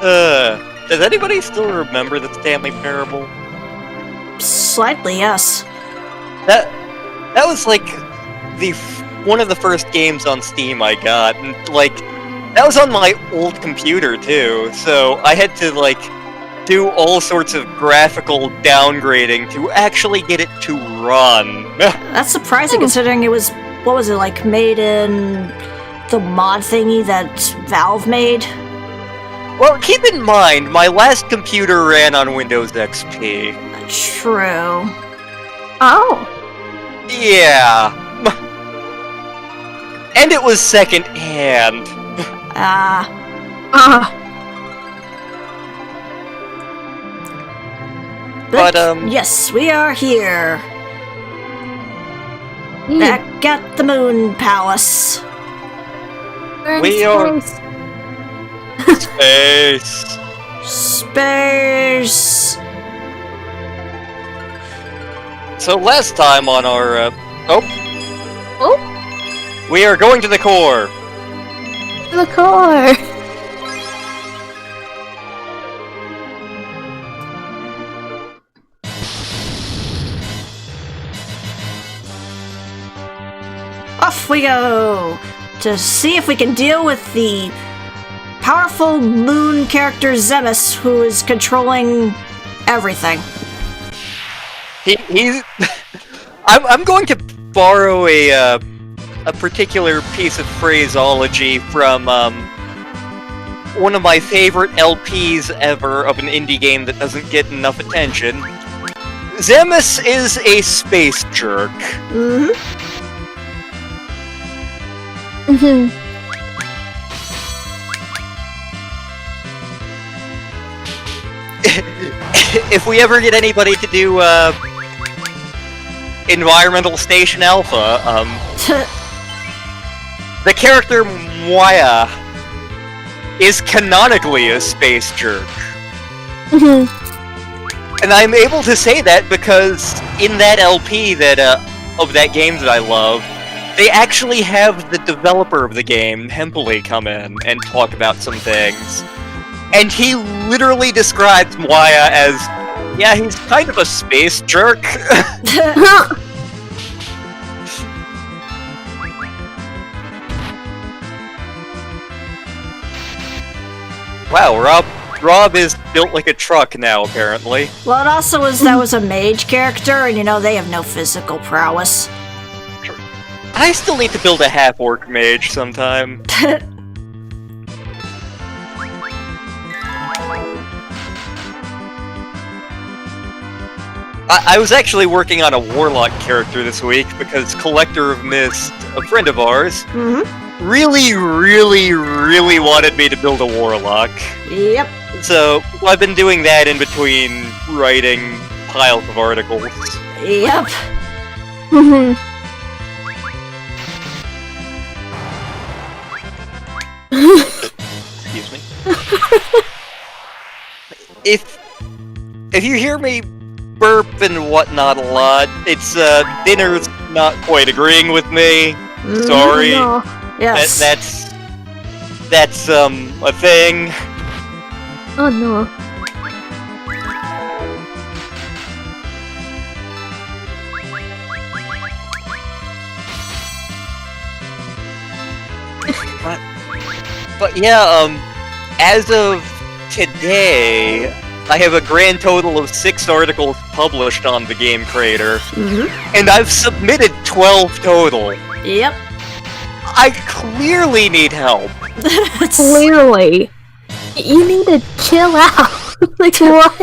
Does anybody still remember the Stanley Parable? Slightly, yes. That was like one of the first games on Steam I got, and like that was on my old computer too. So I had to like do all sorts of graphical downgrading to actually get it to run. That's surprising considering it was, what was it, like made in the mod thingy that Valve made? Well, keep in mind, my last computer ran on Windows XP. True. Oh. Yeah. And it was second-hand. But, yes, we are here. Back at the Moon Palace. We are... Space. Space. So last time on our, we are going to the core. The core. Off we go to see if we can deal with the powerful moon character Zemus, who is controlling everything. He's... I'm going to borrow a particular piece of phraseology from one of my favorite LPs ever of an indie game that doesn't get enough attention. Zemus is a space jerk. If we ever get anybody to do Environmental Station Alpha, the character Moya is canonically a space jerk. And I'm able to say that because in that LP that of that game that I love, they actually have the developer of the game, Hempeley, come in and talk about some things. And he literally describes Moya as, yeah, he's kind of a space jerk. Wow, Rob is built like a truck now, apparently. Well, it also was that was a mage character, and you know, they have no physical prowess. I still need to build a half-orc mage sometime. I was actually working on a warlock character this week because Collector of Mist, a friend of ours, really wanted me to build a warlock. Yep. So I've been doing that in between writing piles of articles. Yep. Excuse me. If you hear me burp and whatnot a lot, it's dinner's not quite agreeing with me. Sorry. No. Yes. That's a thing. Oh no. But yeah, as of today, I have a grand total of 6 articles published on the Game Creator, and I've submitted 12 total. Yep. I clearly need help. Clearly. You need to chill out. Like, what?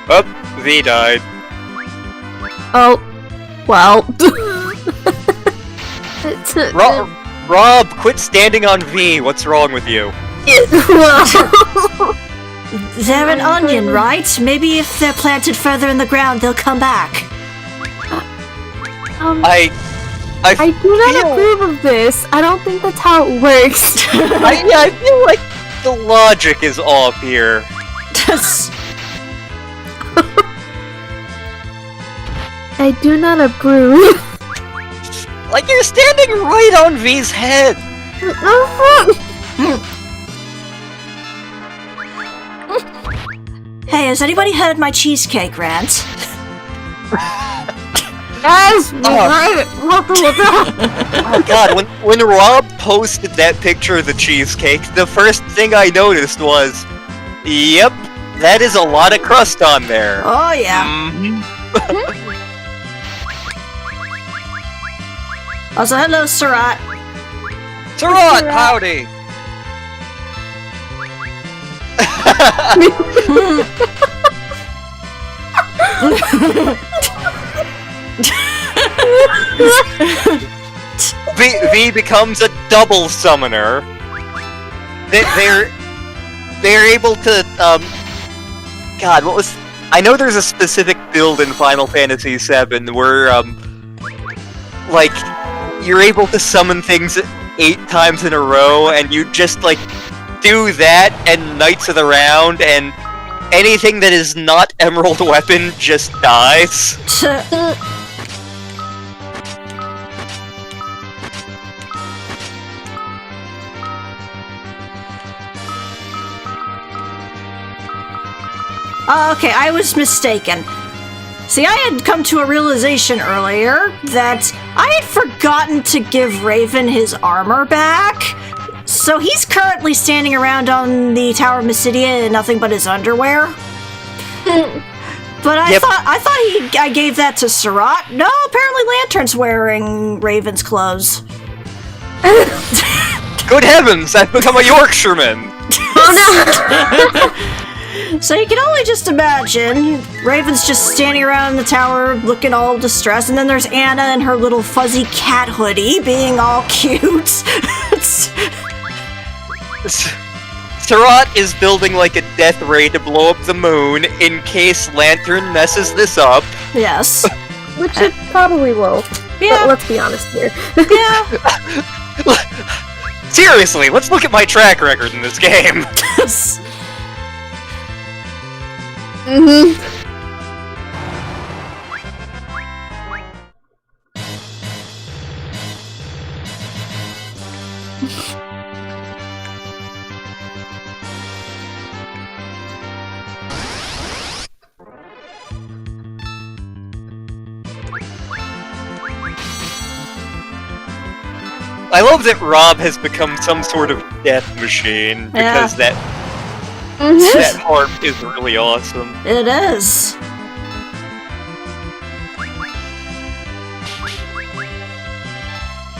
Oh, V died. Oh. Well. Rob, quit standing on V. What's wrong with you? They're an onion, right? Maybe if they're planted further in the ground, they'll come back. I do not approve of this. I don't think that's how it works. I feel like the logic is off here. I do not approve. Like, you're standing right on V's head! Hey, has anybody heard my cheesecake rant? Guys, Oh god, when Rob posted that picture of the cheesecake, the first thing I noticed was, yep, that is a lot of crust on there. Oh, yeah. Also, hello, Surat. Surat, howdy! V becomes a double summoner. They're able to God, what was? I know there's a specific build in Final Fantasy VII where like you're able to summon things 8 times in a row, and you just like do that and Knights of the Round, and anything that is not Emerald Weapon just dies. Okay, I was mistaken. See, I had come to a realization earlier that I had forgotten to give Raven his armor back. So he's currently standing around on the Tower of Mysidia in nothing but his underwear. But I thought I gave that to Surat. No, apparently Lantern's wearing Raven's clothes. Good heavens, I've become a Yorkshireman! Oh no! So you can only just imagine, Raven's just standing around the tower looking all distressed, and then there's Anna in her little fuzzy cat hoodie being all cute. Surat is building like a death ray to blow up the moon in case Lantern messes this up. Yes. Which it probably will. Yeah. But let's be honest here. Yeah. Seriously, let's look at my track record in this game. I love that Rob has become some sort of death machine, because that harp is really awesome. It is.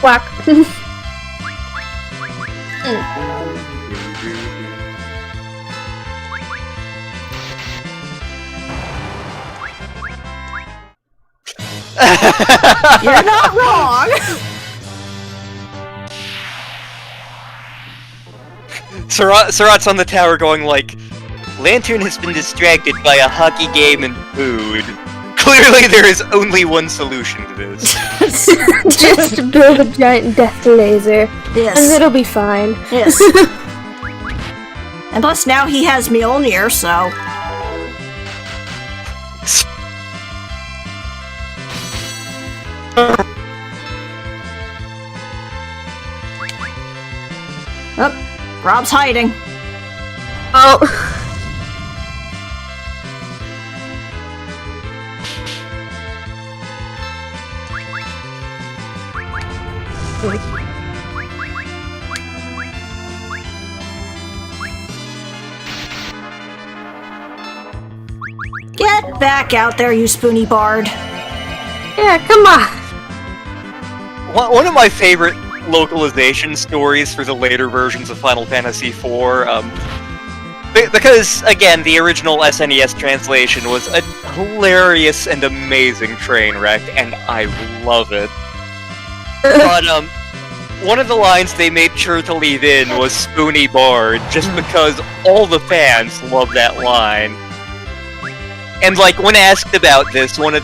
Whack. You're not wrong! Surat's on the tower going like, Lantern has been distracted by a hockey game and food. Clearly there is only one solution to this. Just build a giant death laser. Yes. And it'll be fine. Yes. And plus now he has Mjolnir, so... Oh, Rob's hiding. Oh. Get back out there, you spoony bard. Yeah, come on. One of my favorite localization stories for the later versions of Final Fantasy IV, because, again, the original SNES translation was a hilarious and amazing train wreck, and I love it. But, one of the lines they made sure to leave in was Spoony Bard, just because all the fans love that line. And, like, when asked about this, one of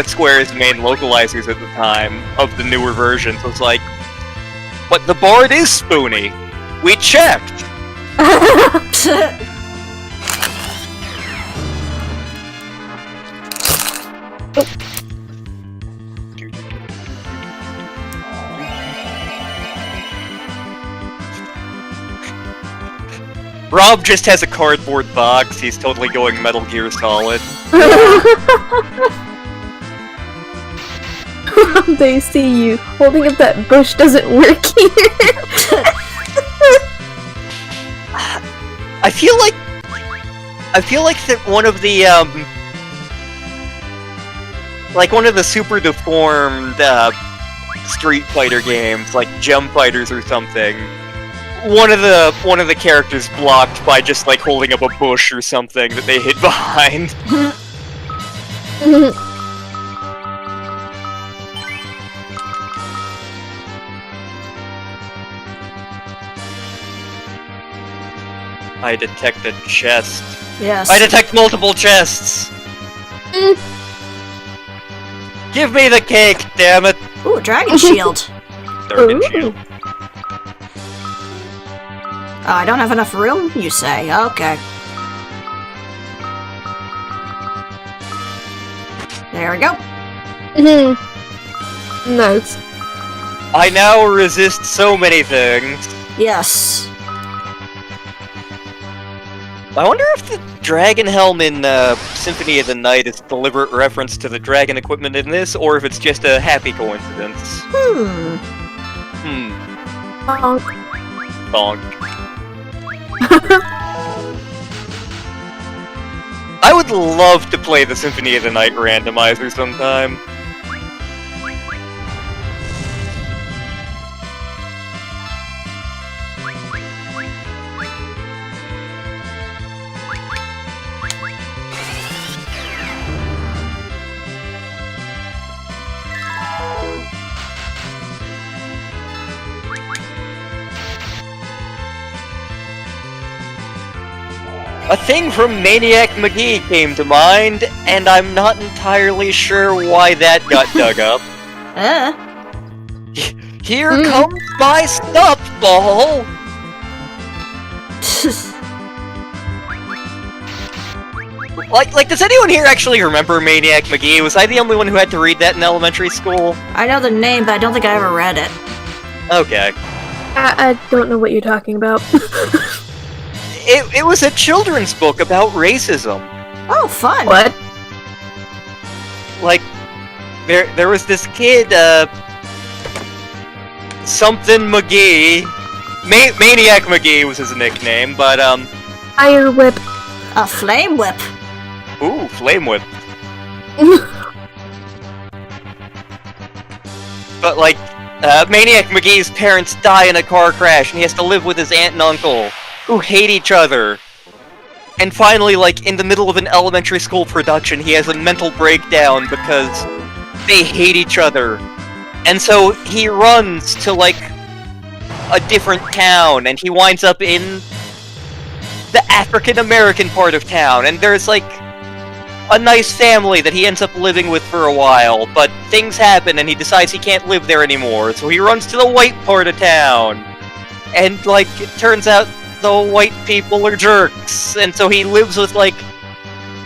Square's main localizers at the time, of the newer versions, was like, but the Bard is Spoony! We checked! Rob just has a cardboard box, he's totally going Metal Gear Solid. They see you holding up that bush doesn't work here. I feel like that one of the one of the super deformed Street Fighter games, like Jump Fighters or something, one of the characters blocked by just like holding up a bush or something that they hid behind. I detect a chest. Yes. I detect multiple chests! Give me the cake, damn it! Ooh, Dragon Shield. Dragon Shield. Oh, I don't have enough room, you say? Okay. There we go. Nice. I now resist so many things. Yes. I wonder if the dragon helm in Symphony of the Night is a deliberate reference to the dragon equipment in this, or if it's just a happy coincidence. Bonk. Bonk. I would love to play the Symphony of the Night randomizer sometime. A thing from Maniac McGee came to mind, and I'm not entirely sure why that got dug up. Here comes my stuff ball! Like, does anyone here actually remember Maniac McGee? Was I the only one who had to read that in elementary school? I know the name, but I don't think I ever read it. Okay. I don't know what you're talking about. It was a children's book about racism. Oh, fun! What? Like, there was this kid, something McGee. Maniac McGee was his nickname, but, Fire whip. A flame whip. Ooh, Flame Whip. But, like, Maniac McGee's parents die in a car crash, and he has to live with his aunt and uncle, who hate each other. And finally, like, in the middle of an elementary school production, he has a mental breakdown because they hate each other. And so he runs to, like, a different town, and he winds up in the African-American part of town, and there's, like, a nice family that he ends up living with for a while, but things happen and he decides he can't live there anymore, so he runs to the white part of town. And, like, it turns out the white people are jerks, and so he lives with, like,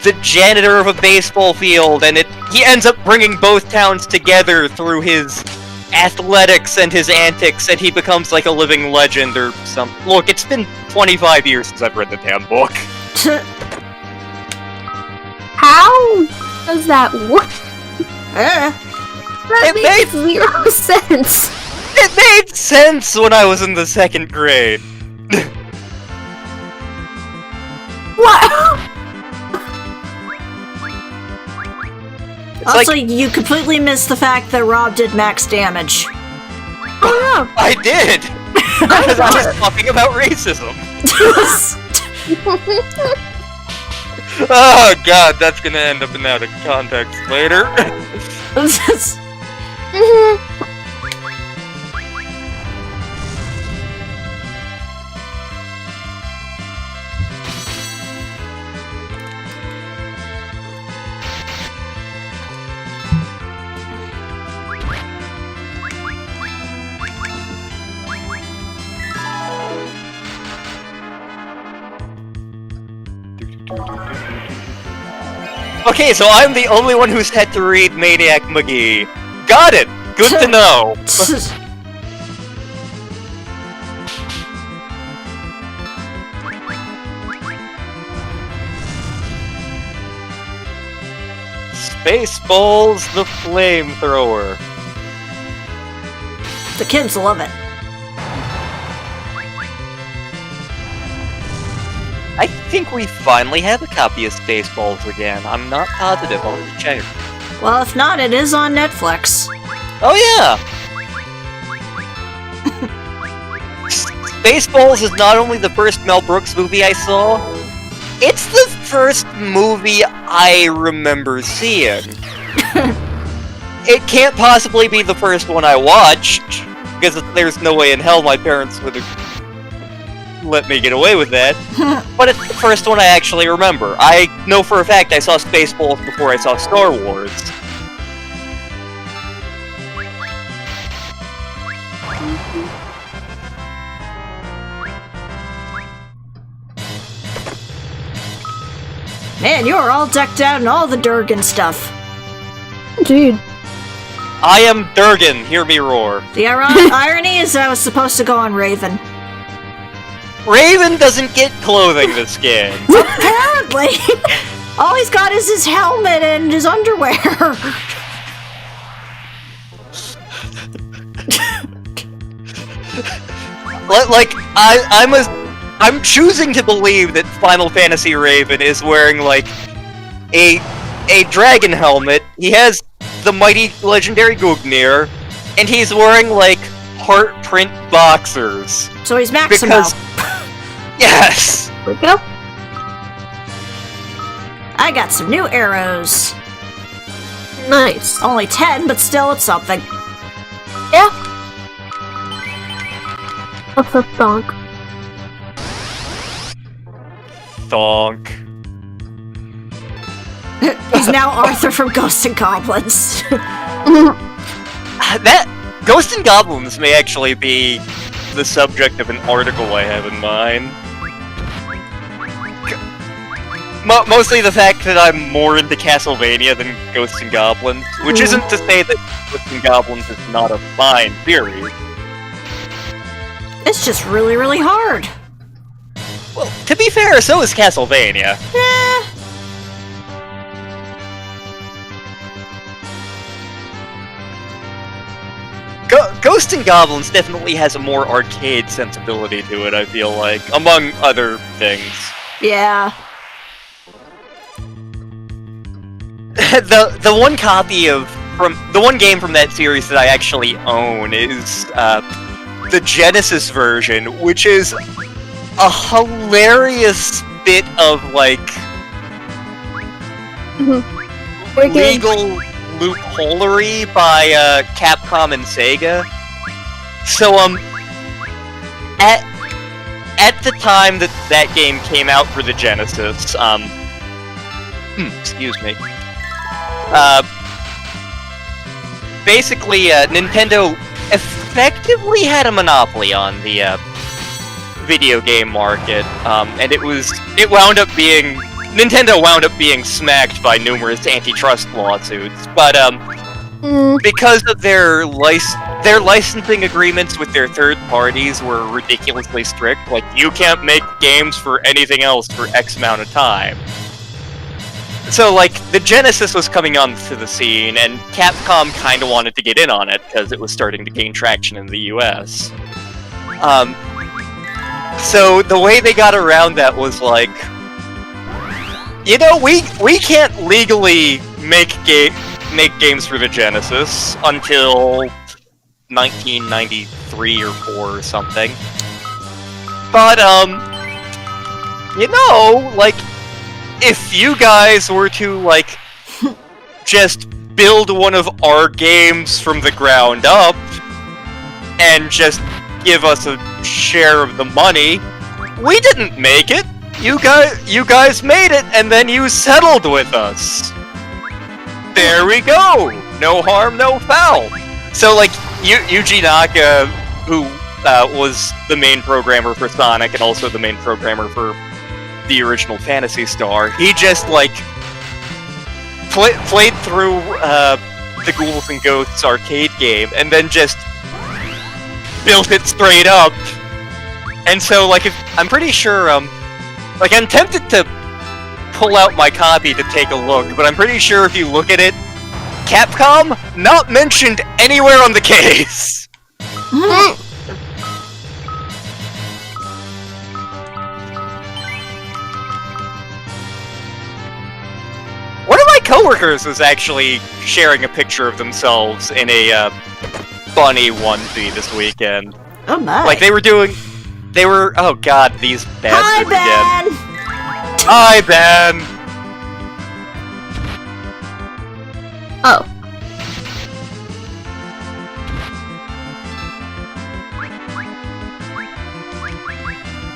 the janitor of a baseball field, and he ends up bringing both towns together through his athletics and his antics, and he becomes, like, a living legend or something. Look, it's been 25 years since I've read the damn book. How does that work? That It makes zero sense. It made sense when I was in the 2nd grade. What? Also, you completely missed the fact that Rob did max damage. Oh I did! Because I was talking about racism. Oh god, that's gonna end up in out of context later. Okay, so I'm the only one who's had to read Maniac McGee. Got it! Good to know! Spaceballs the Flamethrower. The kids love it. I think we finally have a copy of Spaceballs again. I'm not positive. I'll have to check. Well, if not, it is on Netflix. Oh yeah! Spaceballs is not only the first Mel Brooks movie I saw, it's the first movie I remember seeing. It can't possibly be the first one I watched, because there's no way in hell my parents would have let me get away with that. But it's the first one I actually remember. I know for a fact I saw Spaceballs before I saw Star Wars. Man, you are all decked out in all the Durgan stuff. Dude. I am Durgan, hear me roar. The irony is I was supposed to go on Raven. Raven doesn't get clothing this game. Apparently! All he's got is his helmet and his underwear. Like, I'm choosing to believe that Final Fantasy Raven is wearing, like, a dragon helmet, he has the mighty legendary Gugnir, and he's wearing, like, heart print boxers. So he's Maximo. Because... yes! Here we go. I got some new arrows. Nice. Only 10, but still it's something. Yeah. What's up, Donk? Thonk. He's now Arthur from Ghosts and Goblins. That Ghosts and Goblins may actually be the subject of an article I have in mind. Mostly the fact that I'm more into Castlevania than Ghosts and Goblins, which isn't to say that Ghosts and Goblins is not a fine series. It's just really, really hard. Well, to be fair, so is Castlevania. Ghosts and Goblins definitely has a more arcade sensibility to it, I feel like, among other things. Yeah. The one copy the one game from that series that I actually own is the Genesis version, which is a hilarious bit of like legal loopholery by Capcom and Sega. So at the time that game came out for the Genesis, excuse me. Basically, Nintendo effectively had a monopoly on the video game market, and Nintendo wound up being smacked by numerous antitrust lawsuits. But because of their licensing agreements with their third parties were ridiculously strict, like you can't make games for anything else for X amount of time. So, like, the Genesis was coming onto the scene, and Capcom kind of wanted to get in on it, because it was starting to gain traction in the US. So, the way they got around that was, like, you know, we can't legally make games for the Genesis until 1993 or 4 or something. But, you know, like, if you guys were to, like, just build one of our games from the ground up, and just give us a share of the money, we didn't make it! You guys made it, and then you settled with us! There we go! No harm, no foul! So, like, Yuji Naka, who was the main programmer for Sonic, and also the main programmer for the original Phantasy Star, he just, like, played through the Ghouls and Ghosts arcade game, and then just built it straight up. And so, like, I'm pretty sure, like, I'm tempted to pull out my copy to take a look, but I'm pretty sure if you look at it, Capcom, not mentioned anywhere on the case! One of my coworkers was actually sharing a picture of themselves in a bunny onesie this weekend. Oh my. Like, they were, oh god, these bastards Hi, Ben! again. Hi, Ben! Oh.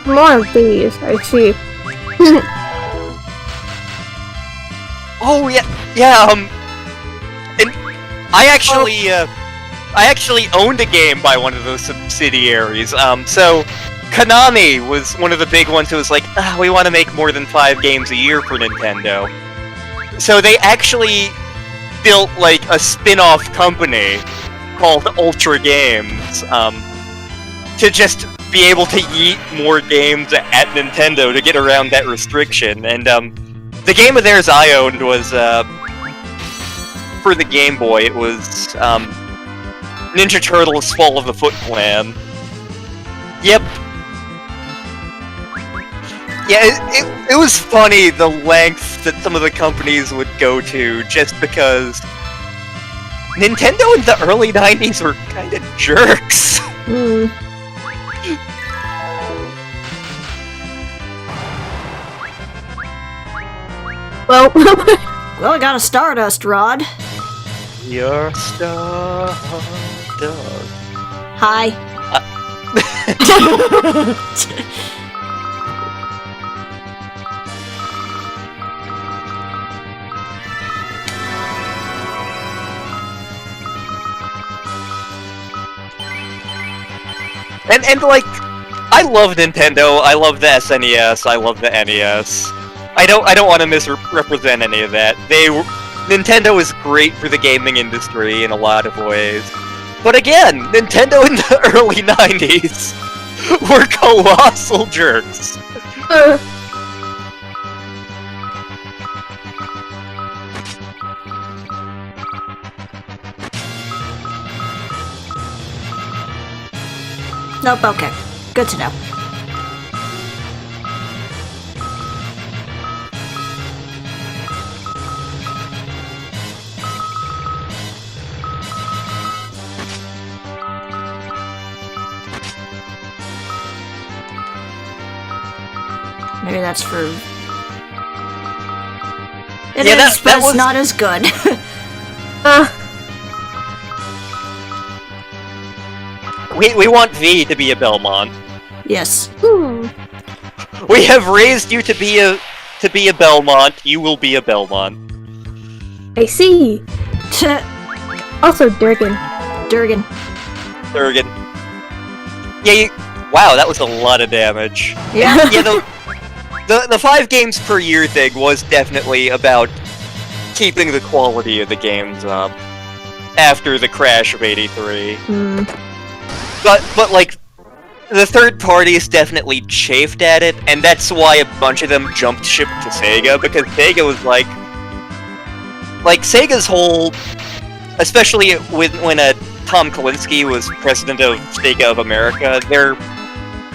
More of these, I see. Oh yeah, and I actually owned a game by one of those subsidiaries. So Konami was one of the big ones who was like, we want to make more than 5 games a year for Nintendo. So they actually built like a spin-off company called Ultra Games to just be able to yeet more games at Nintendo to get around that restriction. And the game of theirs I owned was for the Game Boy. It was Ninja Turtles: Fall of the Foot Clan. Yep. Yeah, it was funny the lengths that some of the companies would go to just because Nintendo in the early 90s were kind of jerks. Well, Well, I got a Stardust Rod. Your Stardust. Hi. And like, I love Nintendo, I love the SNES, I love the NES. I don't want to misrepresent any of that. Nintendo is great for the gaming industry in a lot of ways. But again, Nintendo in the early 90s were colossal jerks. Nope, okay. Good to know. Maybe that's for... It Yeah, is, that but it's was- not as good. We want V to be a Belmont. Yes. We have raised you to be a Belmont. You will be a Belmont. I see. Also, Durgan. Durgan. Durgan. Yeah, wow, that was a lot of damage. Yeah. Yeah, the 5 games per year thing was definitely about keeping the quality of the games up after the crash of '83. But like, the third parties definitely chafed at it, and that's why a bunch of them jumped ship to Sega, because Sega was like Sega's whole, especially when Tom Kalinske was president of Sega of America, their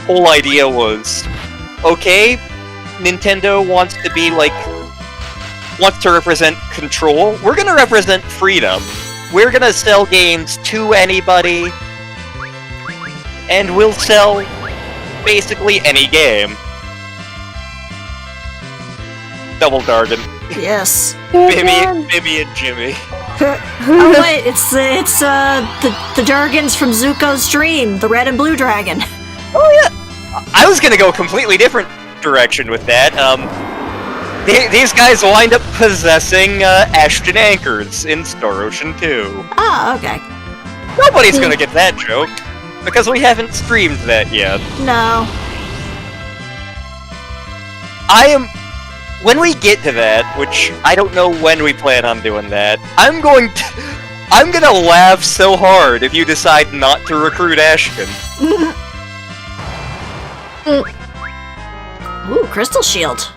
whole idea was, okay, Nintendo wants to represent control, we're gonna represent freedom. We're gonna sell games to anybody, and we'll sell basically any game. Double Dargan. Yes. Mimmy and Jimmy. Oh wait, it's the Durgans from Zuko's Dream, the red and blue dragon. Oh yeah! I was gonna go a completely different direction with that. These guys wind up possessing Ashton Anchors in Star Ocean 2. Oh, okay. Nobody's gonna get that joke, because we haven't streamed that yet. No. When we get to that, which I don't know when we plan on doing that, I'm gonna laugh so hard if you decide not to recruit Ashton. Ooh, Crystal Shield.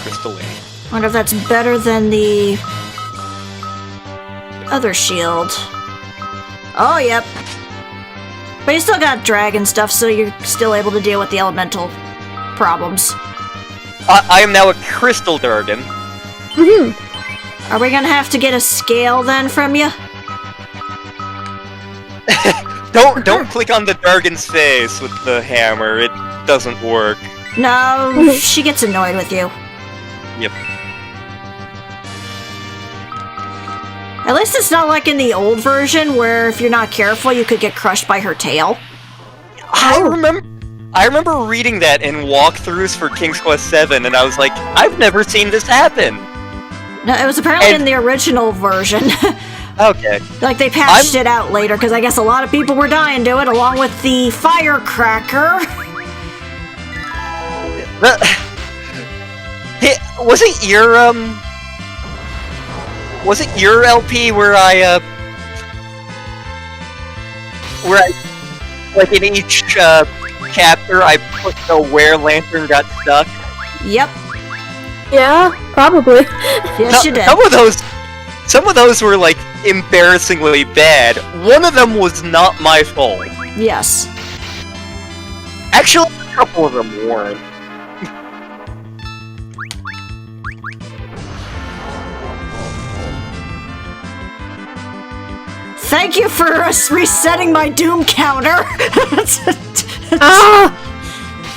crystalline. Wonder if that's better than the other shield. Oh, yep. But you still got dragon stuff, so you're still able to deal with the elemental problems. I am now a crystal dragon. Are we gonna have to get a scale then from you? Don't click on the dragon's face with the hammer. It doesn't work. No, she gets annoyed with you. Yep. At least it's not like in the old version where if you're not careful you could get crushed by her tail. I remember reading that in walkthroughs for King's Quest VII, and I was like, I've never seen this happen. No, it was apparently in the original version. Okay. Like, they patched it out later, because I guess a lot of people were dying to it, along with the firecracker. Was it your LP where I, like, in each, chapter, I put the where Lantern got stuck? Yep. Yeah, probably. Yes, you did. Some of those were, like, embarrassingly bad. One of them was not my fault. Yes. Actually, a couple of them weren't. Thank you for resetting my Doom counter! Ah!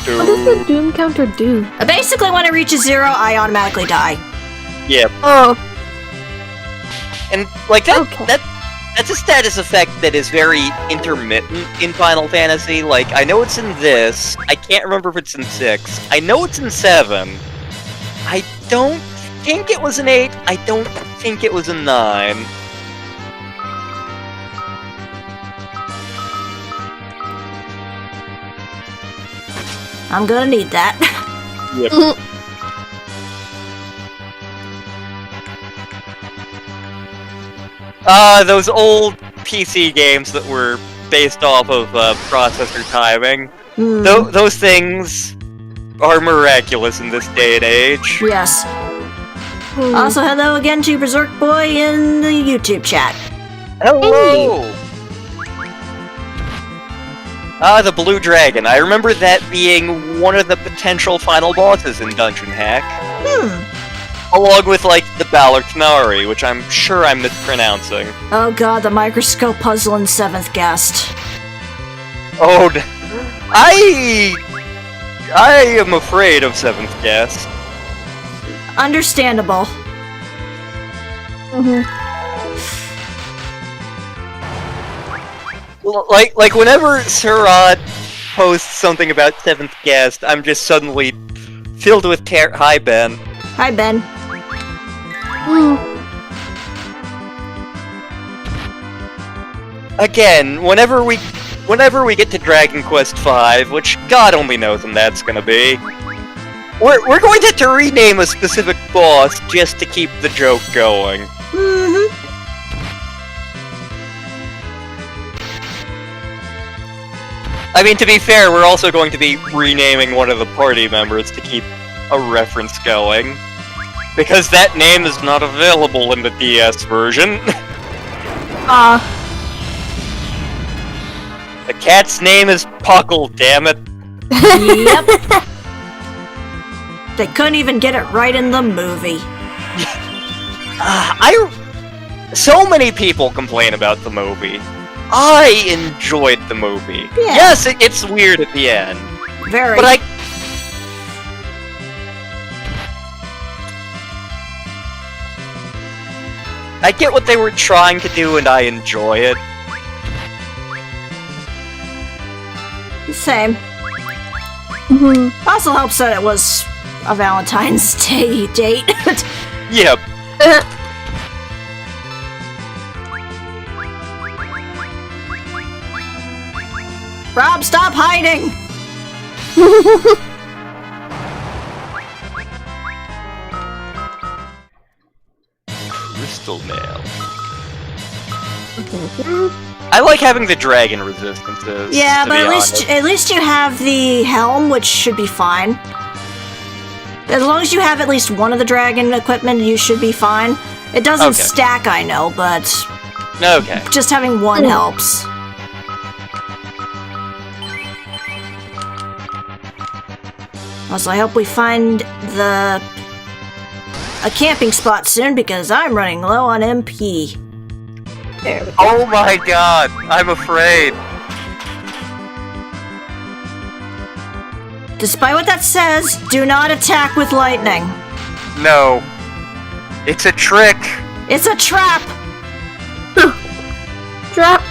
What does the Doom counter do? Basically, when it reaches 0, I automatically die. Yeah. Oh. And, like, Okay. that's a status effect that is very intermittent in Final Fantasy. Like, I know it's in this. I can't remember if it's in 6. I know it's in 7. I don't think it was in 8. I don't think it was in 9. I'm gonna need that. Yep. Those old PC games that were based off of processor timing. Those things are miraculous in this day and age. Yes. Also, hello again to Berserk Boy in the YouTube chat. Hello! The Blue Dragon. I remember that being one of the potential final bosses in Dungeon Hack. Along with, like, the Balaknari, which I'm sure I'm mispronouncing. Oh god, the microscope puzzle in 7th Guest. Oh, I am afraid of 7th Guest. Understandable. Like whenever Surat posts something about 7th Guest, I'm just suddenly filled with care. Hi, Ben. Hi, Ben. Again, whenever we get to Dragon Quest V, which God only knows when that's gonna be, we're going to have to rename a specific boss just to keep the joke going. I mean, to be fair, we're also going to be renaming one of the party members to keep a reference going. Because that name is not available in the DS version. The cat's name is Puckle, damn it. Yep. They couldn't even get it right in the movie. So many people complain about the movie. I enjoyed the movie. Yeah. Yes, it's weird at the end. Very. But I get what they were trying to do, and I enjoy it. Same. Also helps that it was a Valentine's Day date. Yep. Rob, stop hiding! Crystal Nail. I like having the dragon resistances. Yeah, to but be at honest. least you have the helm, which should be fine. As long as you have at least one of the dragon equipment, you should be fine. It doesn't Okay. stack, I know, but Okay. just having one helps. Also, I hope we find a camping spot soon, because I'm running low on MP. There we go. Oh my god, I'm afraid. Despite what that says, do not attack with lightning. No. It's a trick. It's a trap! Drop.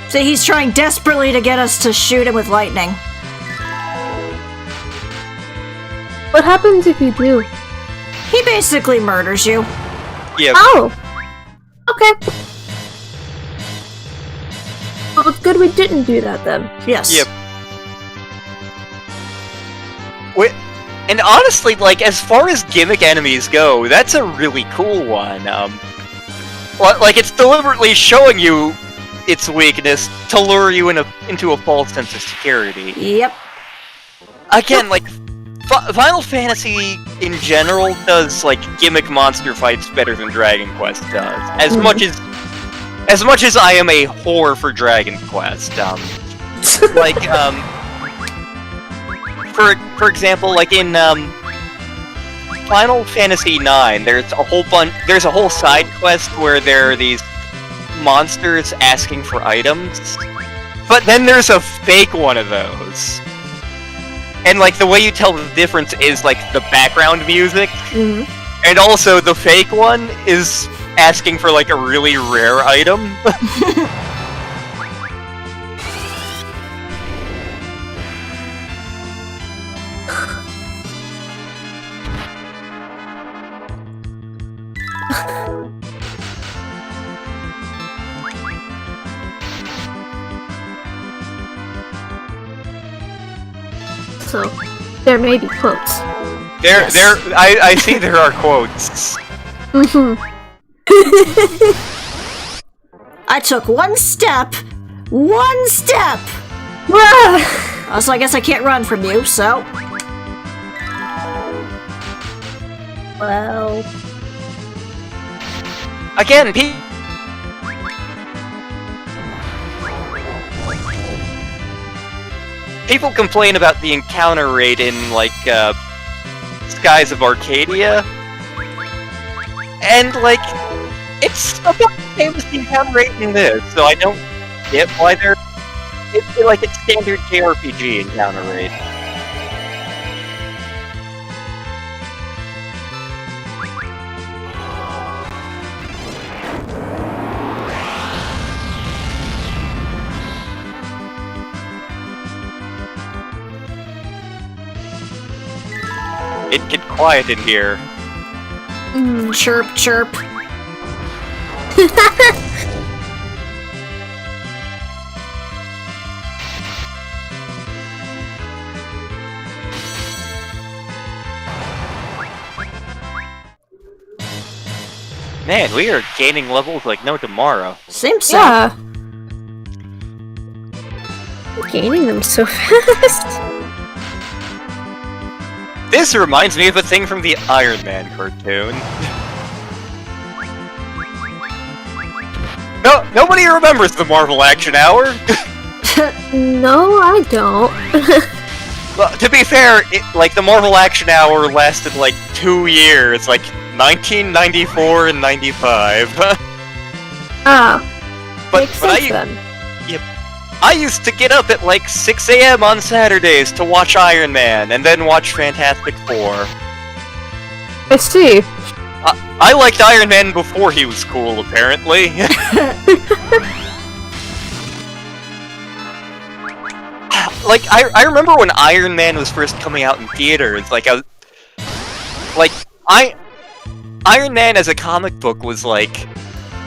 See, he's trying desperately to get us to shoot him with lightning. What happens if you do? He basically murders you. Yeah. Oh! Okay. Well, it's good we didn't do that then. Yes. Yep. Wait, and honestly, like, as far as gimmick enemies go, that's a really cool one. Like, it's deliberately showing you its weakness to lure you into a false sense of security. Yep. Again, like, Final Fantasy in general does, like, gimmick monster fights better than Dragon Quest does. As much as I am a whore for Dragon Quest, like, for example, like in, Final Fantasy IX, there's a whole side quest where there are these monsters asking for items, but then there's a fake one of those. And, like, the way you tell the difference is, like, the background music, and also the fake one is asking for, like, a really rare item. So, there may be quotes. I see there are quotes. I took one step! One step! Also, I guess I can't run from you, so... Well... Again, people complain about the encounter rate in, like, Skies of Arcadia, and, like, it's about the same as the encounter rate in this, so I don't get why it's standard JRPG encounter rate. It get quiet in here. Chirp, chirp. Man, we are gaining levels like no tomorrow. Seems so. Yeah. Gaining them so fast. This reminds me of a thing from the Iron Man cartoon. No, nobody remembers the Marvel Action Hour. No, I don't. Well, to be fair, like the Marvel Action Hour lasted like 2 years, like 1994 and 95. Makes sense then. I used to get up at like 6 AM on Saturdays to watch Iron Man, and then watch Fantastic Four. I see. I liked Iron Man before he was cool, apparently. Like, I remember when Iron Man was first coming out in theaters, like, Iron Man as a comic book was like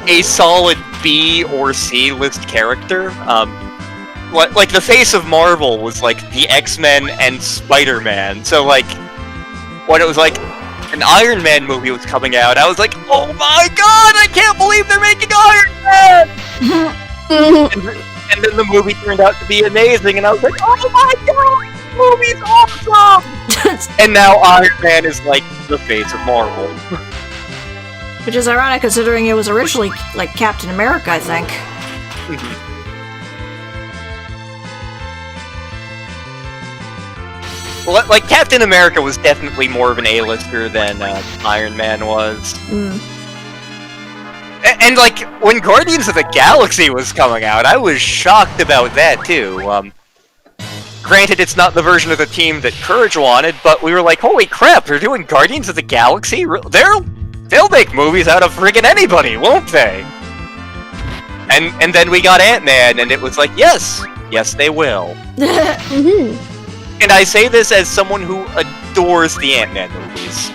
a solid B or C list character. Like the face of Marvel was like the X-Men and Spider-Man. So like, what it was like, an Iron Man movie was coming out, I was like, oh my god, I can't believe they're making Iron Man! and then the movie turned out to be amazing, and I was like, oh my god, this movie's awesome! And now Iron Man is like the face of Marvel. Which is ironic considering it was originally like Captain America, I think. Well, like, Captain America was definitely more of an A-lister than Iron Man was. And, like, when Guardians of the Galaxy was coming out, I was shocked about that, too. Granted, it's not the version of the team that Courage wanted, but we were like, holy crap, they're doing Guardians of the Galaxy? They'll make movies out of friggin' anybody, won't they? And then we got Ant-Man, and it was like, yes, they will. And I say this as someone who adores the Ant-Man movies.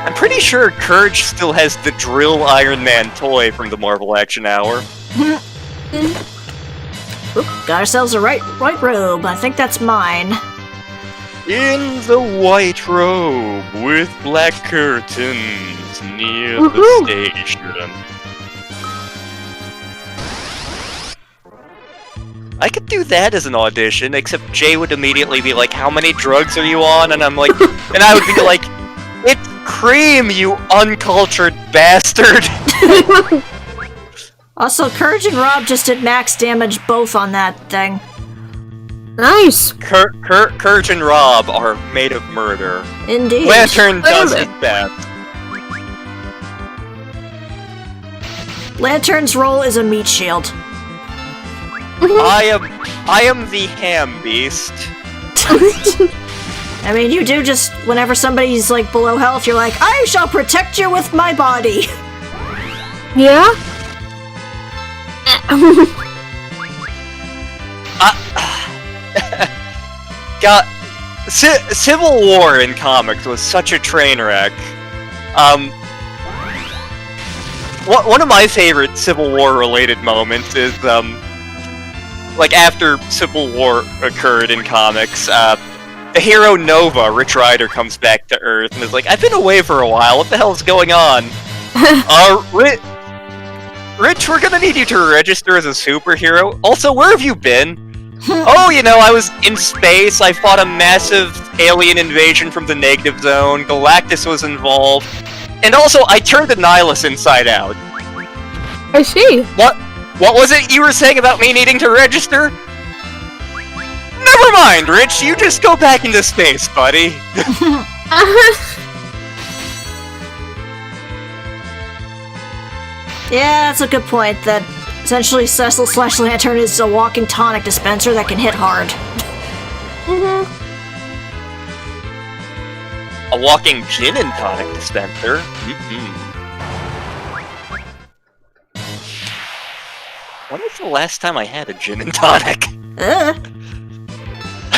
I'm pretty sure Courage still has the Drill Iron Man toy from the Marvel Action Hour. Oop, got ourselves a white robe. I think that's mine. In the white robe with black curtains near the station. I could do that as an audition, except Jay would immediately be like, how many drugs are you on? And I'm like, and I would be like, it's cream, you uncultured bastard! Also, Courage and Rob just did max damage both on that thing. Nice! Courage and Rob are made of murder. Indeed. Lantern does his best. Lantern's role is a meat shield. I am the ham beast. I mean, you do just, whenever somebody's, like, below health, you're like, I shall protect you with my body! Yeah? God, Civil War in comics was such a train wreck. One of my favorite Civil War related moments is, like, after Civil War occurred in comics, the hero Nova, Rich Rider, comes back to Earth and is like, I've been away for a while, what the hell's going on? Rich, we're gonna need you to register as a superhero. Also, where have you been? Oh, you know, I was in space, I fought a massive alien invasion from the Negative Zone, Galactus was involved, and also, I turned the Nihilus inside out. I see. What was it you were saying about me needing to register? Never mind, Rich, you just go back into space, buddy. Yeah, that's a good point, that essentially Cecil/Lantern is a walking tonic dispenser that can hit hard. A walking gin and tonic dispenser? When was the last time I had a gin and tonic?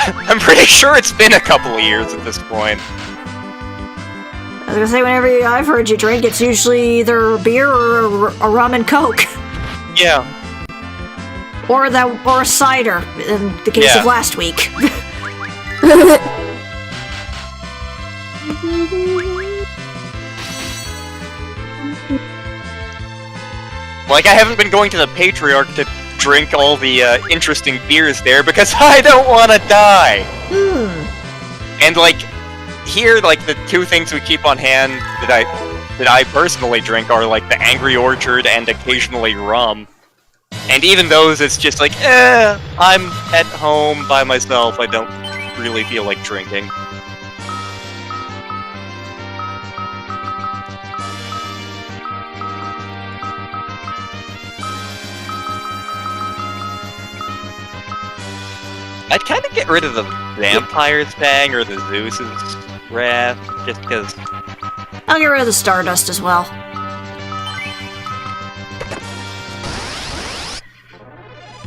I'm pretty sure it's been a couple of years at this point. I was gonna say, whenever I've heard you drink, it's usually either beer or a rum and coke. Yeah. Or a cider, in the case of last week. Like, I haven't been going to the Patriarch to drink all the interesting beers there because I don't want to die! And, like, here, like, the two things we keep on hand that I personally drink are, like, the Angry Orchard and occasionally rum. And even those, it's just like, I'm at home by myself, I don't really feel like drinking. I'd kind of get rid of the Vampire's Fang or the Zeus's Wrath, just because... I'll get rid of the Stardust as well.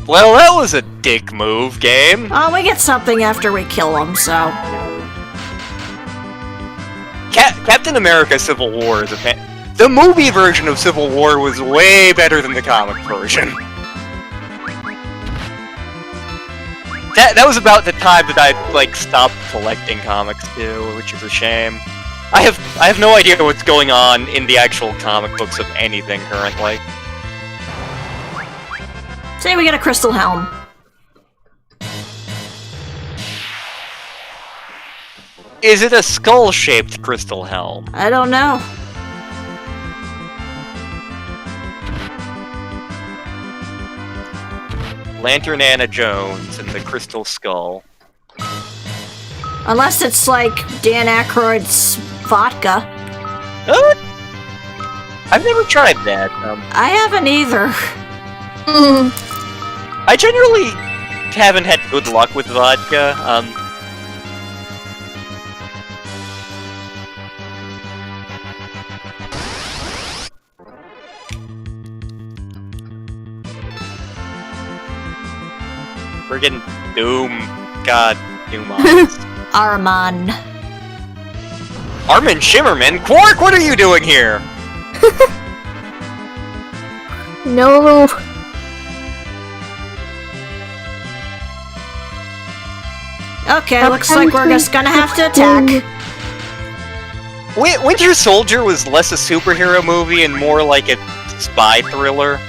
Well, that was a dick move, game. Oh, we get something after we kill him, so... Captain America Civil War is the movie version of Civil War was way better than the comic version. That was about the time that I, like, stopped collecting comics, too, which is a shame. I have no idea what's going on in the actual comic books of anything currently. Say we get a crystal helm. Is it a skull-shaped crystal helm? I don't know. Lantern Anna Jones and the Crystal Skull. Unless it's like Dan Aykroyd's vodka. I've never tried that. I haven't either. I generally haven't had good luck with vodka. Friggin' Doom. God, Doom. Arman. Armin Shimmerman? Quark, what are you doing here? No. Okay, looks like we're just gonna have to attack. Winter Soldier was less a superhero movie and more like a spy thriller.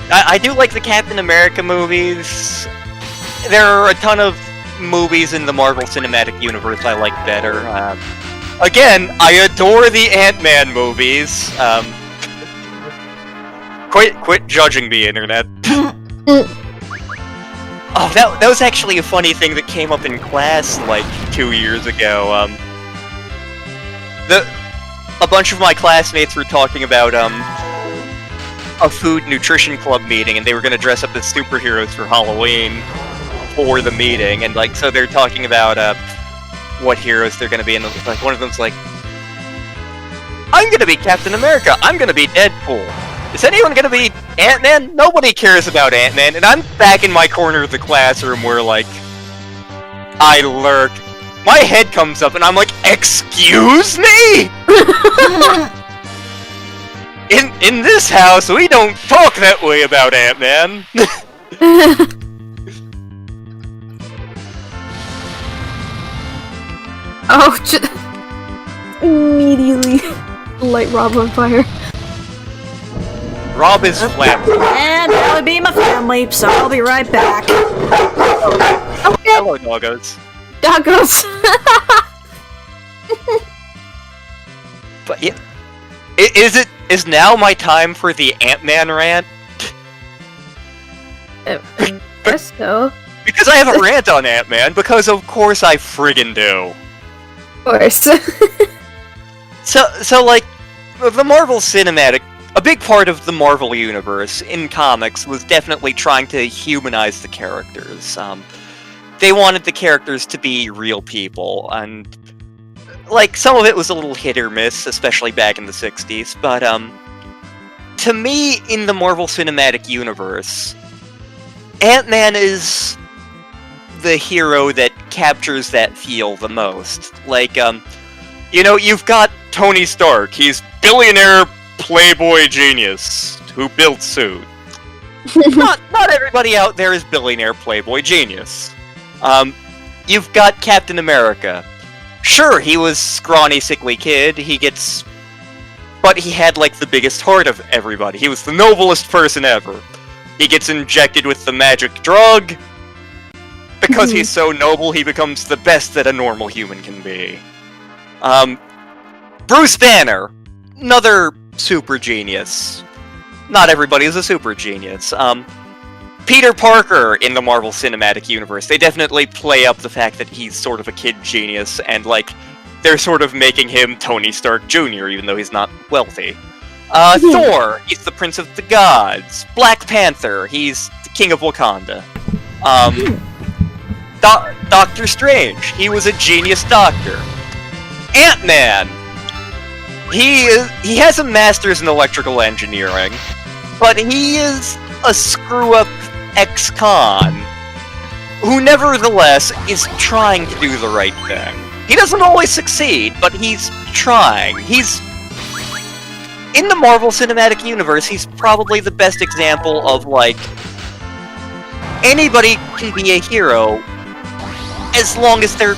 I do like the Captain America movies. There are a ton of movies in the Marvel Cinematic Universe I like better. Again, I adore the Ant-Man movies. Quit judging me, Internet. Oh, that was actually a funny thing that came up in class, like, 2 years ago. A bunch of my classmates were talking about, a food nutrition club meeting, and they were gonna dress up as superheroes for Halloween for the meeting, and, like, so they're talking about, what heroes they're gonna be, and, like, one of them's like, I'm gonna be Captain America, I'm gonna be Deadpool. Is anyone gonna be Ant-Man? Nobody cares about Ant-Man, and I'm back in my corner of the classroom where, like, I lurk. My head comes up, and I'm like, excuse me?! In this house, we don't talk that way about Ant-Man! Oh, immediately light Rob on fire. Rob is flat. And that would be my family, so I'll be right back. Okay. Hello, doggos. Doggos. But yeah, is now my time for the Ant-Man rant? I guess so. Because I have a rant on Ant-Man, because of course I friggin' do. Of course. So like, the Marvel Cinematic, a big part of the Marvel Universe in comics was definitely trying to humanize the characters. They wanted the characters to be real people, and like, some of it was a little hit or miss, especially back in the 60s, but to me, in the Marvel Cinematic Universe, Ant-Man is the hero that captures that feel the most. Like, you know, you've got Tony Stark, he's billionaire playboy genius who built suit. not everybody out there is billionaire playboy genius. You've got Captain America. Sure, he was scrawny, sickly kid, but he had, like, the biggest heart of everybody. He was the noblest person ever. He gets injected with the magic drug. Because he's so noble, he becomes the best that a normal human can be. Bruce Banner. Another super genius. Not everybody is a super genius. Peter Parker in the Marvel Cinematic Universe. They definitely play up the fact that he's sort of a kid genius, and, like, they're sort of making him Tony Stark Jr., even though he's not wealthy. Thor, he's the Prince of the Gods. Black Panther, he's the King of Wakanda. Doctor Strange, he was a genius doctor. Ant-Man, he has a master's in electrical engineering, but he is a screw-up ex-con who nevertheless is trying to do the right thing. He doesn't always succeed, but he's trying. He's... In the Marvel Cinematic Universe, he's probably the best example of, like, anybody can be a hero as long as they're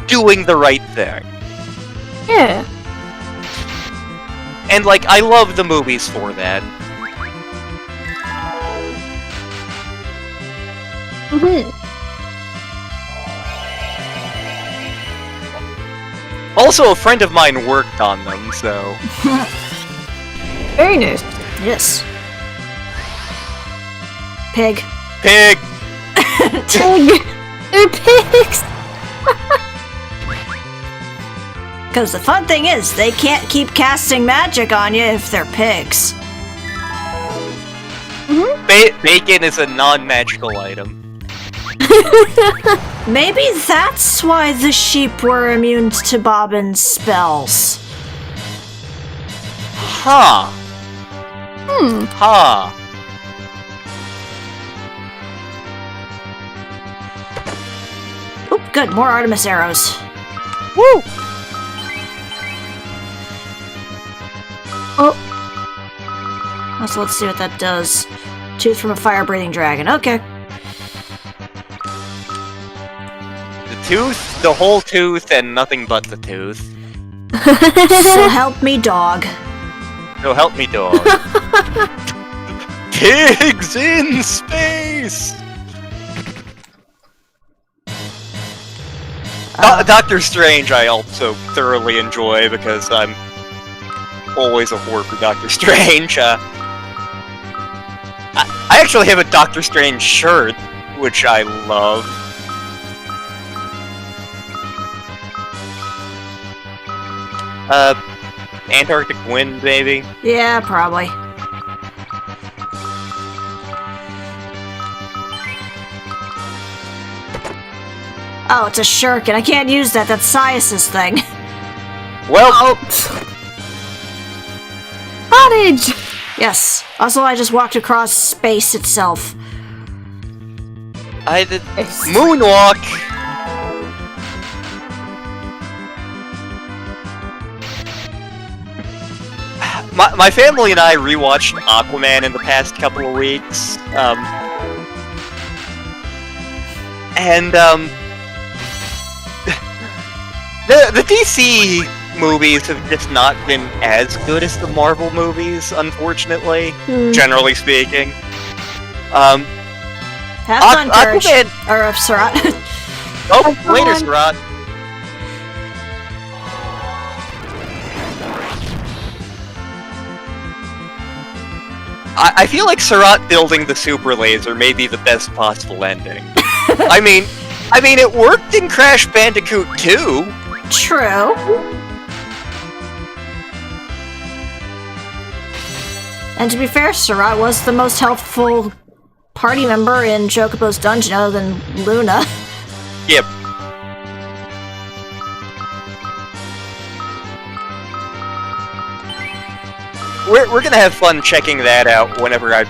doing the right thing. Yeah. And, like, I love the movies for that. Mm-hmm. Also, a friend of mine worked on them, so... Very nice. Yes. Pig. Pig! Pig. They're pigs. Because the fun thing is, they can't keep casting magic on you if they're pigs. Bacon is a non-magical item. Maybe that's why the sheep were immune to Bobbin's spells. Huh. Huh. Oop, good, more Artemis arrows. Woo! Oh. So let's see what that does. Tooth from a fire-breathing dragon. Okay. The tooth, the whole tooth, and nothing but the tooth. So help me, dog. So help me, dog. Pigs in space! Doctor Strange I also thoroughly enjoy because I'm always a whore for Doctor Strange. I actually have a Doctor Strange shirt, which I love. Antarctic wind, maybe? Yeah, probably. Oh, it's a shuriken. I can't use that. That's Sias's thing. Well, Cottage. Yes. Also, I just walked across space itself. I did moonwalk. My family and I rewatched Aquaman in the past couple of weeks, the DC movies have just not been as good as the Marvel movies, unfortunately, generally speaking. Have fun, Courage. Or, Surat. Oh, later, Surat. I feel like Surat building the super laser may be the best possible ending. I mean, it worked in Crash Bandicoot 2. True. And to be fair, Surat was the most helpful party member in Chocobo's dungeon other than Luna. Yep. We're gonna have fun checking that out whenever I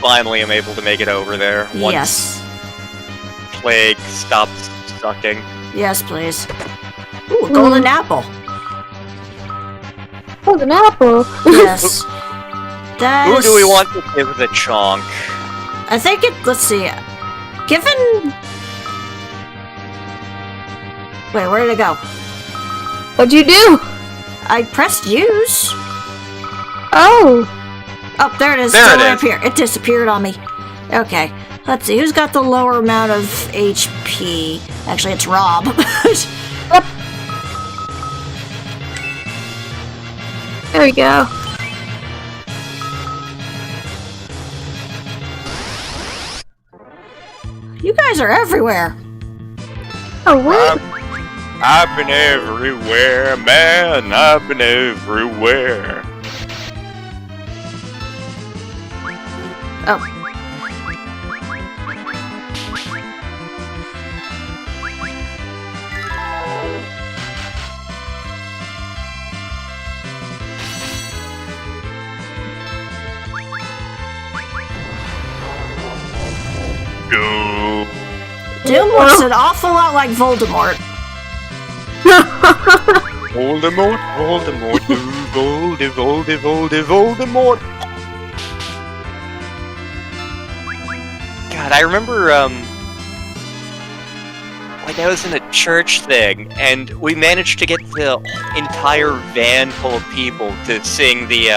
finally am able to make it over there. Once Yes. Plague stops sucking. Yes, please. Ooh, a golden apple. Golden apple. Yes. That Who is... do we want to give the chonk? I think it... Let's see. Given... Wait, where did it go? What'd you do? I pressed use. Oh. Oh, there it is. There It's it all the way is. up here. It disappeared on me. Okay. Let's see. Who's got the lower amount of HP? Actually, it's Rob. There we go. You guys are everywhere. Oh, what? I've been everywhere, man. I've been everywhere. Oh. Doom. Doom looks an awful lot like Voldemort. Voldemort, Voldemort, Voldemort. God, I remember, like I was in a church thing, and we managed to get the entire van full of people to sing the,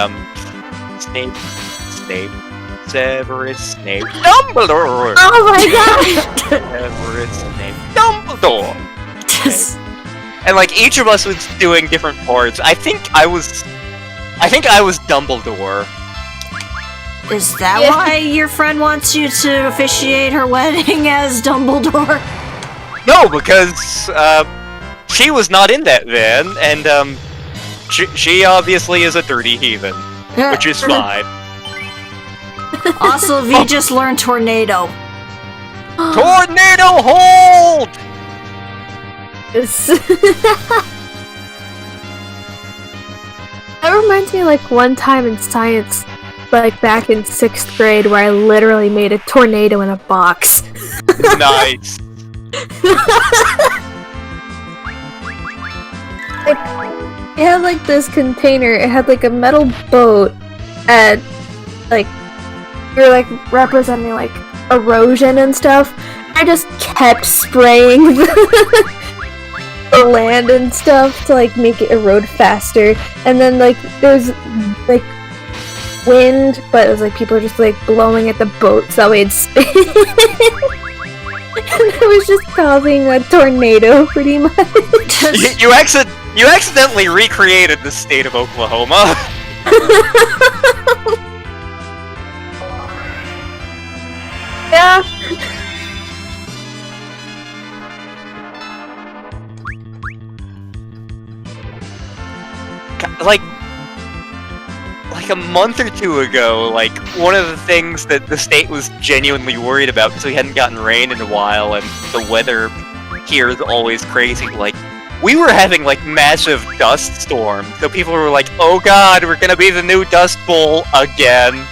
Snape, Severus Snape, Dumbledore! Oh my god! Severus Snape, Dumbledore! And like, each of us was doing different parts. I think I was Dumbledore. Is that why your friend wants you to officiate her wedding as Dumbledore? No, because, she was not in that van, and, she obviously is a dirty heathen, which is fine. Also, V just learned Tornado. Tornado hold! That reminds me of like one time in science, like back in 6th grade, where I literally made a tornado in a box. Nice. It had like this container, it had like a metal boat, and like you're like representing like erosion and stuff. I just kept spraying the land and stuff to like make it erode faster, and then like there's like wind, but it was like people were just like blowing at the boat so that way it'd spin. And it was just causing a tornado pretty much. You accidentally recreated the state of Oklahoma. Yeah. Like a month or two ago, like, one of the things that the state was genuinely worried about because we hadn't gotten rain in a while and the weather here is always crazy, like, we were having, like, massive dust storms, so people were like, oh god, we're gonna be the new Dust Bowl again.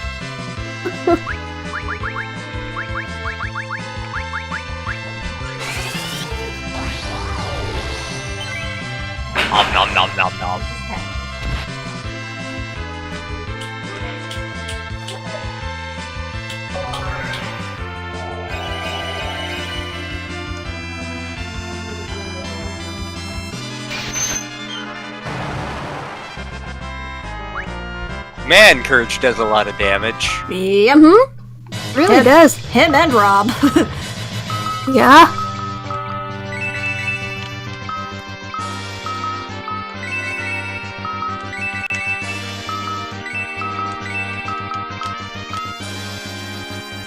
Nom nom nom nom nom. Man, Courage does a lot of damage. Yep. Really does. Him and Rob. Yeah.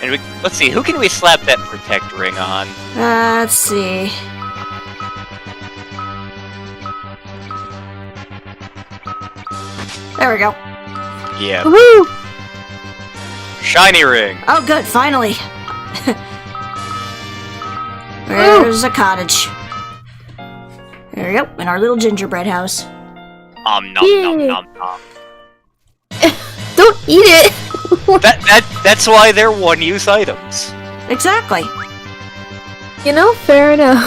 And let's see, who can we slap that protect ring on? Let's see. There we go. Yeah. Woo! Shiny ring. Oh, good, finally. There's a cottage. There we go, in our little gingerbread house. Nom nom nom nom. Don't eat it! That's why they're one-use items. Exactly. You know, fair enough.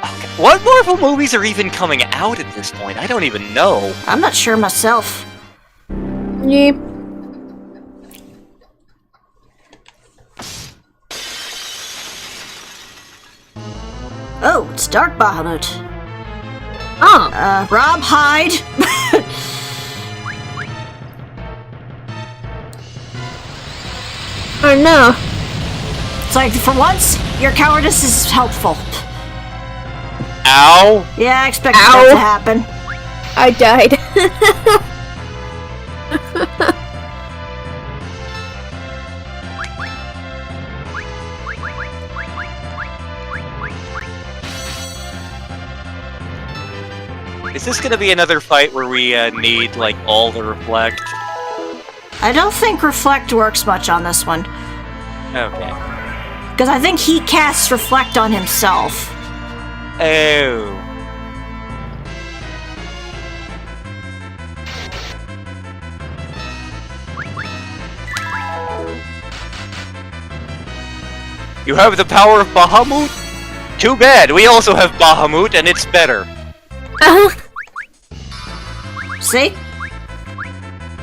Okay. What Marvel movies are even coming out at this point? I don't even know. I'm not sure myself. Yeah. Oh, it's Dark Bahamut. Oh. Rob, hide! Oh no. It's like, for once, your cowardice is helpful. Ow! Yeah, I expected that to happen. I died. Is this gonna be another fight where we need, like, all the reflect? I don't think Reflect works much on this one. Okay. Because I think he casts Reflect on himself. Oh. You have the power of Bahamut? Too bad, we also have Bahamut and it's better. See?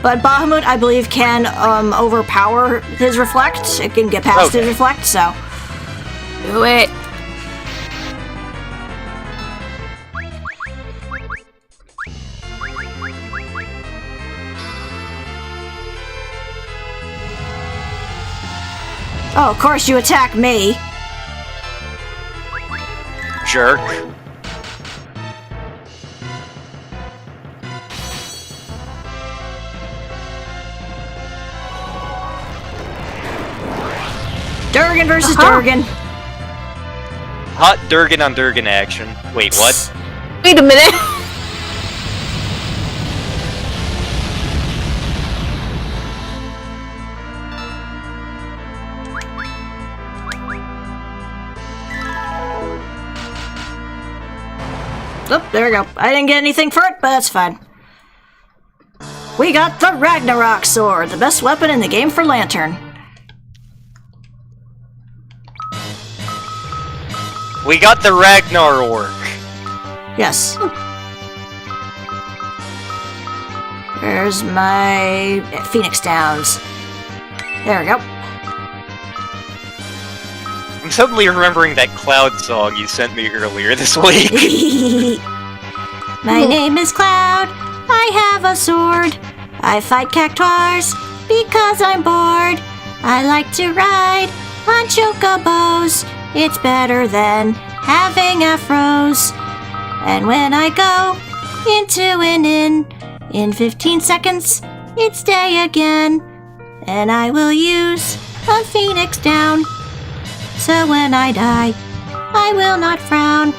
But Bahamut, I believe, can overpower his Reflect. It can get past his Reflect, so... Do it. Oh, of course you attack me. Jerk. Durgan versus Durgan. Hot Durgan on Durgan action. Wait, what? Wait a minute. Oh, there we go. I didn't get anything for it, but that's fine. We got the Ragnarok Sword, the best weapon in the game for Lantern. We got the Ragnar Orc. Yes. Where's my Phoenix Downs? There we go. I'm suddenly remembering that Cloud song you sent me earlier this week. My name is Cloud. I have a sword. I fight cactuars because I'm bored. I like to ride on chocobos. It's better than having afros. And when I go into an inn, in 15 seconds, it's day again. And I will use a Phoenix Down. So when I die, I will not frown.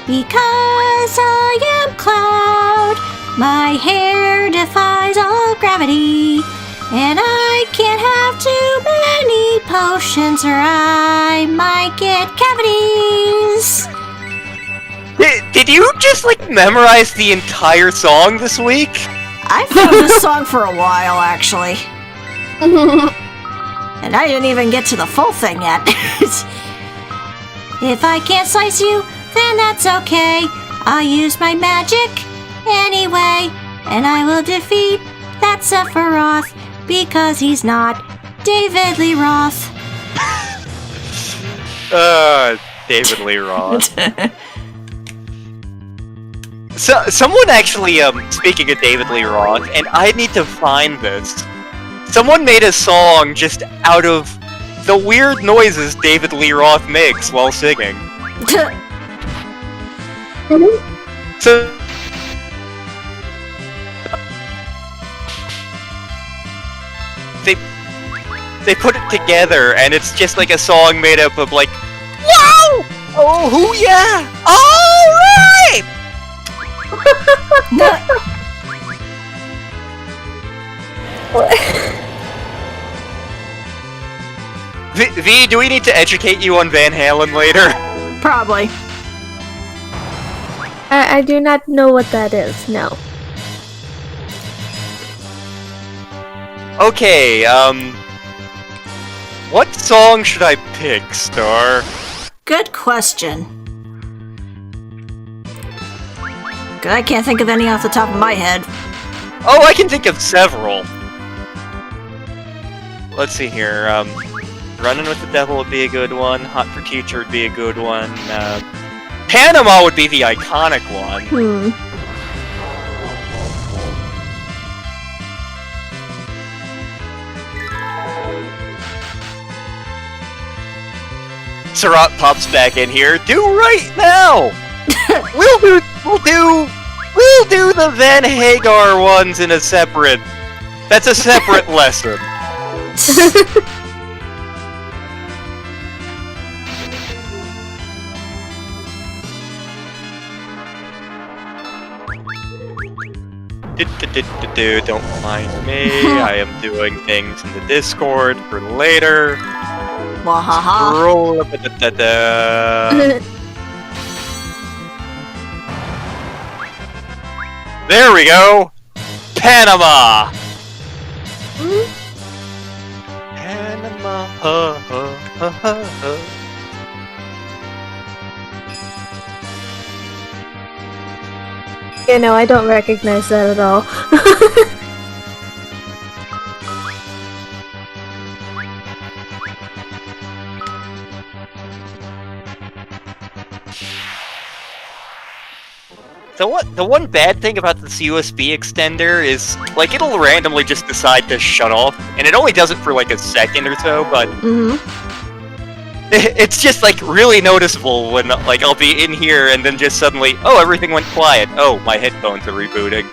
Because I am Cloud, my hair defies all gravity. And I can't have too many potions or I might get cavities. Did you just, like, memorize the entire song this week? I've known this song for a while, actually. And I didn't even get to the full thing yet. If I can't slice you, then that's okay. I'll use my magic anyway. And I will defeat that Sephiroth. Because he's not David Lee Roth. David Lee Roth. So, someone actually, speaking of David Lee Roth, and I need to find this. Someone made a song just out of the weird noises David Lee Roth makes while singing. So... They put it together, and it's just like a song made up of like, wow! Oh, hoo yeah! Alright! V, do we need to educate you on Van Halen later? Probably. I do not know what that is, no. Okay, what song should I pick, Star? Good question. 'Cause I can't think of any off the top of my head. Oh, I can think of several. Let's see here, Running with the Devil would be a good one, Hot for Teacher would be a good one, Panama would be the iconic one. Sarat pops back in here. Do right now. We'll do the Van Hagar ones in a separate. That's a separate lesson. Don't mind me. I am doing things in the Discord for later. Wahaha. Roll. There we go. Panama. Panama. Yeah, no, I don't recognize that at all. The one bad thing about this USB extender is, like, it'll randomly just decide to shut off, and it only does it for like a second or so, but it's just like really noticeable when like I'll be in here and then just suddenly, oh, everything went quiet. Oh, my headphones are rebooting.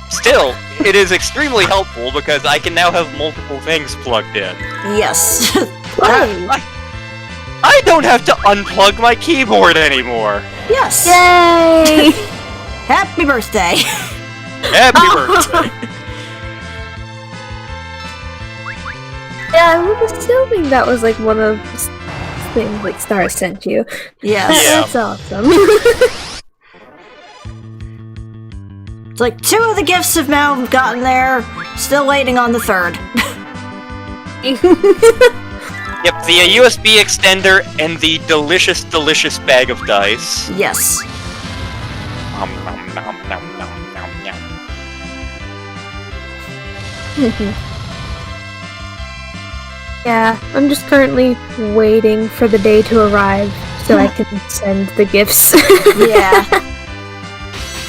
Still, it is extremely helpful because I can now have multiple things plugged in. Yes. I don't have to unplug my keyboard anymore. Yes. Yay! Happy birthday. Happy birthday. Yeah, I was assuming that was like one of the things like Star sent you. Yes. Yeah. That's awesome. It's like 2 of the gifts have now gotten there. Still waiting on the 3rd. Yep, the USB extender and the delicious, delicious bag of dice. Yes. Nom, nom, nom, nom, nom, nom, nom. Yeah, I'm just currently waiting for the day to arrive so I can send the gifts. Yeah.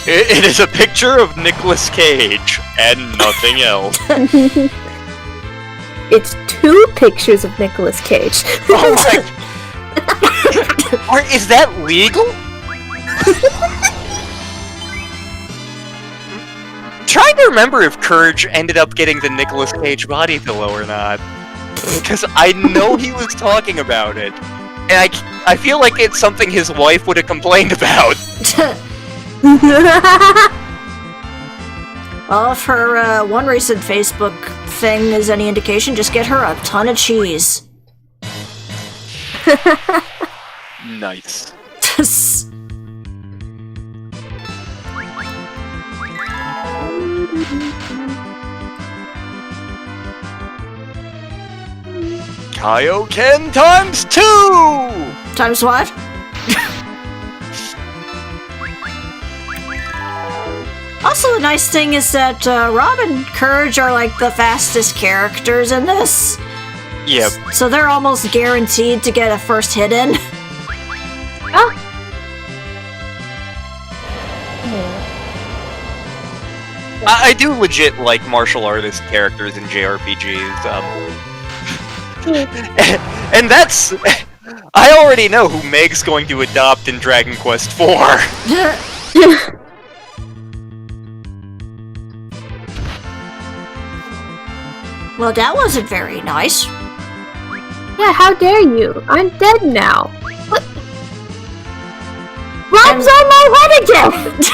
It is a picture of Nicolas Cage and nothing else. It's 2 pictures of Nicolas Cage. Oh my! Is that legal? I'm trying to remember if Courage ended up getting the Nicolas Cage body pillow or not. Because I know he was talking about it. And I feel like it's something his wife would have complained about. Well, if her one recent Facebook thing is any indication, just get her a ton of cheese. Nice. Kaioken times 2! Times what? Also, the nice thing is that Rob and Courage are like the fastest characters in this. Yep. So they're almost guaranteed to get a first hit in. Oh. I do legit like martial artist characters in JRPGs. And that's... I already know who Meg's going to adopt in Dragon Quest IV. Well, that wasn't very nice. Yeah, how dare you? I'm dead now. What? Rob's on my wedding gift!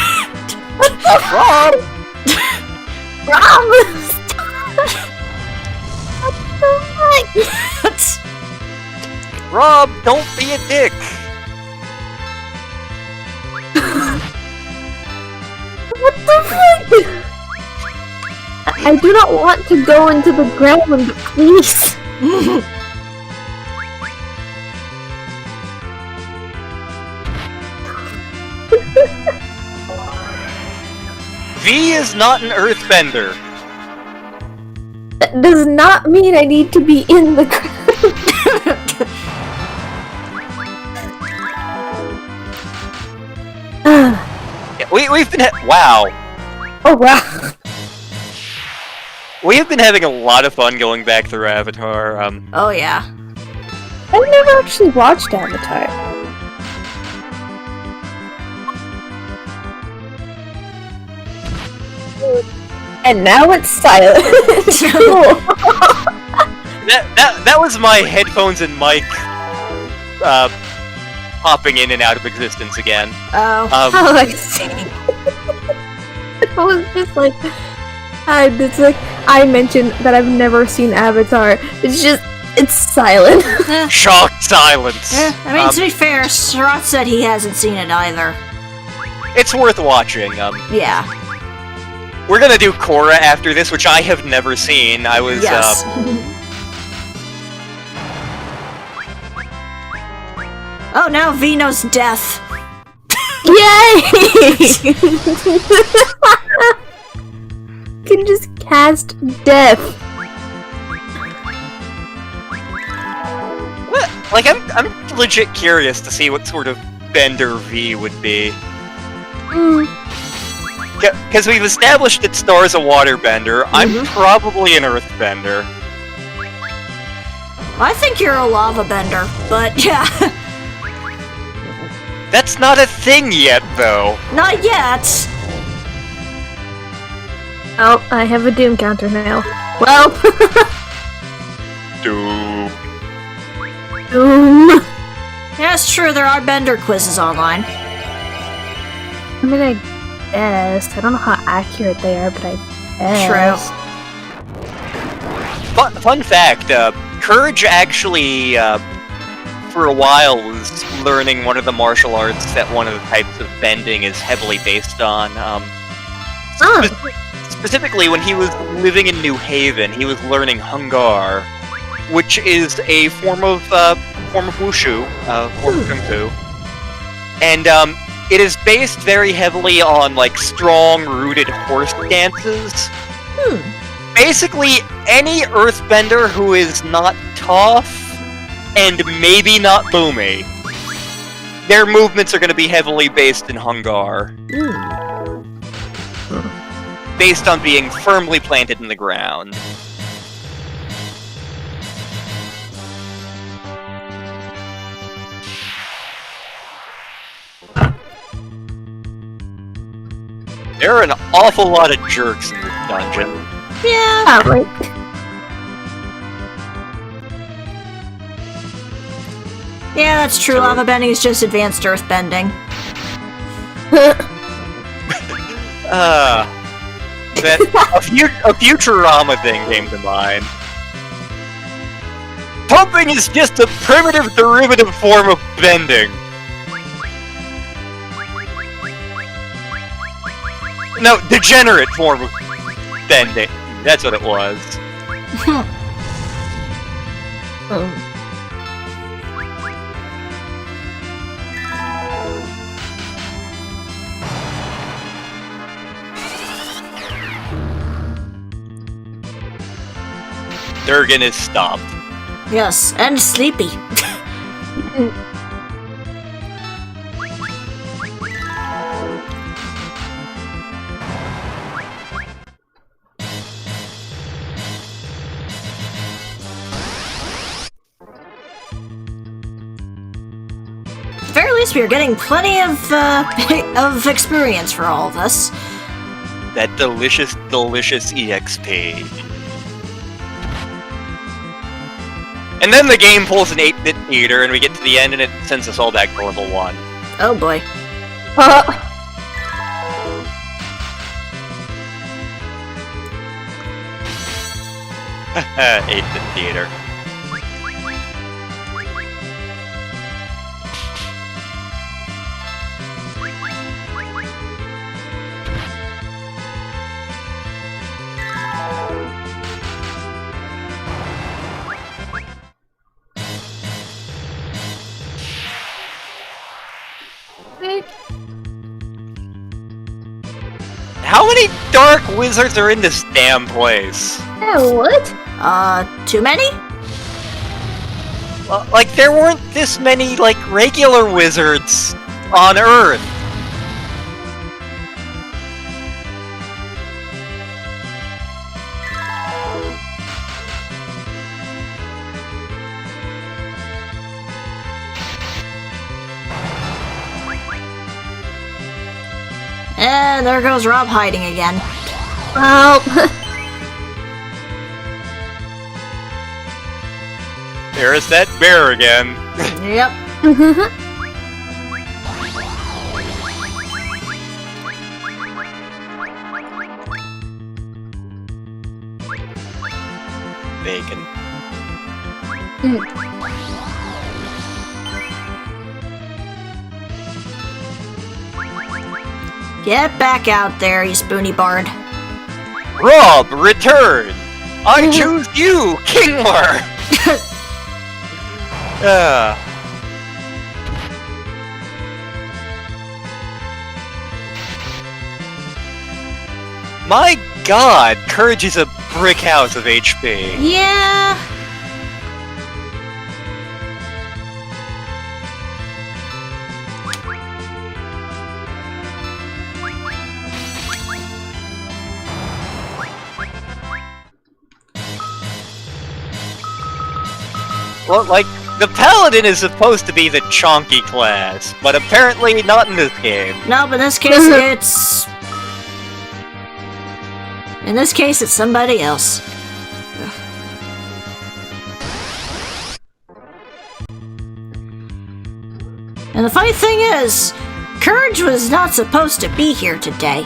What the Rob! Rob! What the heck? Rob, don't be a dick! What the fuck? I do not want to go into the ground, please. V is not an earthbender. That does not mean I need to be in the ground. Yeah, we've been wow. Oh wow. We have been having a lot of fun going back through Avatar. Oh, yeah. I've never actually watched Avatar. And now it's silent. Cool. That was my headphones and mic popping in and out of existence again. Oh. Oh, I see. I was just like, it's like I mentioned that I've never seen Avatar. It's silent. Shocked silence. I mean, to be fair, Surat said he hasn't seen it either. It's worth watching. Yeah. We're gonna do Korra after this, which I have never seen. I was, Yes. Oh, now Vino's death. Yay! Can just cast death. What? Like, I'm legit curious to see what sort of bender V would be. Because we've established that Star's a waterbender, I'm probably an earthbender. I think you're a lava bender, but yeah. That's not a thing yet, though. Not yet. Oh, I have a Doom counter now. Well, Doom. Doom. Yeah, it's true, there are bender quizzes online. I mean, I guess. I don't know how accurate they are, but I guess. Fun fact, Courage actually, for a while, was learning one of the martial arts that one of the types of bending is heavily based on. Specifically, when he was living in New Haven, he was learning Hungar, which is a form of wushu, form of kung fu, and it is based very heavily on like strong, rooted horse dances. Basically, any earthbender who is not tough and maybe not boomy, their movements are going to be heavily based in Hungar. Based on being firmly planted in the ground. There are an awful lot of jerks in this dungeon. Yeah. Like, Yeah, that's true. Lava bending is just advanced earth bending. That a Futurama thing came to mind. Pumping is just a primitive derivative form of bending. No, degenerate form of bending. That's what it was. Durgan is stopped. Yes, and sleepy. At the very least, we are getting plenty of experience for all of this. That delicious, delicious EXP. And then the game pulls an 8-bit theater, and we get to the end, and it sends us all back to level 1. Oh boy. 8-bit theater. How many dark wizards are in this damn place? yeah, what? Too many? Like, there weren't this many, like, regular wizards on Earth. And there goes Rob hiding again. Well, There's that bear again. Yep. Bacon. Get back out there, you spoony bard. Rob, return! I choose you, Kingler! My god, Courage is a brick house of HP. Yeah. Well, like, the Paladin is supposed to be the chonky class, but apparently not in this game. No, but in this case, it's... In this case, it's somebody else. And the funny thing is, Courage was not supposed to be here today.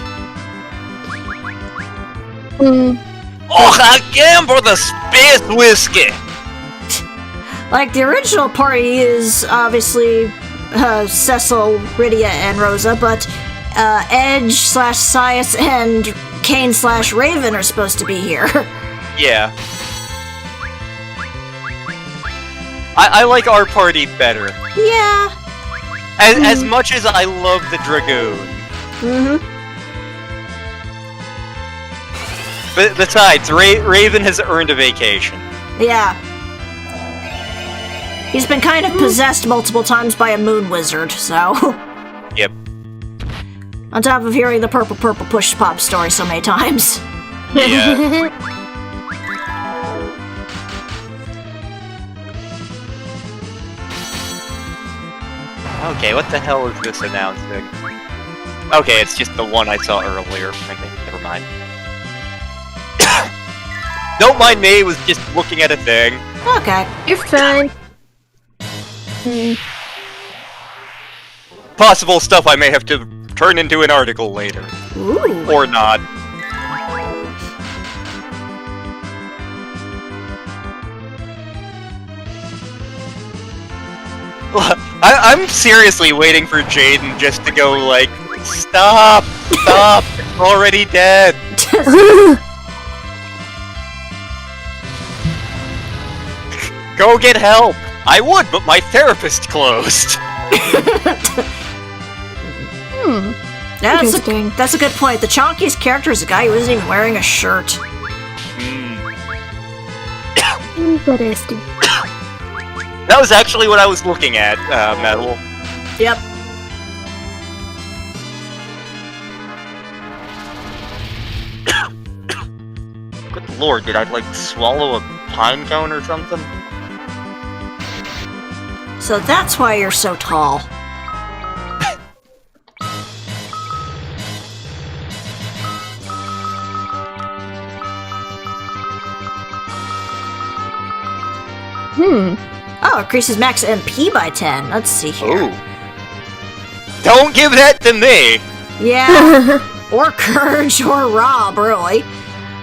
Oh, again for the space whiskey! Like, the original party is obviously Cecil, Rydia, and Rosa, but Edge / Sias and Kane / Raven are supposed to be here. Yeah. I like our party better. Yeah. As much as I love the Dragoon. But besides, Raven has earned a vacation. Yeah. He's been kind of possessed multiple times by a moon wizard, so... Yep. On top of hearing the purple push pop story so many times. Yeah. Okay, what the hell is this announcing? Okay, it's just the one I saw earlier. Okay, never mind. Don't mind me, was just looking at a thing. Okay. You're fine. Possible stuff I may have to turn into an article later. Ooh. Or not. I'm seriously waiting for Jaden just to go like, stop, it's already dead. Go get help. I would, but my therapist closed. Yeah, that's a good point. The chonkiest character is a guy who isn't even wearing a shirt. Interesting. That was actually what I was looking at, Metal. Yep. Good lord, did I, like, swallow a pine cone or something? So that's why you're so tall. Oh, increases max MP by 10. Let's see here. Ooh. Don't give that to me! Yeah. Or Courage or Rob, really.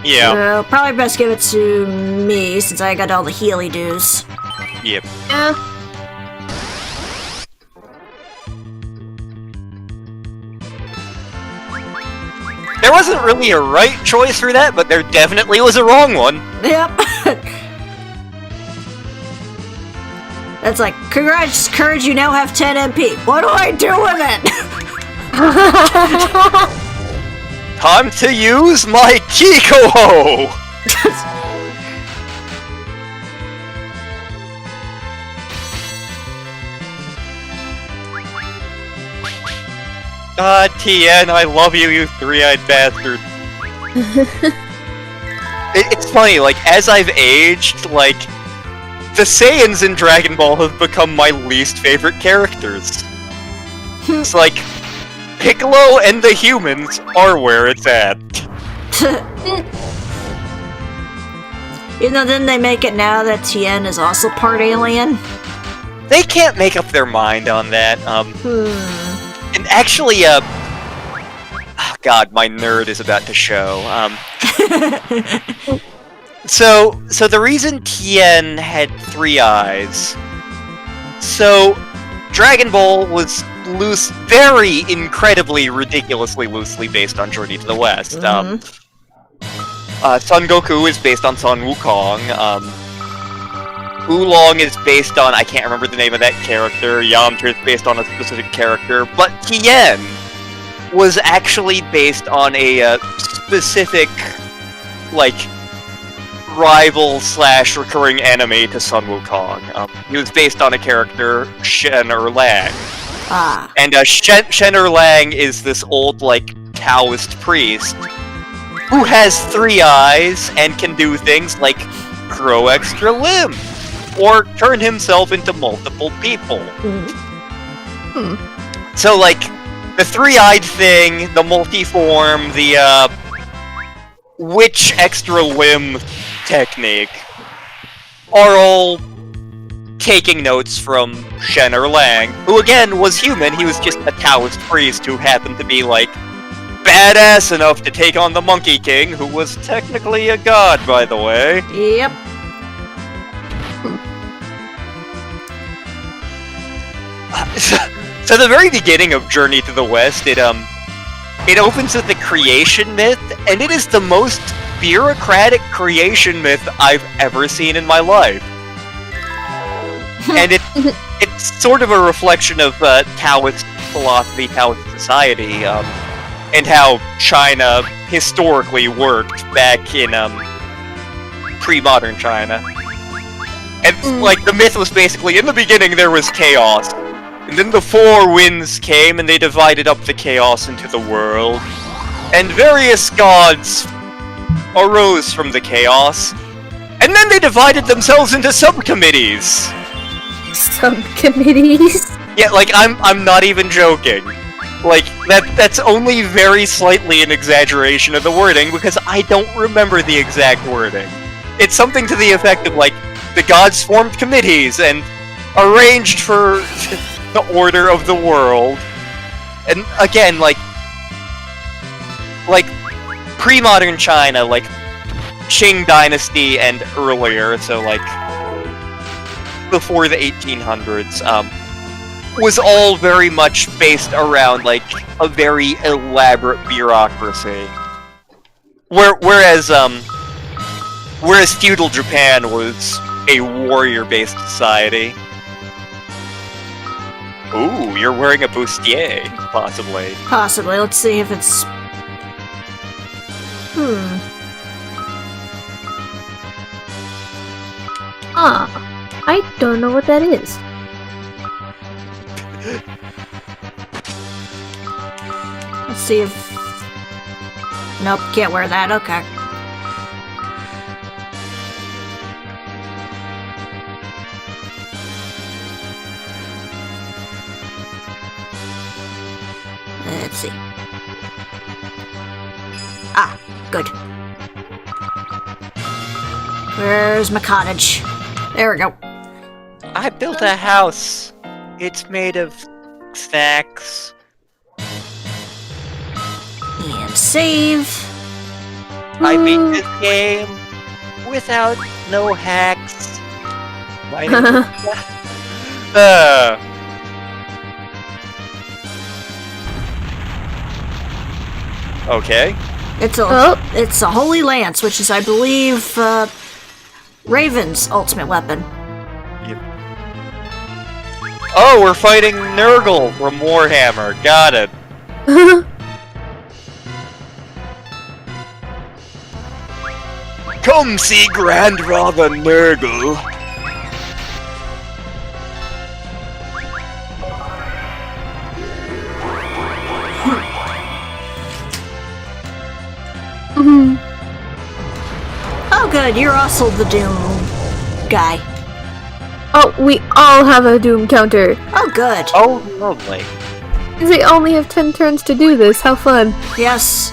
Yeah. So, probably best give it to me, since I got all the Healy dues. Yep. Yeah. There wasn't really a right choice for that, but there definitely was a wrong one. Yep. That's like, congrats, Courage, you now have 10 MP. What do I do with it? Time to use my Kiko! TN, I love you, you three-eyed bastard. It's funny, like, as I've aged, like, the Saiyans in Dragon Ball have become my least favorite characters. It's like, Piccolo and the humans are where it's at. Even though then they make it now that Tien is also part alien. They can't make up their mind on that, And actually, oh god, my nerd is about to show, So the reason Tien had 3 eyes, so Dragon Ball was very incredibly, ridiculously loosely based on Journey to the West. Son Goku is based on Son Wukong. Oolong is based on, I can't remember the name of that character. Yamcha is based on a specific character. But Tien was actually based on a specific, like, rival/recurring enemy to Sun Wukong. He was based on a character, Shen Erlang. Ah. And Shen Erlang is this old, like, Taoist priest who has 3 eyes and can do things like grow extra limbs or turn himself into multiple people. So, like, the 3-eyed thing, the multi-form, the witch extra limb technique are all taking notes from Shen Erlang, who again was human. He was just a Taoist priest who happened to be, like, badass enough to take on the Monkey King, who was technically a god, by the way. Yep. So the very beginning of Journey to the West, it opens with the creation myth, and it is the most bureaucratic creation myth I've ever seen in my life. And it's sort of a reflection of Taoist philosophy, Taoist society, and how China historically worked back in pre-modern China. And like the myth was basically, in the beginning there was chaos, and then the 4 winds came and they divided up the chaos into the world, and various gods arose from the chaos, and then they divided themselves into subcommittees. Subcommittees? Yeah, like I'm not even joking. Like that's only very slightly an exaggeration of the wording because I don't remember the exact wording. It's something to the effect of like the gods formed committees and arranged for the order of the world. And again, like pre-modern China, like Qing Dynasty and earlier, so like before the 1800s, was all very much based around like a very elaborate bureaucracy. Whereas feudal Japan was a warrior-based society. Ooh, you're wearing a bustier, possibly. Possibly. Let's see if it's... I don't know what that is. Let's see if... Nope, can't wear that. Okay. Let's see. Ah, good. Where's my cottage? There we go. I built a house. It's made of snacks. And save. I beat this game without no hacks. Why did Okay. It's a Holy Lance, which is, I believe, Raven's ultimate weapon. Yep. Oh, we're fighting Nurgle from Warhammer. Got it. Come see Grandfather Nurgle. Oh good, you're also the Doom guy. Oh, we all have a Doom counter. Oh good. Oh, lovely. They only have 10 turns to do this. How fun. Yes.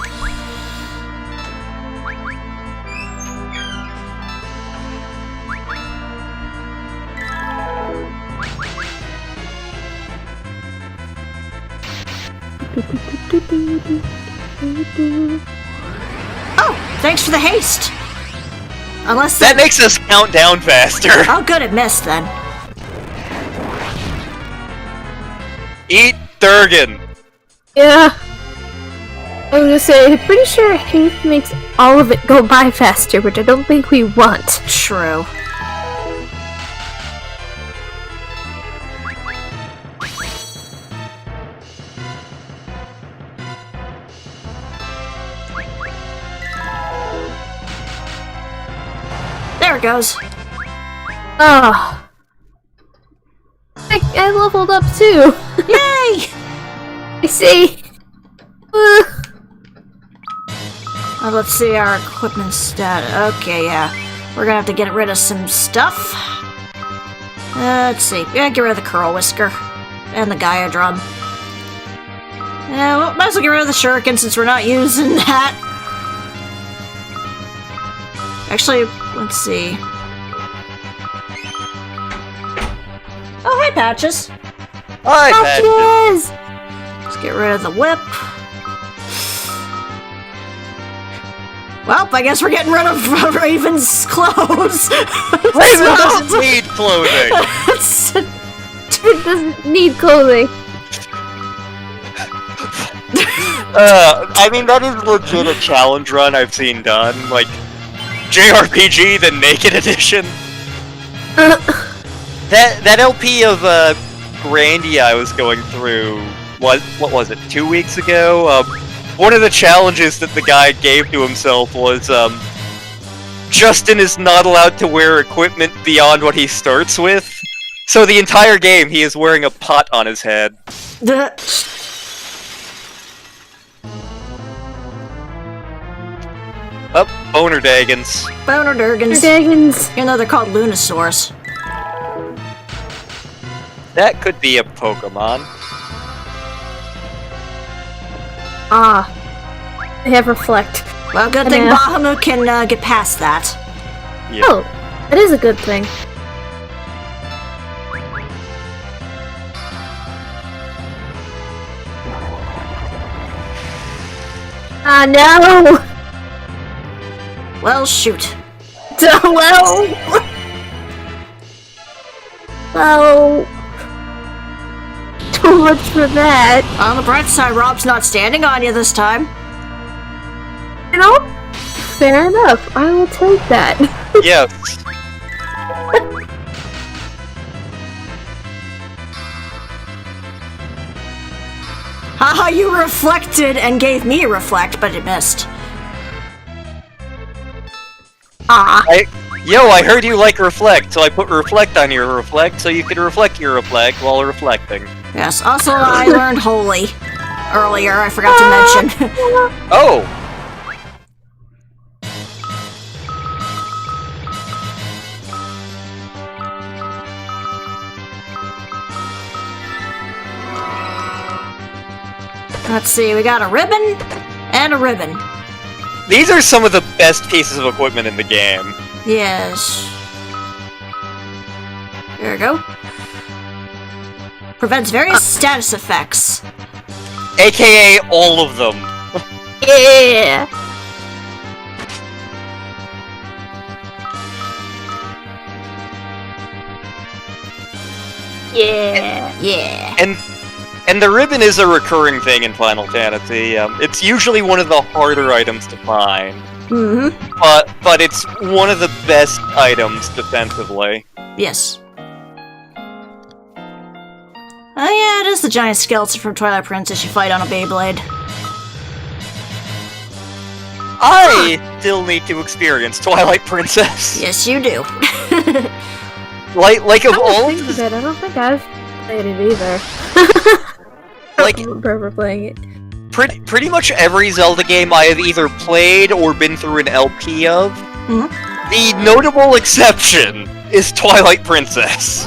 Oh, thanks for the haste. Unless That makes us count down faster. Oh good, it missed then. Eat Durgan. Yeah. I was gonna say, I'm pretty sure haste makes all of it go by faster, which I don't think we want. True. There it goes. Oh. I leveled up too. Yay! I see. Let's see our equipment stat. Okay, yeah. We're gonna have to get rid of some stuff. Let's see. Yeah, get rid of the curl whisker. And the Gaia drum. Yeah, well, might as well get rid of the shuriken since we're not using that. Actually, let's see. Oh, hi, Patches. Hi, Patches. Let's get rid of the whip. Well, I guess we're getting rid of Raven's clothes. Raven doesn't need clothing. It doesn't need clothing. I mean, that is legit a challenge run I've seen done. Like, JRPG, the Naked Edition. That LP of Grandia I was going through, what was it, 2 weeks ago? One of the challenges that the guy gave to himself was, Justin is not allowed to wear equipment beyond what he starts with. So the entire game, he is wearing a pot on his head. Oh, Boner Dagons. Boner Durgans. Dragons. Even though they're called Lunosaurs. That could be a Pokemon. Ah. They have reflect. Well, good thing Bahamut can get past that. Yeah. Oh, that is a good thing. Ah, no! Well, shoot. Well... Well... Too much for that. On the bright side, Rob's not standing on you this time. You know? Fair enough. I will take that. Yes. Haha, you reflected and gave me a reflect, but it missed. Ah. I heard you like Reflect, so I put Reflect on your Reflect so you could reflect your Reflect while reflecting. Yes, also I learned Holy earlier, I forgot to mention. Oh! Let's see, we got a ribbon and a ribbon. These are some of the best pieces of equipment in the game. Yes. There we go. Prevents various status effects. AKA all of them. Yeah! Yeah! Yeah. And the ribbon is a recurring thing in Final Fantasy. It's usually one of the harder items to find. Mm-hmm. But it's one of the best items defensively. Yes. Oh yeah, it is the giant skeleton from Twilight Princess you fight on a Beyblade. I still need to experience Twilight Princess. Yes, you do. like of all I don't think I've played it either. like I don't remember playing it. pretty much every Zelda game I have either played or been through an LP of. Mm-hmm. The notable exception is Twilight Princess.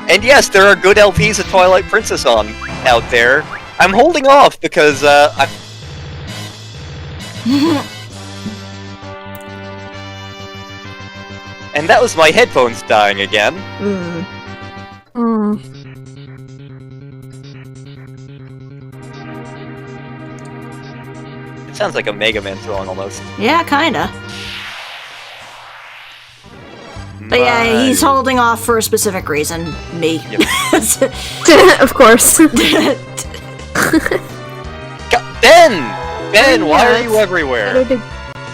And yes, there are good LPs of Twilight Princess out there. I'm holding off because and that was my headphones dying again. It sounds like a Mega Man song almost. Yeah, kinda. But yeah, he's holding off for a specific reason. Me. Yep. Of course. Ben, why are you Better everywhere? to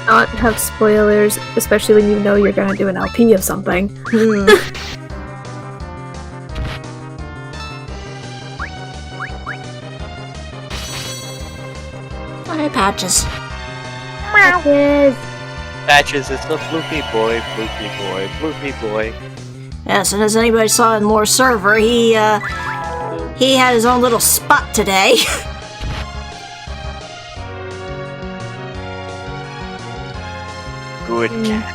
not have spoilers, especially when you know you're gonna do an LP of something. Hi, Patches. Patches is the floofy boy, floofy boy, floofy boy. Yes, and as anybody saw in Moore's server, he had his own little spot today. Good cat.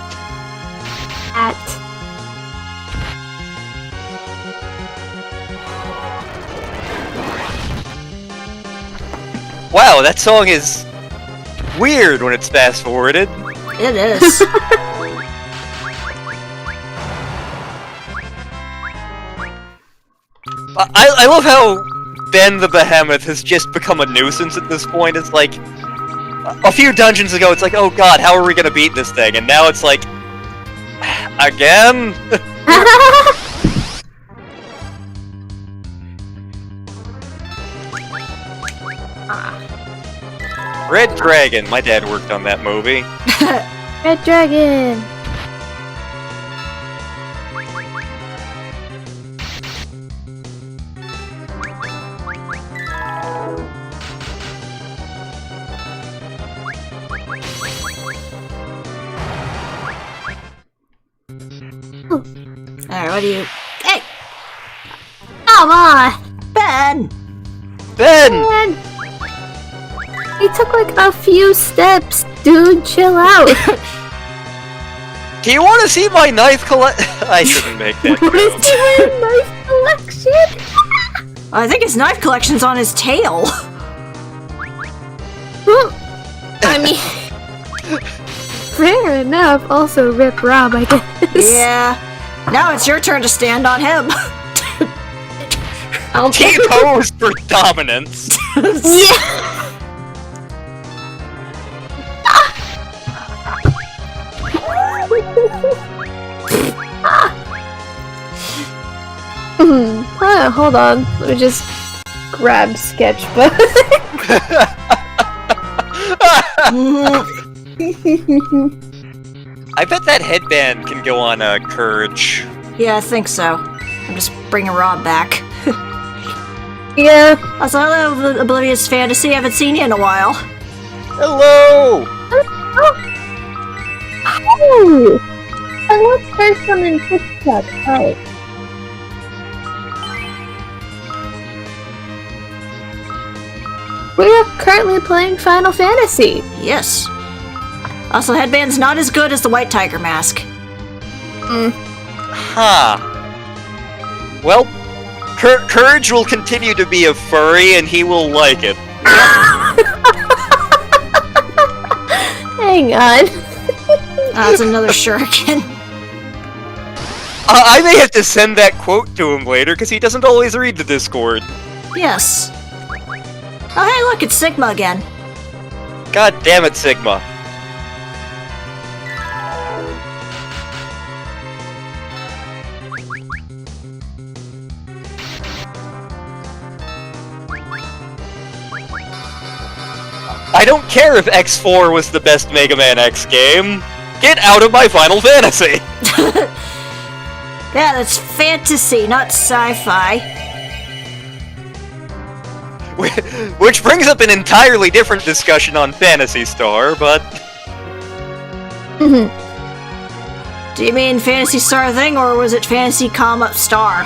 Wow, that song is weird when it's fast forwarded. It is. I love how Ben the Behemoth has just become a nuisance at this point. It's like, a few dungeons ago, it's like, oh god, how are we gonna beat this thing? And now it's like, again? Red Dragon, my dad worked on that movie. Red Dragon! Alright, what do you... Hey! Come on! Ben! Ben! He took like a few steps, dude. Chill out. Do you want to see my knife I shouldn't make that What joke. is he wearing? Knife collection? I think his knife collection's on his tail. I mean, fair enough. Also, Rip Rob, I guess. Yeah. Now it's your turn to stand on him. I'll T-pose for dominance. Yeah. Hold on. Let me just grab Sketchbook. I bet that headband can go on a Courage. Yeah, I think so. I'm just bringing Rob back. Yeah. Also, hello, Oblivious Fantasy. I haven't seen you in a while. Hello! Oh! I watched first one in TikTok. Oh. We are currently playing Final Fantasy. Yes. Also, Headband's not as good as the White Tiger mask. Huh. Well, Courage will continue to be a furry, and he will like it. Hang on. That's another shuriken. I may have to send that quote to him later, because he doesn't always read the Discord. Yes. Oh, hey, look, it's Sigma again. God damn it, Sigma. I don't care if X4 was the best Mega Man X game. Get out of my Final Fantasy! Yeah, that's fantasy, not sci-fi. Which brings up an entirely different discussion on Phantasy Star, but... Do you mean Fantasy Star thing, or was it Fantasy, Star?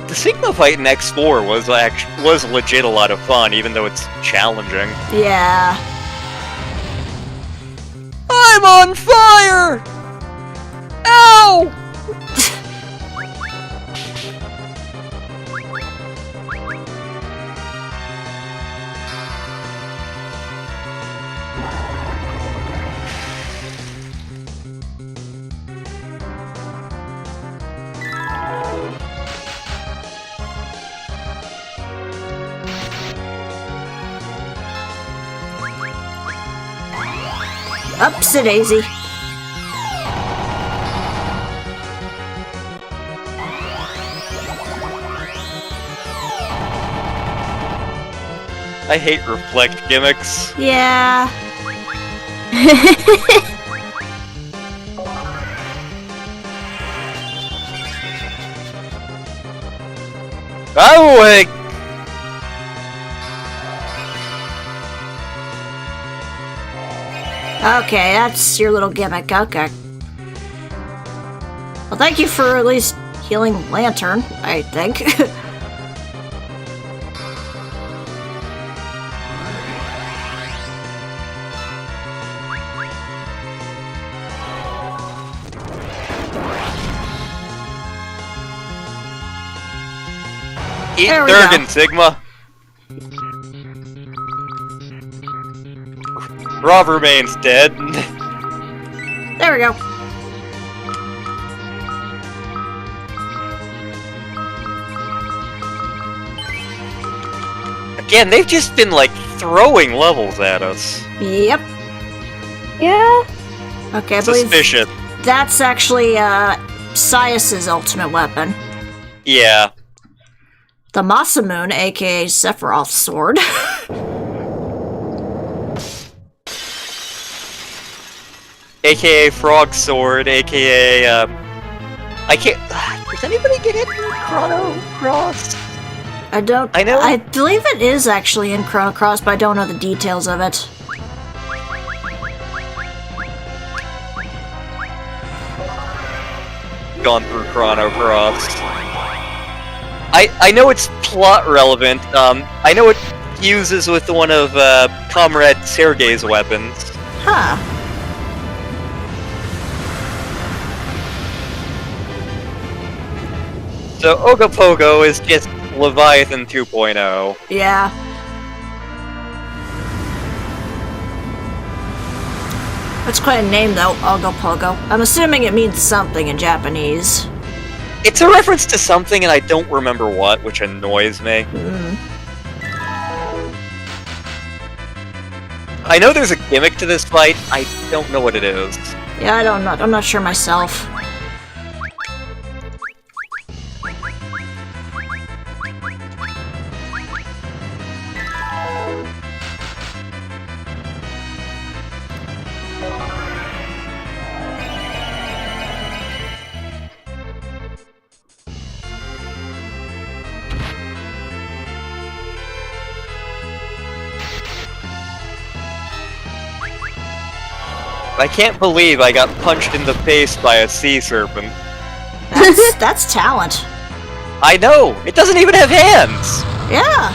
The Sigma fight in X4 was legit a lot of fun, even though it's challenging. Yeah. I'm on fire! Ow! Upsa daisy. I hate reflect gimmicks. Yeah. Oh, Okay, that's your little gimmick. Okay. Well, thank you for at least healing Lantern, I think. eat There we Durgan, go. Sigma. Rob remains dead. There we go. Again, they've just been, like, throwing levels at us. Yep. Yeah. Okay, I believe Suspicious. that's actually, Sias's ultimate weapon. Yeah. The Masamune, aka Sephiroth's sword. AKA Frog Sword, AKA, I can't... Does anybody get hit in Chrono Cross? I don't... I know- I believe it is actually in Chrono Cross, but I don't know the details of it. Gone through Chrono Cross. I know it's plot relevant. I know it fuses with one of Comrade Sergei's weapons. Huh. So Ogopogo is just Leviathan 2.0. Yeah. That's quite a name, though, Ogopogo. I'm assuming it means something in Japanese. It's a reference to something and I don't remember what, which annoys me. I know there's a gimmick to this fight, I don't know what it is. Yeah, I'm not sure myself. I can't believe I got punched in the face by a sea serpent. That's talent. I know! It doesn't even have hands! Yeah.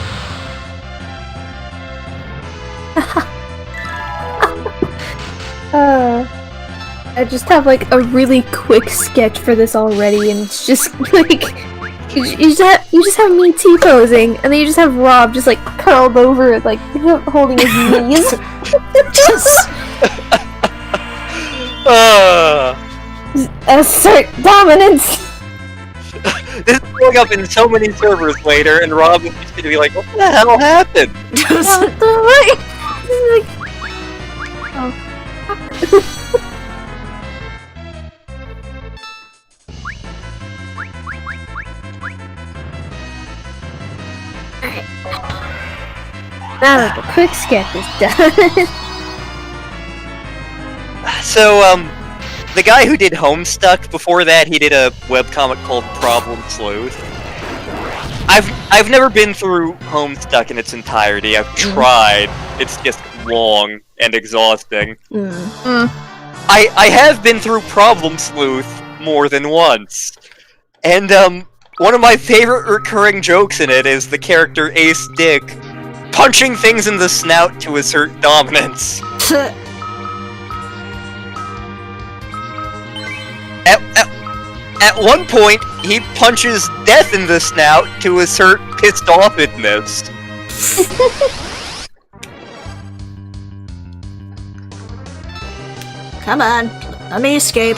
I just have like a really quick sketch for this already, and it's just like you just have me T-posing, and then you just have Rob just like curled over, like holding his knees. Just... Assert dominance. This is going up in so many servers later, and Rob is just gonna be like, what the hell happened? Now that the quick sketch is done. So, the guy who did Homestuck, before that he did a webcomic called Problem Sleuth. I've never been through Homestuck in its entirety. I've tried. It's just long and exhausting. I have been through Problem Sleuth more than once. And, one of my favorite recurring jokes in it is the character Ace Dick punching things in the snout to assert dominance. At one point, he punches Death in the snout to assert pissed offedness. Come on, let me escape.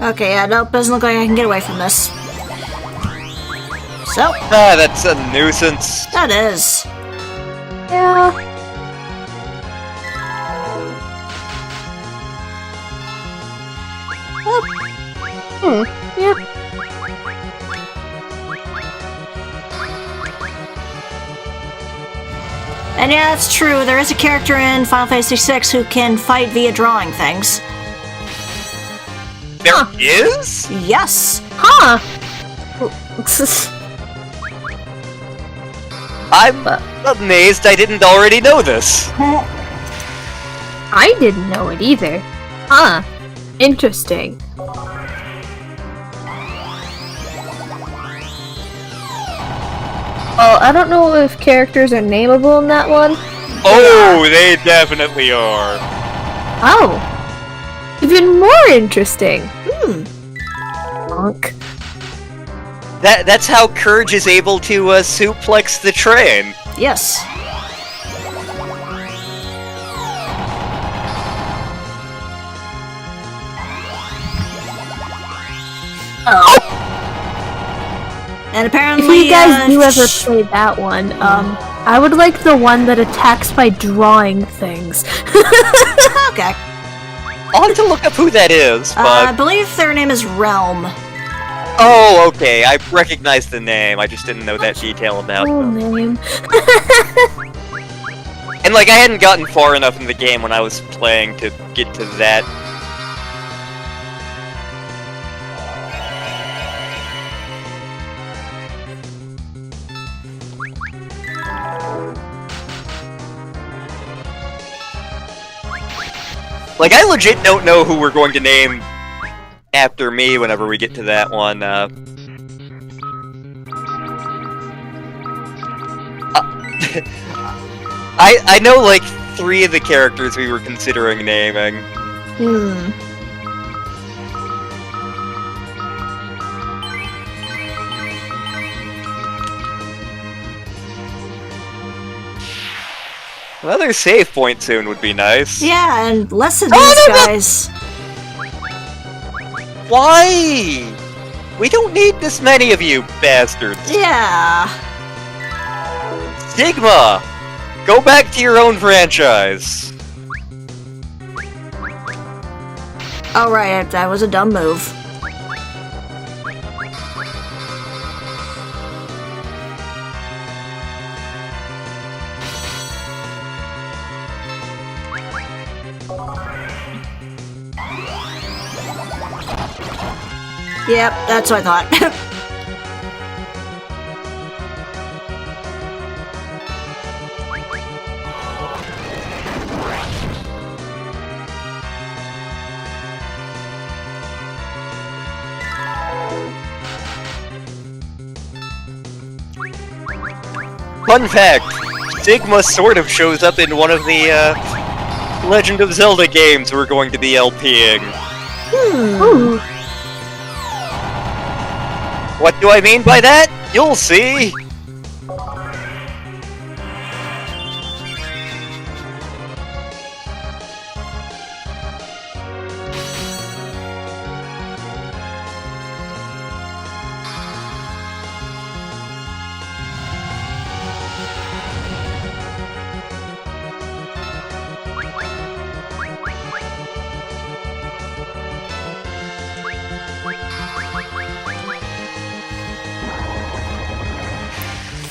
Okay, yeah, nope, doesn't look like I can get away from this. So, Ah, that's a nuisance. that is. Yeah. Yep. And yeah, that's true. There is a character in Final Fantasy VI who can fight via drawing things. There is? Yes. Huh. I'm amazed I didn't already know this. I didn't know it either. Huh. Interesting. Well, I don't know if characters are nameable in that one. Oh, they definitely are. Oh. Even more interesting. Bonk. That's how Courage is able to suplex the train. Yes. Oh. And apparently, If you guys do ever play that one, I would like the one that attacks by drawing things. Okay. I'll have to look up who that is, I but... believe their name is Realm. Oh, okay, I recognize the name, I just didn't know that detail about Oh, them. name. And like, I hadn't gotten far enough in the game when I was playing to get to that. Like, I legit don't know who we're going to name after me whenever we get to that one. I know, like, 3 of the characters we were considering naming. Another save point soon would be nice. Yeah, and less of these guys. Why? We don't need this many of you bastards. Yeah. Sigma! Go back to your own franchise. Oh, right, that was a dumb move. Yep, that's what I thought. Fun fact, Sigma sort of shows up in one of the, Legend of Zelda games we're going to be LPing. Ooh. What do I mean by that? You'll see!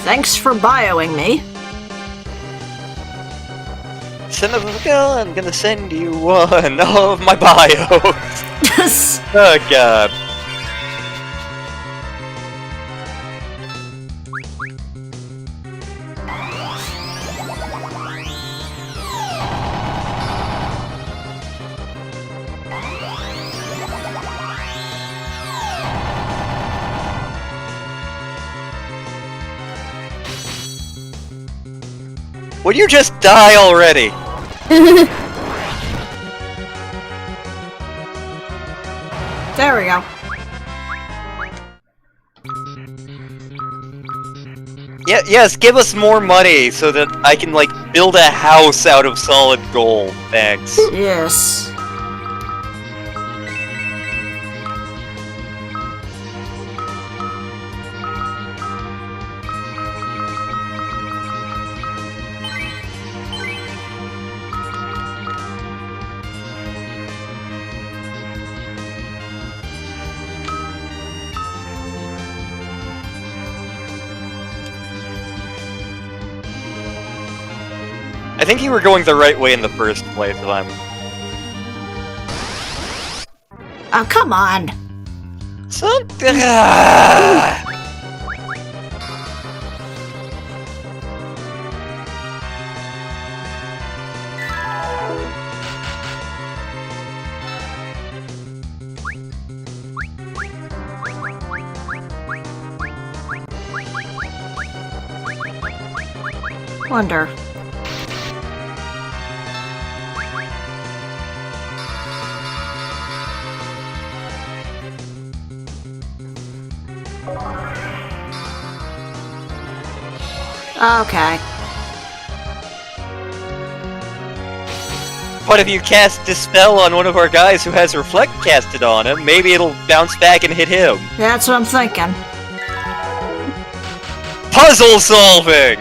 Thanks for bioing me. Son of a gun, I'm gonna send you one of my bios. Oh god. Would you just die already? There we go. Yeah, yes, give us more money so that I can, like, build a house out of solid gold. Thanks. Yes. I think you were going the right way in the first place, if I'm... Oh, come on. Something... Wonder. Okay. But if you cast Dispel on one of our guys who has Reflect casted on him, maybe it'll bounce back and hit him. That's what I'm thinking. Puzzle solving!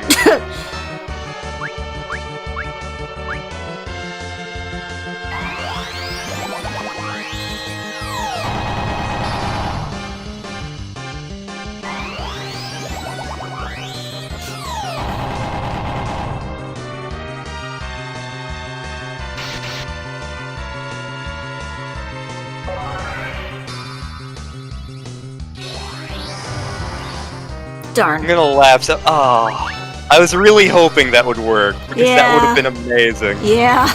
Darn. I'm gonna laugh so. Oh, I was really hoping that would work because that would have been amazing. Yeah.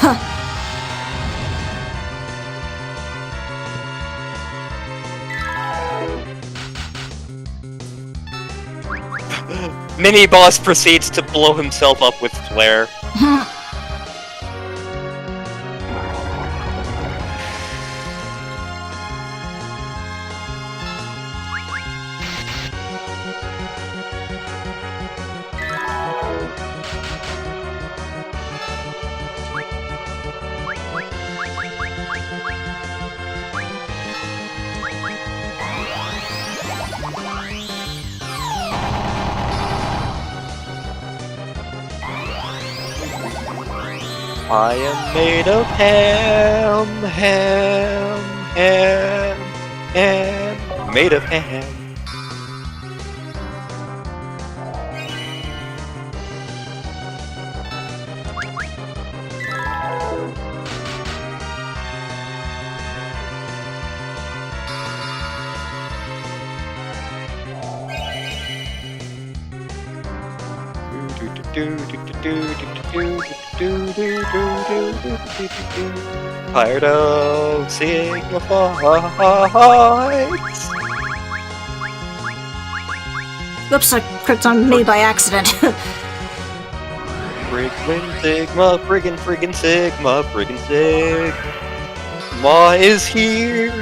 Mini boss proceeds to blow himself up with flare. I am made of ham, made of ham. Tired of Sigma fights. Oops, I clicked on me by accident. Friggin' Sigma, friggin' Sigma, friggin' Sigma is here.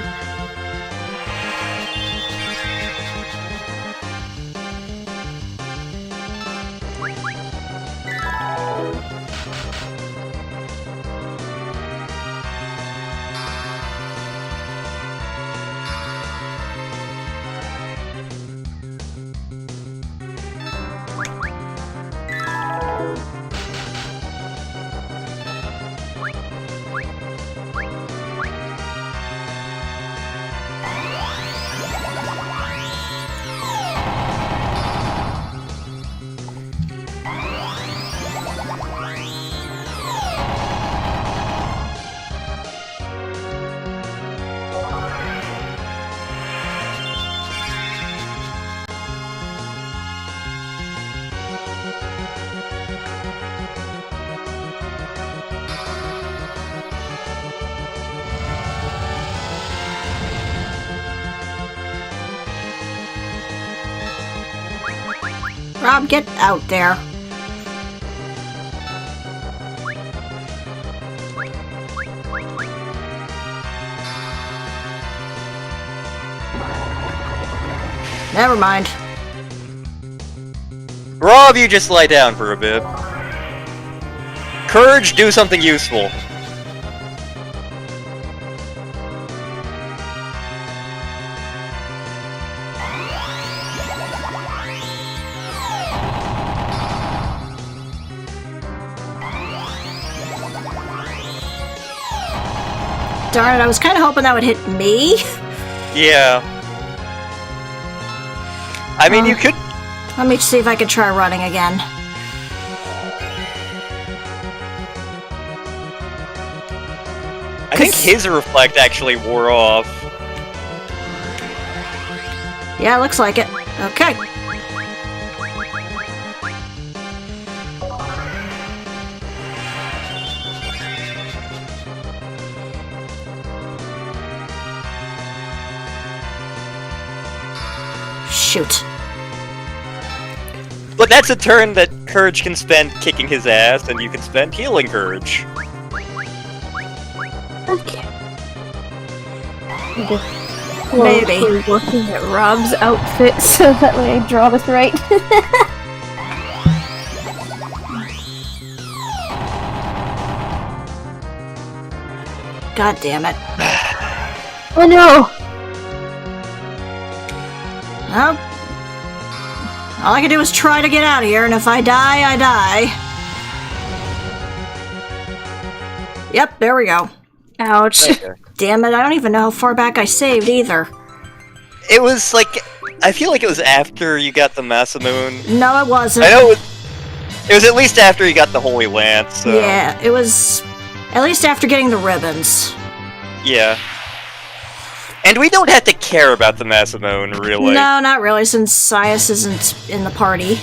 Rob, get out there. Never mind. Rob, you just lie down for a bit. Courage, do something useful. Darn it, I was kind of hoping that would hit me. Yeah. I mean, you could... Let me see if I can try running again. think his reflect actually wore off. Yeah, looks like it. Okay. Shoot. But that's a turn that Courage can spend kicking his ass, and you can spend healing Courage. Okay. Maybe. Looking at Rob's outfit so that way I draw this right. God damn it. Oh no! Well, all I can do is try to get out of here, and if I die, I die. Yep, there we go. Ouch. Okay. Damn it, I don't even know how far back I saved either. It was like, I feel like it was after you got the Masamune. No, it wasn't. I know it was at least after you got the Holy Lance. So. Yeah, it was at least after getting the ribbons. Yeah. And we don't have to care about the Masamune, really. No, not really, since Sias isn't in the party.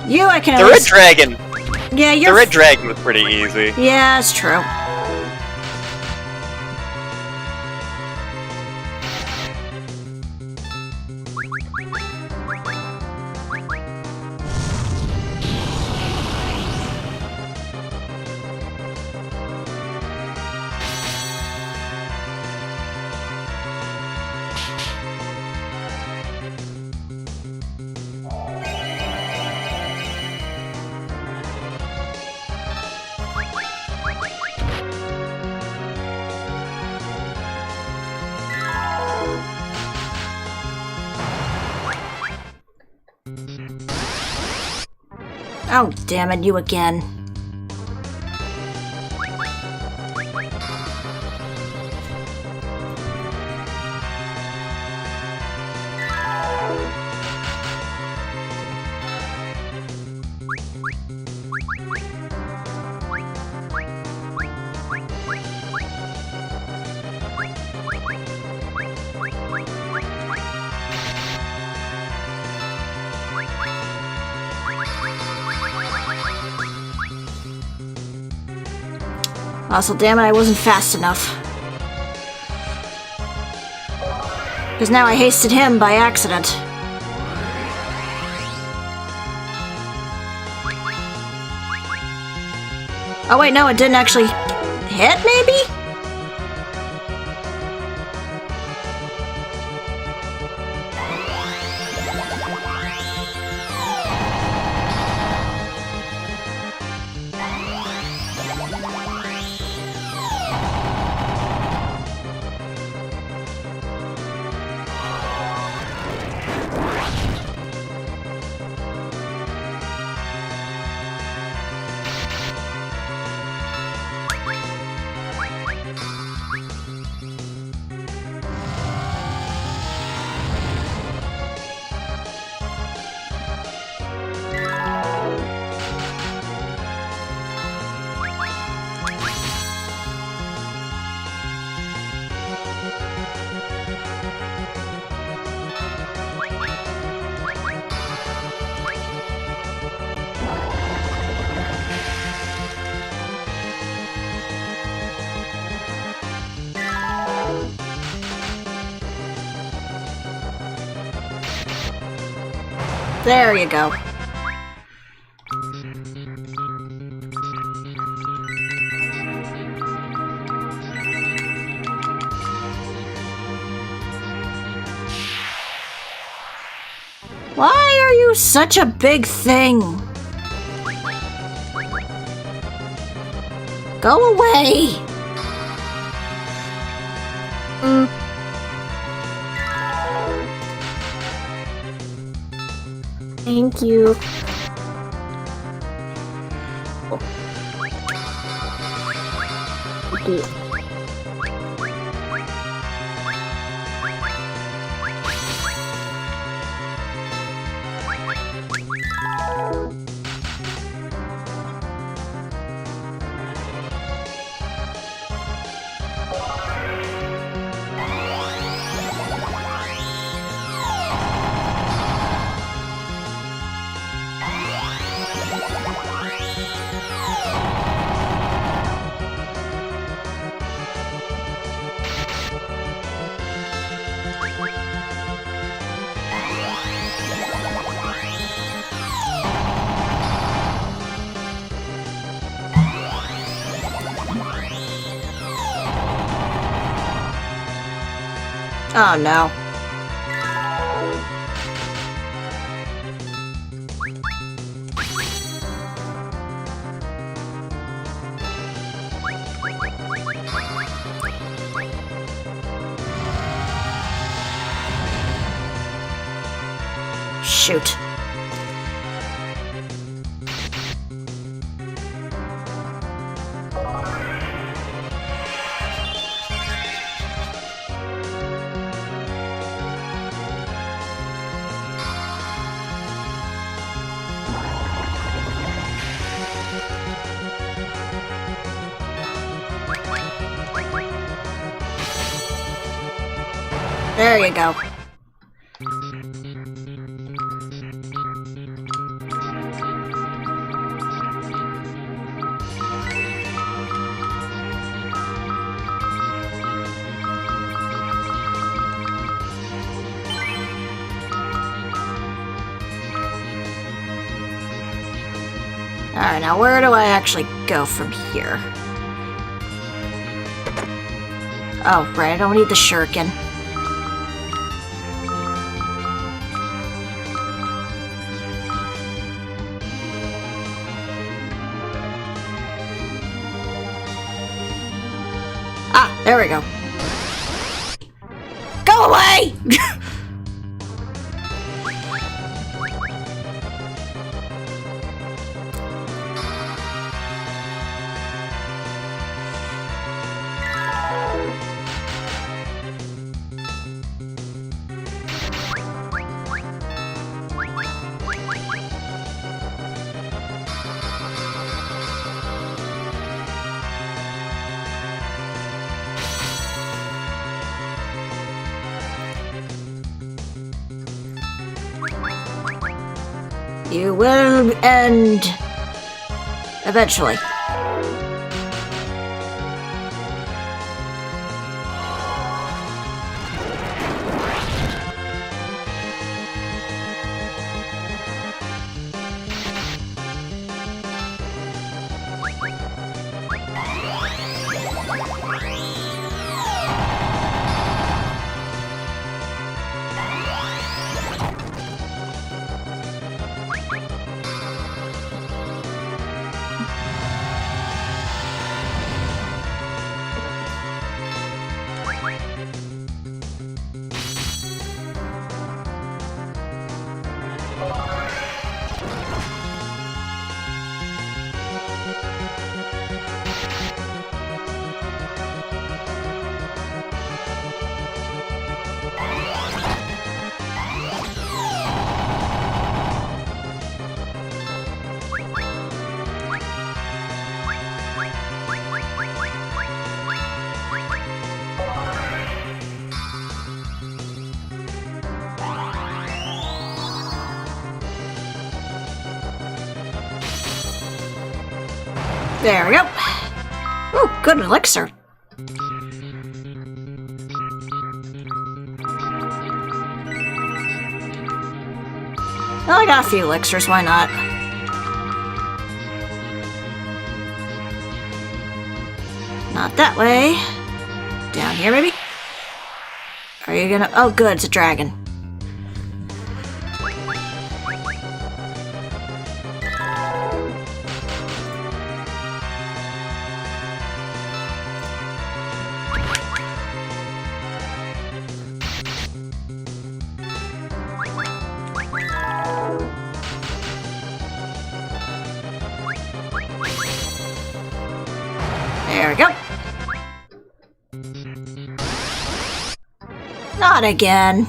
You, I can The at Red least... Dragon! Yeah, The you're... Red Dragon was pretty easy. Yeah, it's true. Oh, damn it, you again. Also, damn it, I wasn't fast enough. Because now I hasted him by accident. Oh wait, no, it didn't actually hit, maybe? There you go. Why are you such a big thing? Go away! Thank you. Okay. Oh no. Shoot. There you go. Alright, now where do I actually go from here? Oh, right, I don't need the shuriken. Ah, there we go. Go away! You will end eventually. There we go. Ooh, good elixir. Well, I got a few elixirs, why not? Not that way. Down here, maybe? Are you gonna... Oh, good, it's a dragon. we go. Not again.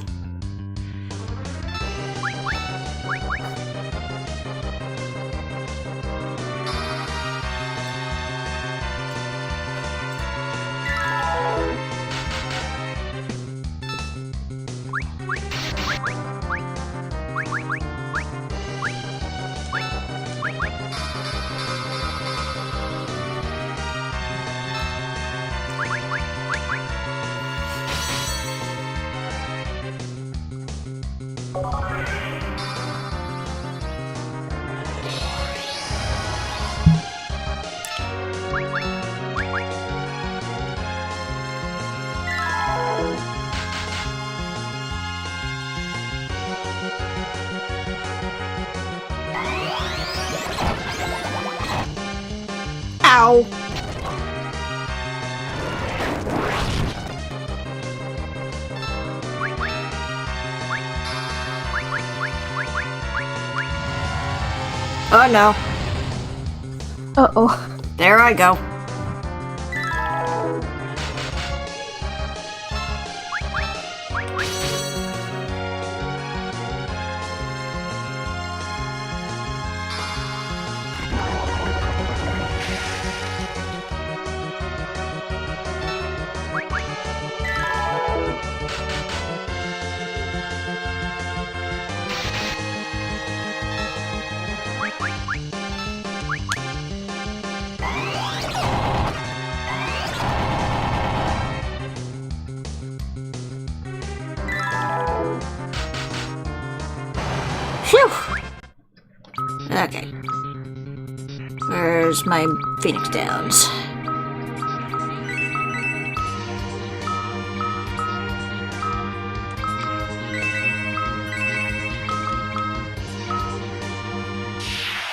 Ow. Oh no. Uh-oh. There I go. Phew! Okay. Where's my Phoenix Downs?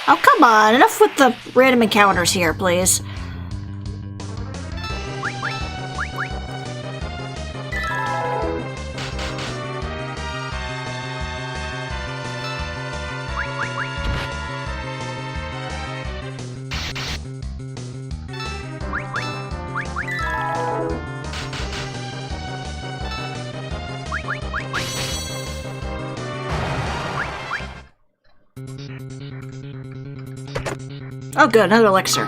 Oh, come on! Enough with the random encounters here, please. Oh good, another elixir.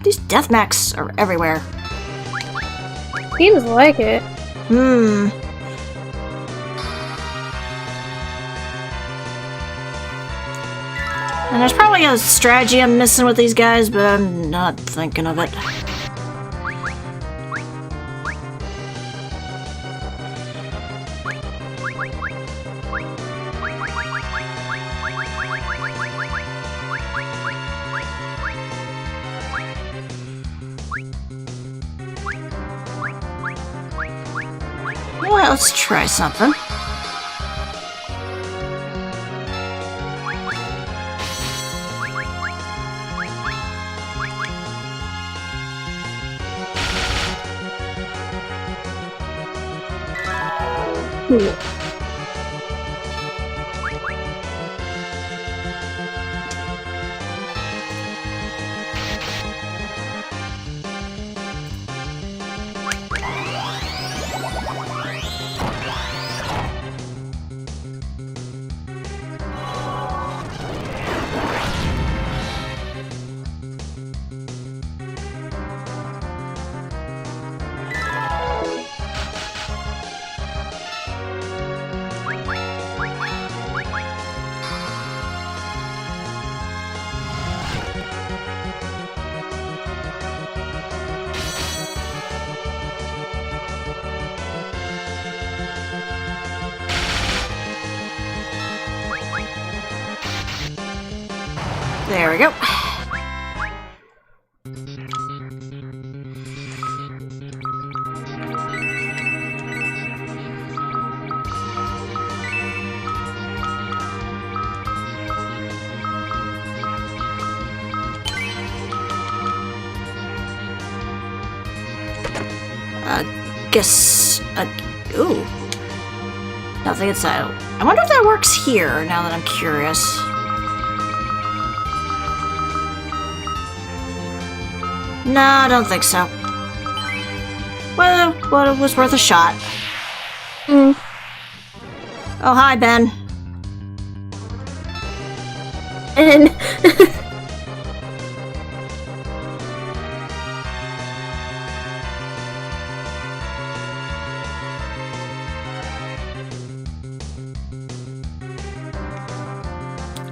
These death mechs are everywhere. Seems like it. Hmm. And there's probably a strategy I'm missing with these guys, but I'm not thinking of it. Well, let's try something. Cool. There we go. Guess. Ooh. Nothing inside. I wonder if that works here, now that I'm curious. No, I don't think so. Well, it was worth a shot. Mm. Oh, hi, Ben. And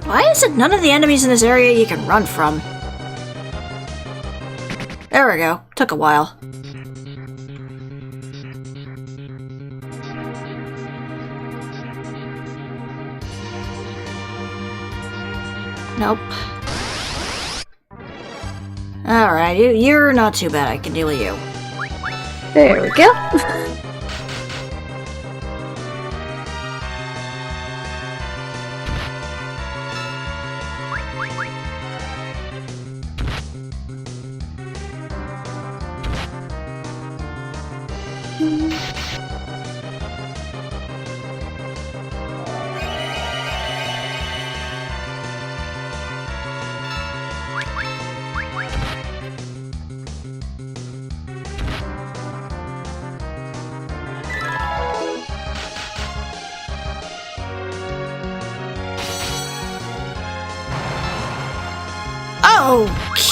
Why is it none of the enemies in this area you can run from? There we go. Took a while. Nope. Alright, you're not too bad. I can deal with you. there we go.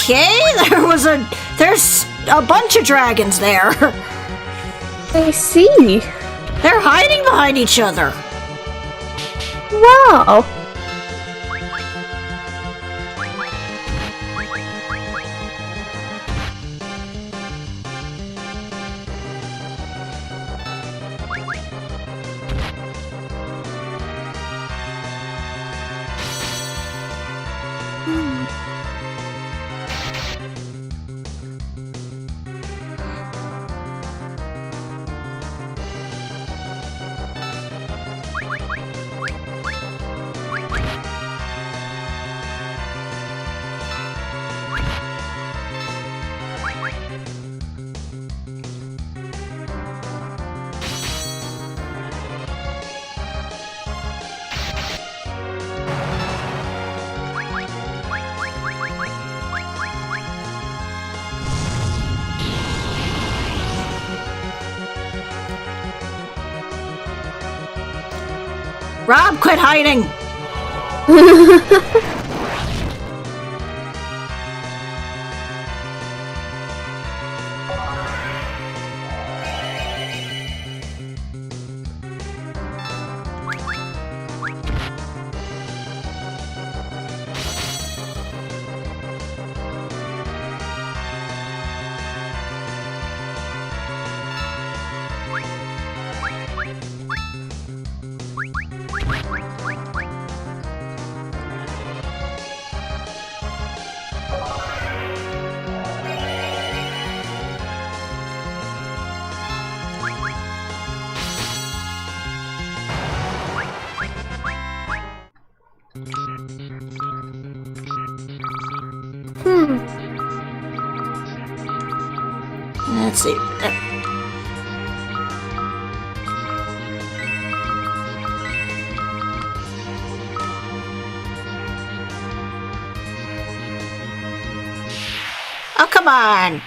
Okay, there's a bunch of dragons there. I see. They're hiding behind each other. Wow. Rob, quit hiding! Let's see. Oh, come on!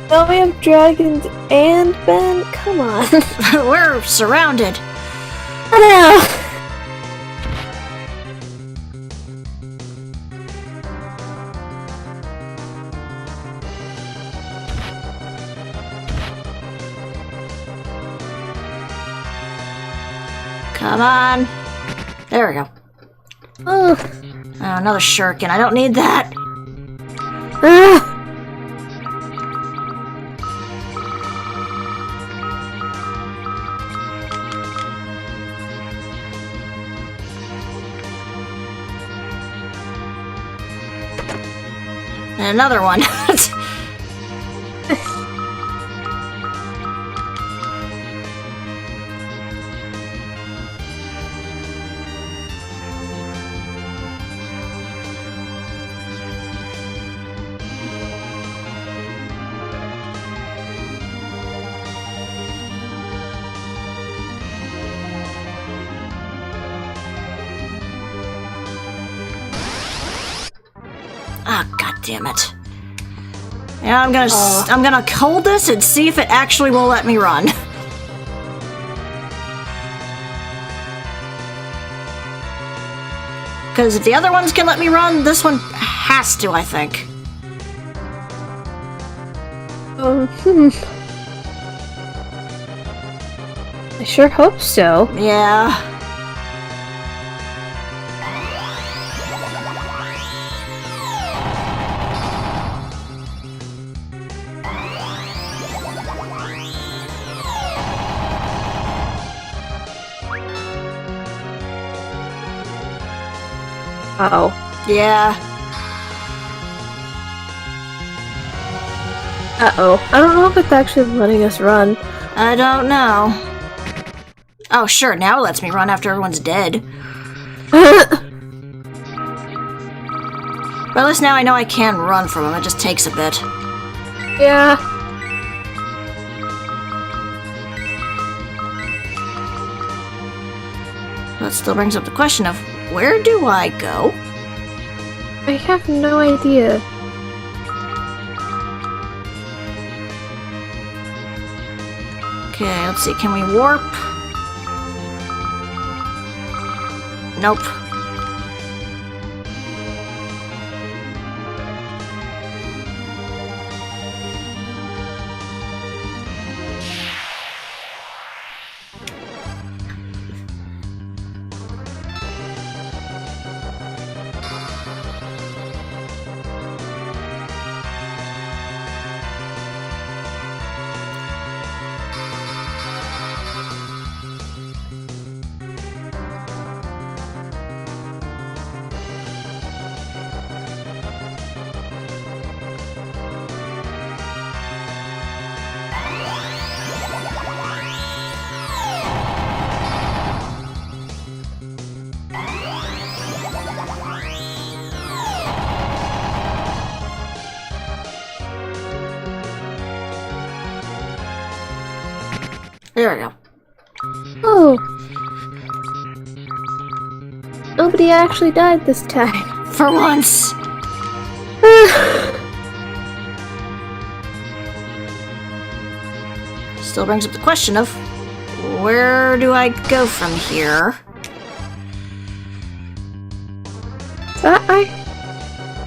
Don't we have dragons and Ben? Come on. We're surrounded. I know. Come on. There we go. Oh. Oh, another shuriken. I don't need that. And another one. damn it. Yeah, I'm gonna hold this and see if it actually will let me run. Because if the other ones can let me run, this one has to, I think. I sure hope so. Yeah. Uh-oh. Yeah. Uh-oh. I don't know if it's actually letting us run. I don't know. Oh, sure, now it lets me run after everyone's dead. But at least now I know I can run from them, it just takes a bit. Yeah. That still brings up the question of, where do I go? I have no idea. Okay, let's see, can we warp? Nope. There we go. Oh. Nobody actually died this time. For once. Still brings up the question of, where do I go from here?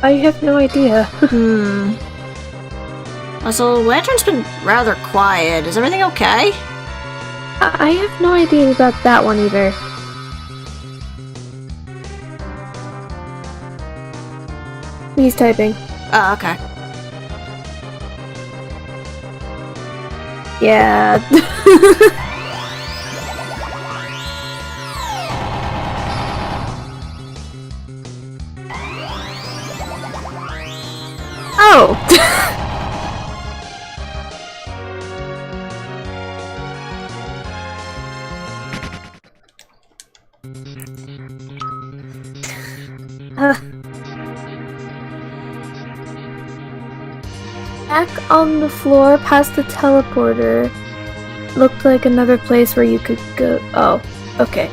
I have no idea. Also, Lantern's been rather quiet. Is everything okay? I have no idea about that one either. He's typing. Oh, okay. Yeah. Oh! Back on the floor past the teleporter looked like another place where you could go. Oh, okay.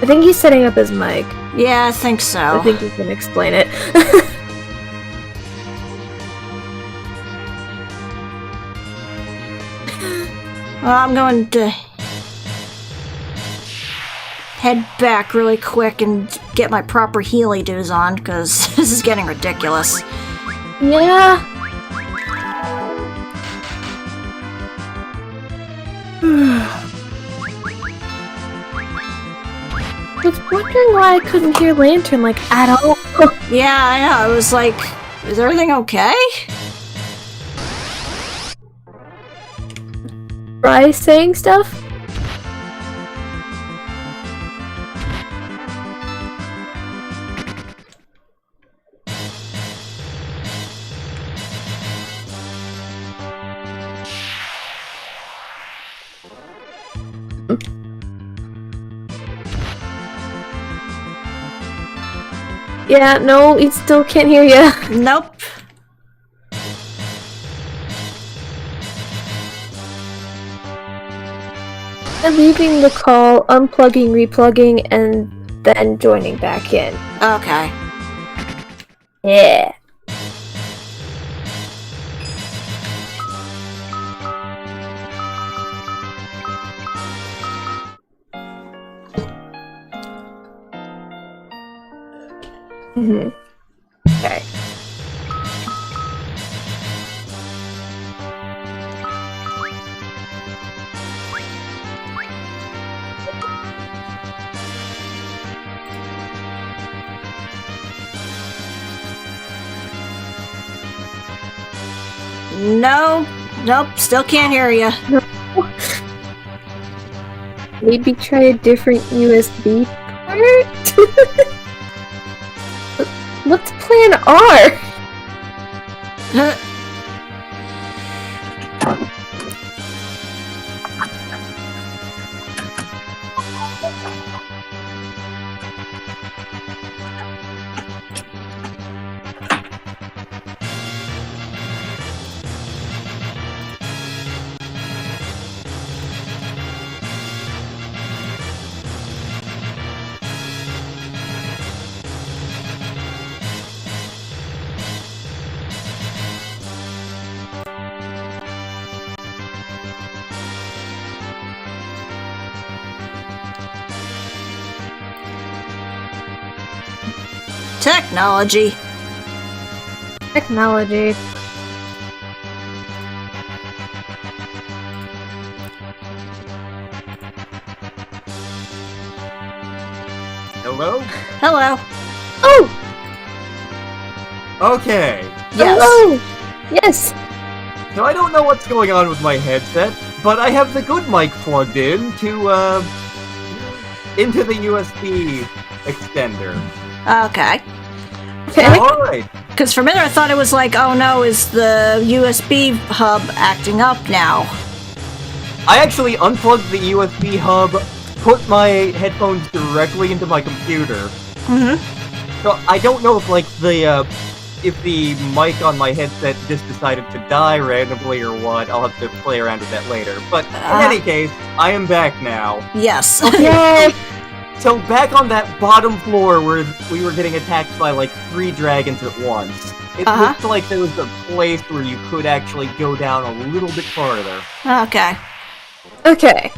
I think he's setting up his mic. Yeah, I think so. I think he can explain it. Well, I'm going to head back really quick and get my proper Healy doos on, because this is getting ridiculous. Yeah. I was wondering why I couldn't hear Lantern, like, at all. Yeah, I know. I was like, is everything okay? Try saying stuff? Yeah, no, he still can't hear you. Nope. I'm leaving the call, unplugging, replugging, and then joining back in. Okay. Yeah. Okay. No. Nope, still can't hear you. Maybe try a different USB port? What's plan R? Technology. Technology. Hello? Hello. Oh! Okay. Yes. Hello! Yes! So I don't know what's going on with my headset, but I have the good mic plugged in to, into the USB extender. Okay. Okay. Alright. Because for a minute I thought it was like, oh no, is the USB hub acting up now? I actually unplugged the USB hub, put my headphones directly into my computer. So I don't know if, like, if the mic on my headset just decided to die randomly or what. I'll have to play around with that later. But in any case, I am back now. Yes. Yay! So back on that bottom floor where we were getting attacked by like 3 dragons at once, it looked like there was a place where you could actually go down a little bit farther. Okay. Okay.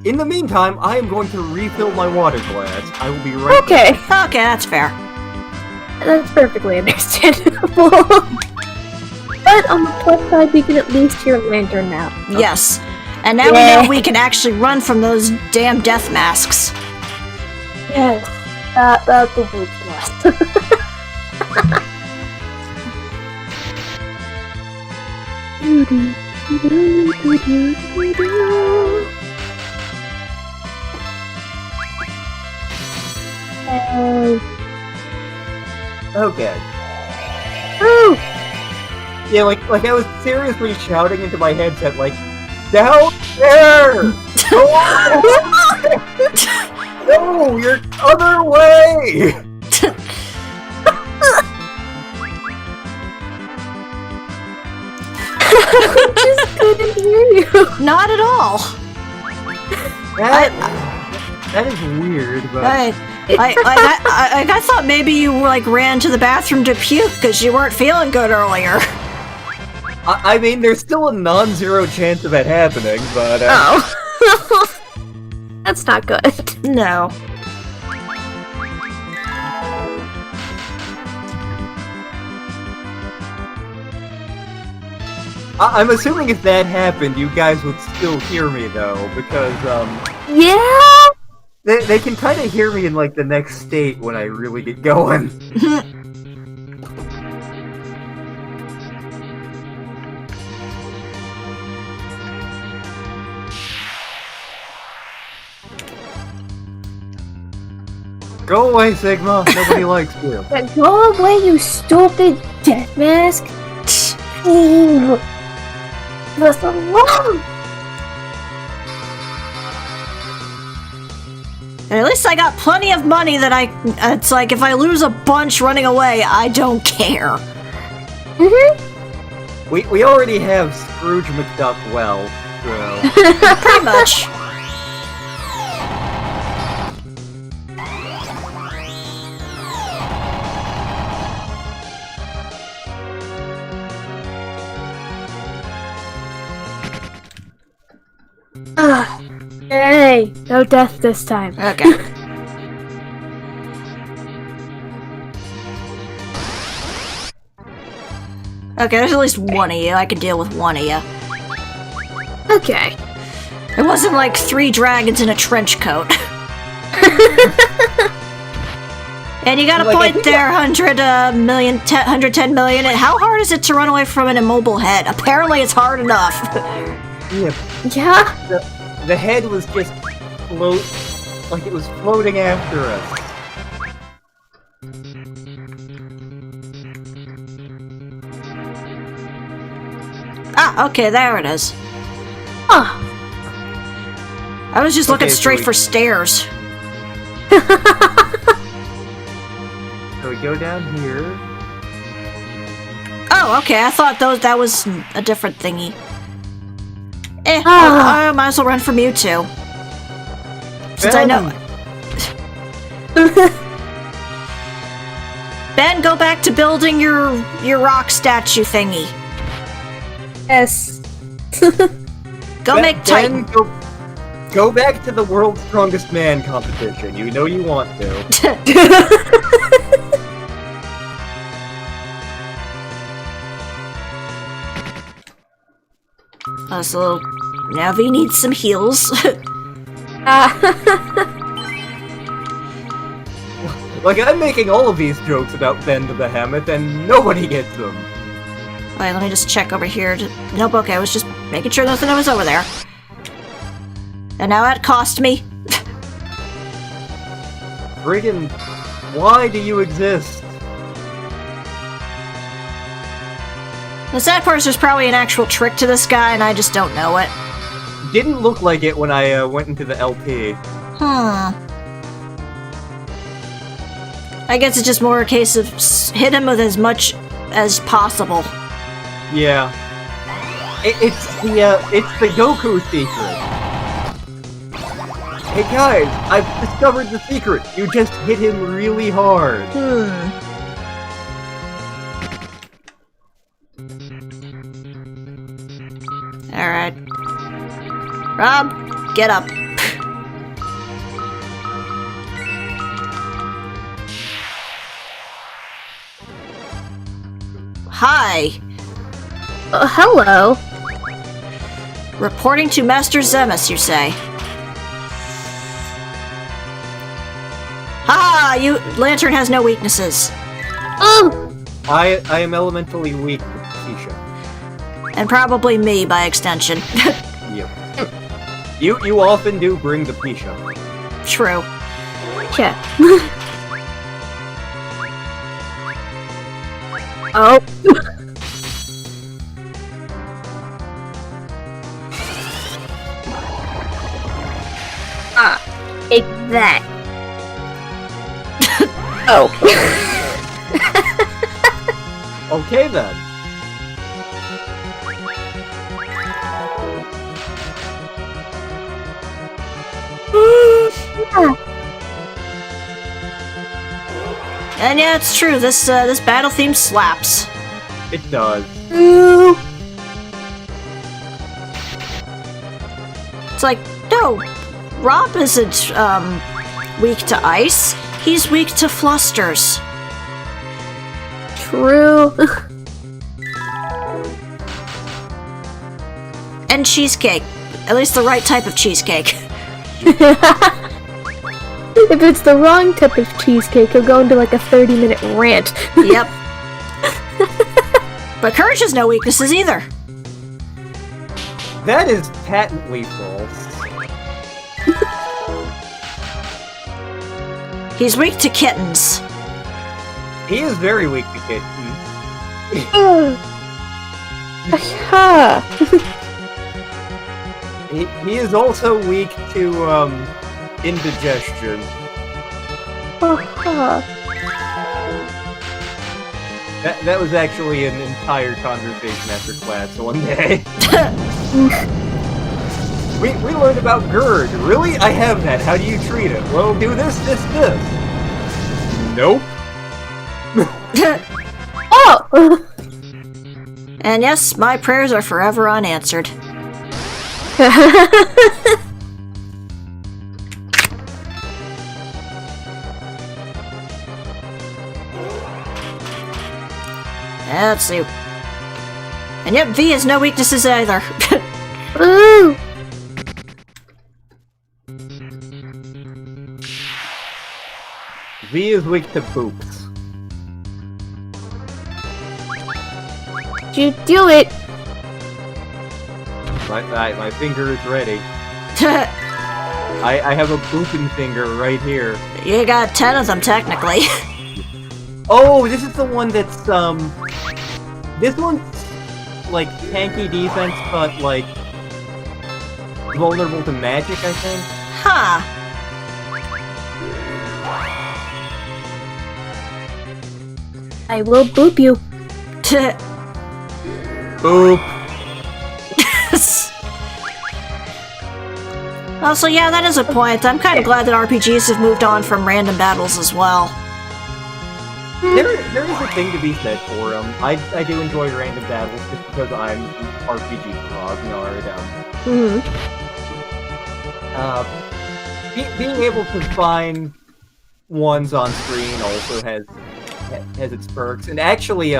In the meantime, I am going to refill my water glass. I will be right Okay. back. Okay, that's fair. That's perfectly understandable. But on the plus side, we can at least hear Lantern now. Yes. And now we know we can actually run from those damn death masks. Yes. That's a good Okay. Woo! Yeah, like I was seriously shouting into my headset, like, down there! No, you're other way! Just couldn't hear you. Not at all. That is weird, but... I thought maybe you like ran to the bathroom to puke because you weren't feeling good earlier. I mean, there's still a non-zero chance of that happening, but... Oh. That's not good. No. I'm assuming if that happened, you guys would still hear me, though, because, Yeah? They can kind of hear me in, like, the next state when I really get going. Go away, Sigma. Nobody likes you. Go away, you stupid death mask. Leave us alone. At least I got plenty of money that it's like if I lose a bunch running away, I don't care. We already have Scrooge McDuck well, so... Pretty much. Hey, no death this time. Okay. Okay, there's at least one of you. I can deal with one of you. Okay. It wasn't like 3 dragons in a trench coat. And you got a Like, point there, 110 million. And how hard is it to run away from an immobile head? Apparently it's hard enough. Yeah, Yeah. the head was just like it was floating after us. Ah, okay, there it is. Oh. I was just looking Okay, so straight we- for stairs. So we go down here. Oh, okay, I thought that was a different thingy. Ah. I might as well run from you two. Since I know... Ben, go back to building your rock statue thingy. Yes. Go make Titan. Go back to the world's strongest man competition. You know you want to. So, Navi needs some heals. Like, I'm making all of these jokes about Ben the Behemoth, and nobody gets them. Wait, let me just check over here. Nope, okay, I was just making sure nothing was over there. And now that cost me. Friggin', why do you exist? The sad part is there's probably an actual trick to this guy, and I just don't know it. Didn't look like it when I went into the LP. I guess it's just more a case of hit him with as much as possible. Yeah. It's the Goku secret. Hey guys, I've discovered the secret. You just hit him really hard. Alright. Rob, get up. Hi. Hello. Reporting to Master Zemus, you say? Ha! Lantern has no weaknesses. Oh. I am elementally weak with Tisha. And probably me, by extension. Yep. You often do bring the Pisha. True. Yeah. Oh. Take that. Oh. Okay then. And yeah, it's true. This battle theme slaps. It does. It's like, no, Rob isn't weak to ice. He's weak to flusters. True. And cheesecake. At least the right type of cheesecake. If it's the wrong type of cheesecake, you'll go into like a 30-minute rant. Yep. But Courage has no weaknesses either. That is patently false. He's weak to kittens. He is very weak to kittens. Aha. He is also weak to indigestion. Aha. That was actually an entire conversation after class one day. we learned about GERD. Really? I have that. How do you treat it? Well, do this. Nope. Oh. And yes, my prayers are forever unanswered. Let's see. And yep, V has no weaknesses either. Ooh! V is weak to boots. You do it! My finger is ready. I have a booping finger right here. You got 10 of them, technically. Oh, this is the one that's, this one's, like, tanky defense, but, like, vulnerable to magic, I think? Huh. I will boop you. Boop. Also, yeah, that is a point. I'm kind of glad that RPGs have moved on from random battles as well. There is a thing to be said for them. I do enjoy random battles just because I'm RPG grognard. Being able to find ones on screen also has its perks. And actually,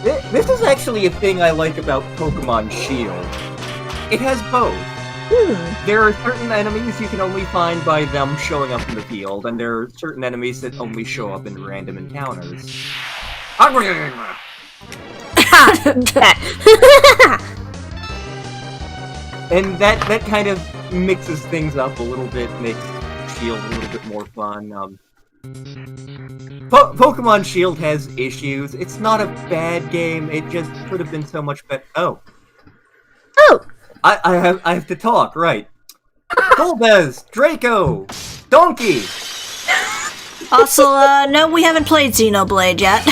this is actually a thing I like about Pokemon Shield. It has both. There are certain enemies you can only find by them showing up in the field, and there are certain enemies that only show up in random encounters. And that kind of mixes things up a little bit, makes Shield a little bit more fun. Pokemon Shield has issues. It's not a bad game, it just could have been so much better. Oh. I have to talk, right. Golbez, Draco, Donkey! Also, no, we haven't played Xenoblade yet.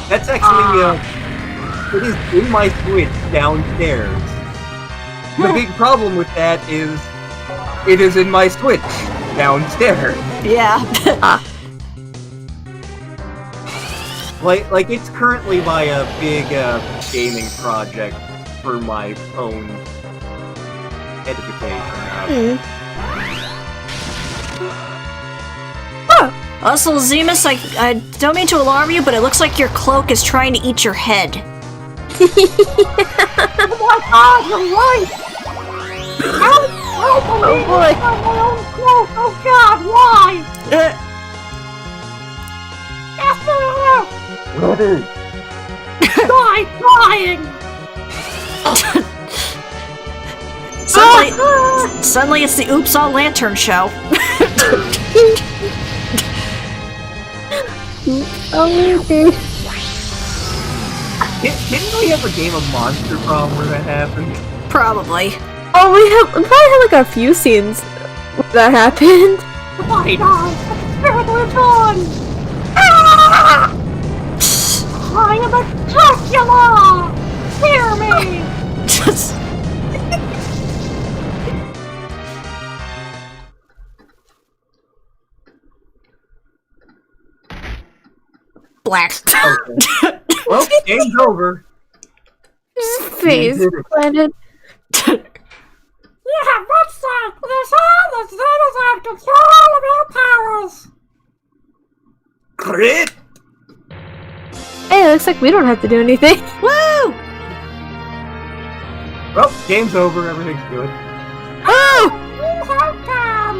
That's actually, it is in my Switch downstairs. The big problem with that is, it is in my Switch downstairs. Yeah. Like, it's currently my, big, gaming project for my own edification. Also, Zemus, I don't mean to alarm you, but it looks like your cloak is trying to eat your head. Oh my god, you're right! Oh boy! My own cloak! Oh god, why? Ready! Die dying! Suddenly it's the Oops All Lantern show. Okay. Didn't we have a game of Monster Prom where that happened? Probably. Oh, we probably had like a few scenes where that happened. The body dies, but the spirit lives on! Ah! I am a Dracula! Hear me! Black. Okay. Well, game's over. His face planted. You have much sight! There's all the Zemus have control of your powers! Crit! Hey, it looks like we don't have to do anything. Woo! Well, game's over, everything's good. Oh! You have come!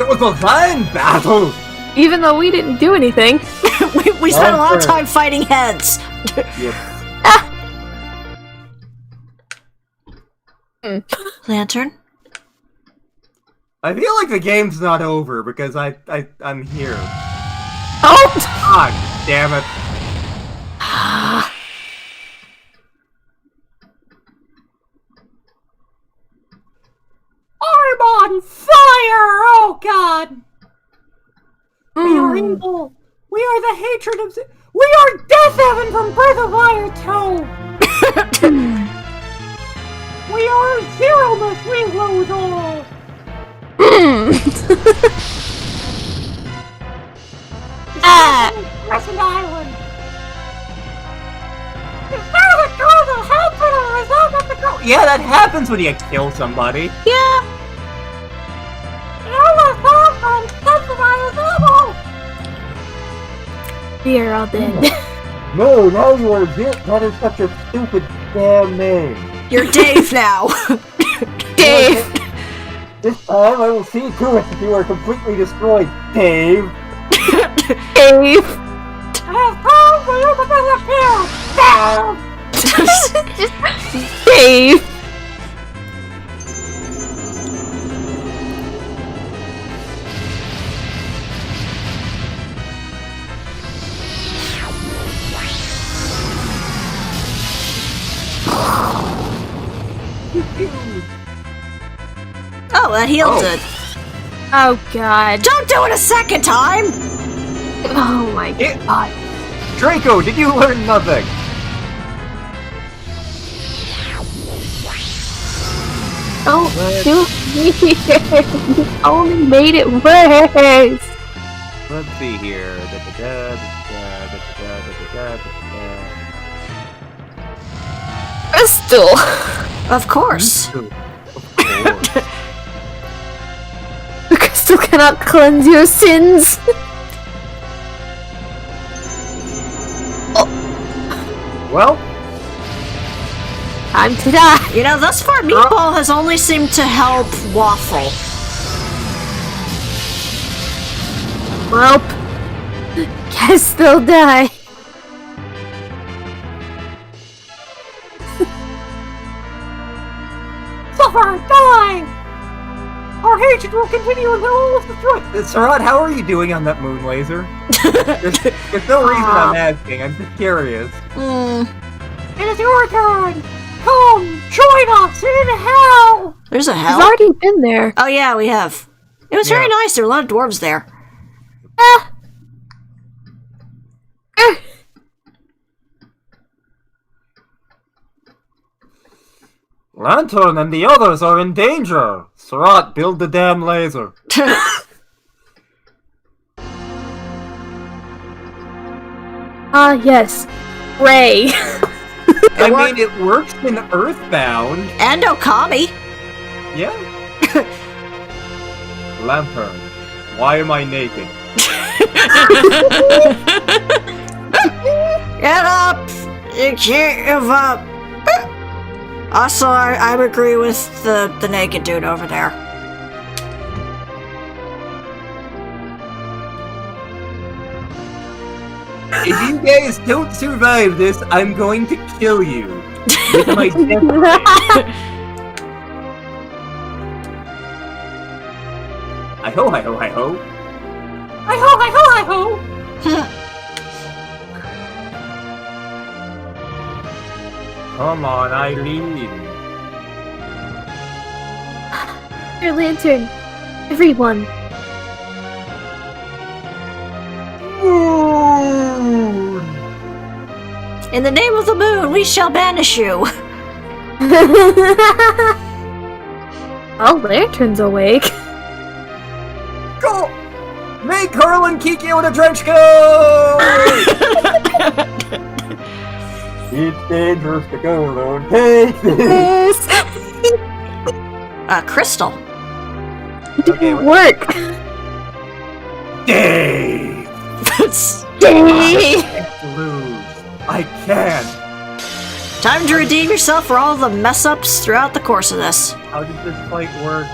It was a fine battle! Even though we didn't do anything. we spent a lot of time fighting heads. Yes. Lantern? I feel like the game's not over because I'm here. Oh! God damn it. I'm on fire! Oh god! We are evil! We are the hatred of we are Death Heaven from Breath of Fire 2! We are Zemus, we loathe all! Crescent Island! Is that a girl that helps it, or is that not the girl? Yeah, that happens when you kill somebody. Yeah. You know what from Crescent Island evil! We are all dead. No, now you are Dick. That is such a stupid damn name. You're Dave now. Dave! This time I will see to it that you are completely destroyed, Dave. Dave! I have come for you to disappear! Dave! Oh, that healed it. Oh god. Don't do it a second time! Oh my god. Draco, did you learn nothing? Don't do it. You only made it worse. Let's see here. Crystal. Of course. The crystal cannot cleanse your sins. Well, Time to die. You know, thus far, Meatball has only seemed to help Waffle. Welp. Guess they'll die. Suffer! Die! Our hatred will continue until all is destroyed! Sarat, how are you doing on that moon laser? there's no reason I'm asking, I'm just curious. It is your turn! Come, join us in hell! There's a He's hell? already been there. Oh yeah, we have. It was very nice. There were a lot of dwarves there. Ah. Lantern and the others are in danger! Sarat, build the damn laser. Ah, yes. Ray. I mean, it works in Earthbound. And Okami. Yeah. Lantern, why am I naked? Get up! You can't give up. Also, I agree with the naked dude over there. If you guys don't survive this, I'm going to kill you. With my death ray. Hi-ho, hi-ho, hi-ho. Hi-ho, hi-ho, hi-ho! Come on, Eileen. Your lantern. Everyone. Moon! In the name of the moon, we shall banish you. Oh, lantern's awake. Go! Make Carl and Kiki with a trench coat! It's dangerous to go alone. Take this! Crystal. It didn't work. Dave! Dave! Lose. I can't. Time to redeem yourself for all the mess-ups throughout the course of this. How does this fight work?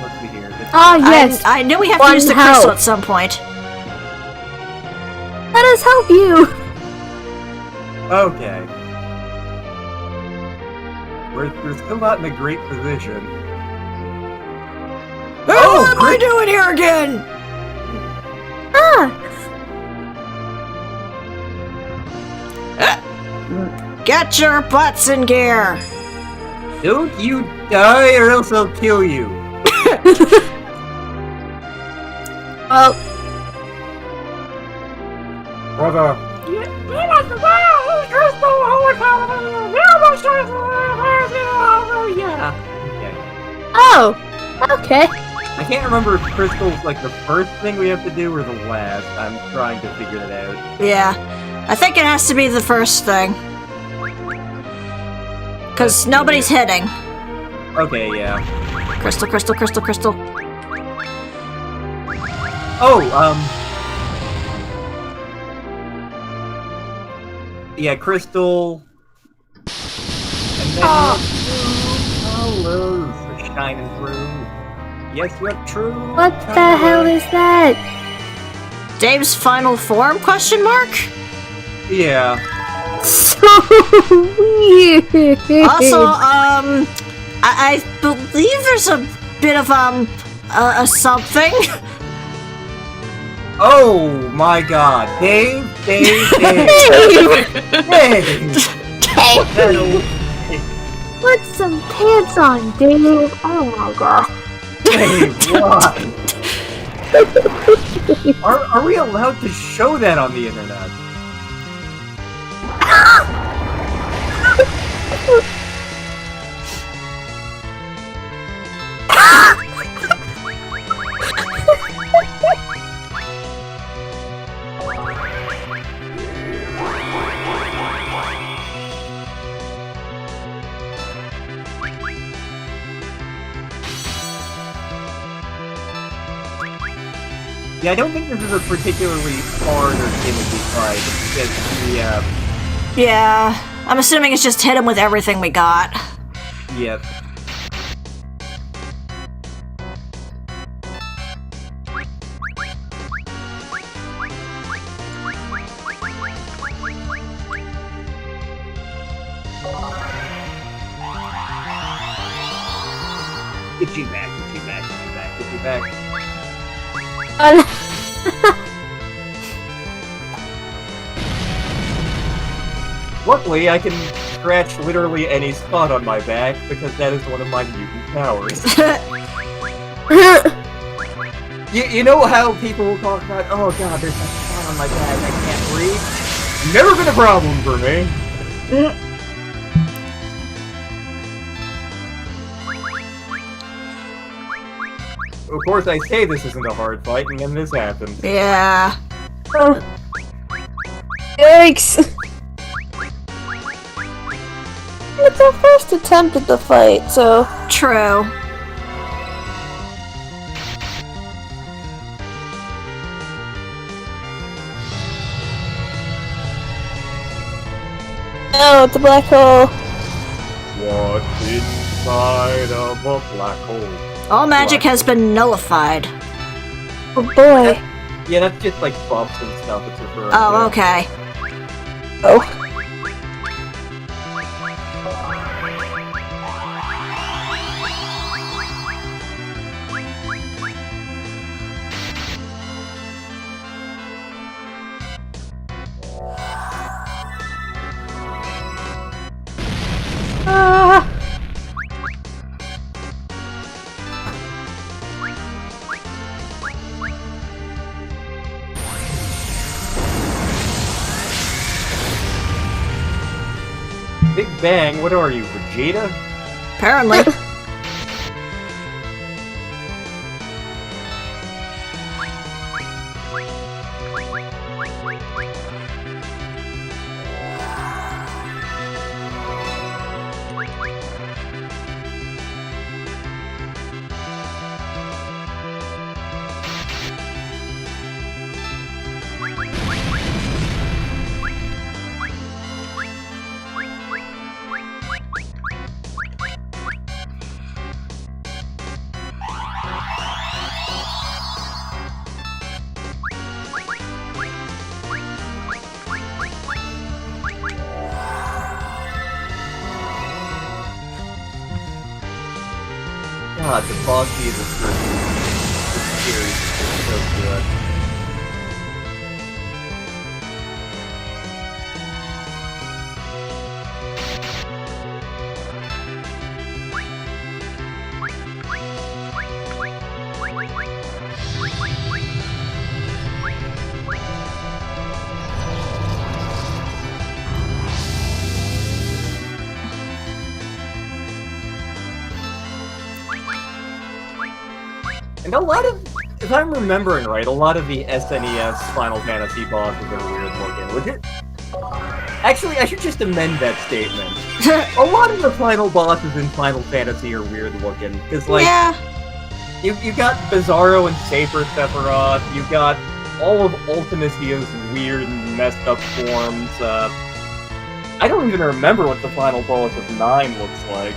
Let's see here. Ah, yes. I knew we have to One use the help. crystal at some point. Let us help you. Okay. We're still not in a great position. Oh, what am I doing here again? Ah. Get your butts in gear. Don't you die or else I'll kill you. Well, Brother. Yeah. Okay. oh. Okay. I can't remember if Crystal's like the first thing we have to do or the last. I'm trying to figure that out. Yeah, I think it has to be the first thing. Because nobody's hitting. Okay, yeah. Crystal, crystal, crystal, crystal. Oh, Yeah, crystal. And then colors are shining through. Yes, you're true. What the hell is that? Dave's final form? Question mark? Yeah. So weird. Also, I believe there's a bit of a something. Oh my god. Dave. Dave. Put some pants on, Dave. Oh my god. Dave, why? Are we allowed to show that on the internet? Yeah, I don't think this is a particularly hard or gimmicky fight. It's just the, Yeah, I'm assuming it's just hit him with everything we got. Yep. Get you back, get you back, get you back, get you back. Luckily, I can scratch literally any spot on my back, because that is one of my mutant powers. you know how people will talk about, oh god, there's a spot on my back I can't reach? Never been a problem for me. Of course, I say this isn't a hard fight, and then this happens. Yeah. Yikes! It's our first attempt at the fight, so... True. Oh, it's a black hole. What's inside of a black hole? All magic has been nullified. Oh boy. Yeah, that's just like buffs and stuff it's referring Oh, to. okay. Oh. Big Bang, what are you, Vegeta? Apparently. God, the boss is a This series is so good. And a lot of, if I'm remembering right, a lot of the SNES Final Fantasy bosses are weird looking. Legit. Actually, I should just amend that statement. A lot of the final bosses in Final Fantasy are weird looking, because like, Yeah. you got Bizarro and Saber Sephiroth, you got all of Ultimicia's weird and messed up forms, I don't even remember what the final boss of 9 looks like.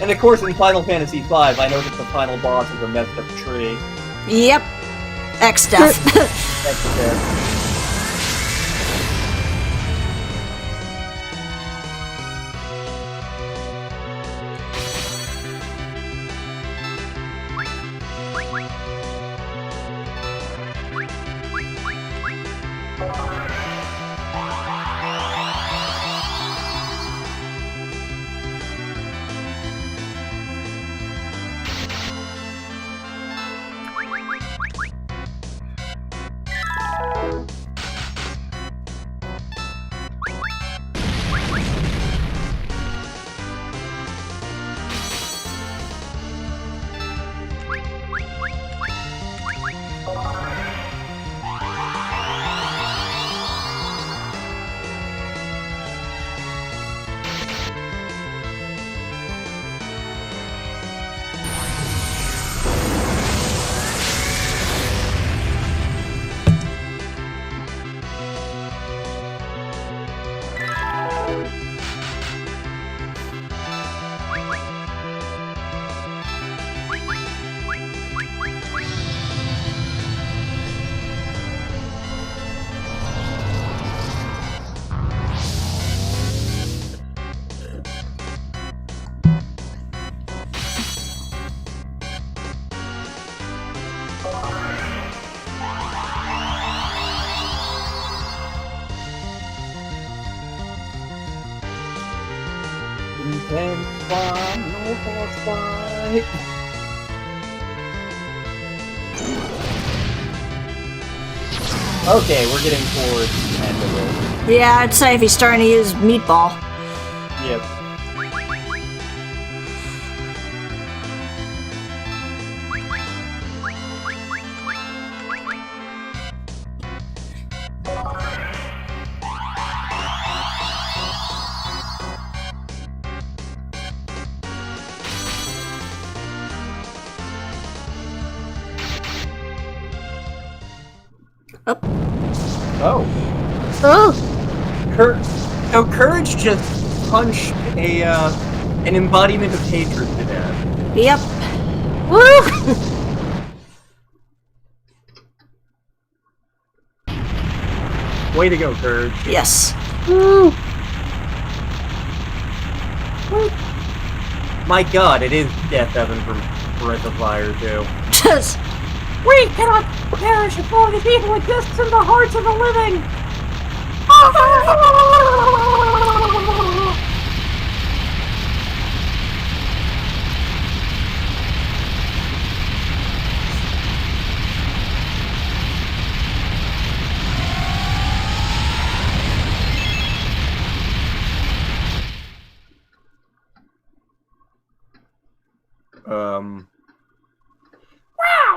And of course, in Final Fantasy V, I know that the final boss is a messed up tree. Yep. X-Death. That's it. Intense final boss fight. Okay, we're getting towards the end of it. Yeah, I'd say if he's starting to use meatball. Yep. Oh. Oh, So Courage just punched an embodiment of hatred to death. Yep. woo! Way to go, Courage. Yes. Woo! My god, it is Death Evan from Breath of Fire 2. Just. We cannot perish if only the evil exists in the hearts of the living! Wow,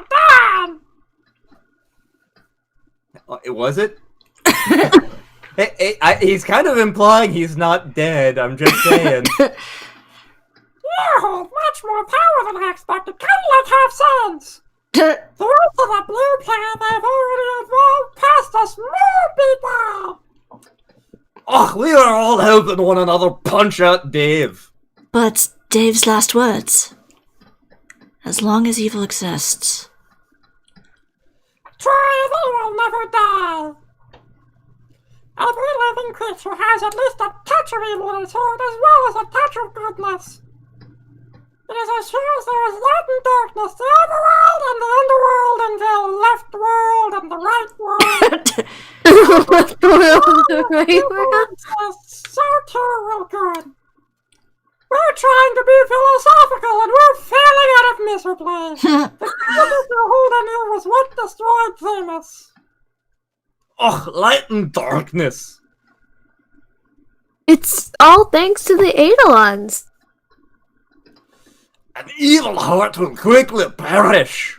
damn! Was it? He's kind of implying he's not dead, I'm just saying. You hold much more power than I expected. Cadillac have sons! The rest of the blue planet, they've already evolved past us more people! Oh, we are all helping one another punch out Dave. But Dave's last words. As long as evil exists. Try they will never die! Every living creature has at least a touch of evil in its heart as well as a touch of goodness. It is as sure as there is light and darkness, the overworld and the underworld, and the left world and the right world. Left world, the right world. So too will good. We're trying to be philosophical and we're failing at it miserably. The goodness you're holding here was what destroyed Zemus. Oh, light and darkness. It's all thanks to the Eidolons. An evil heart will quickly perish.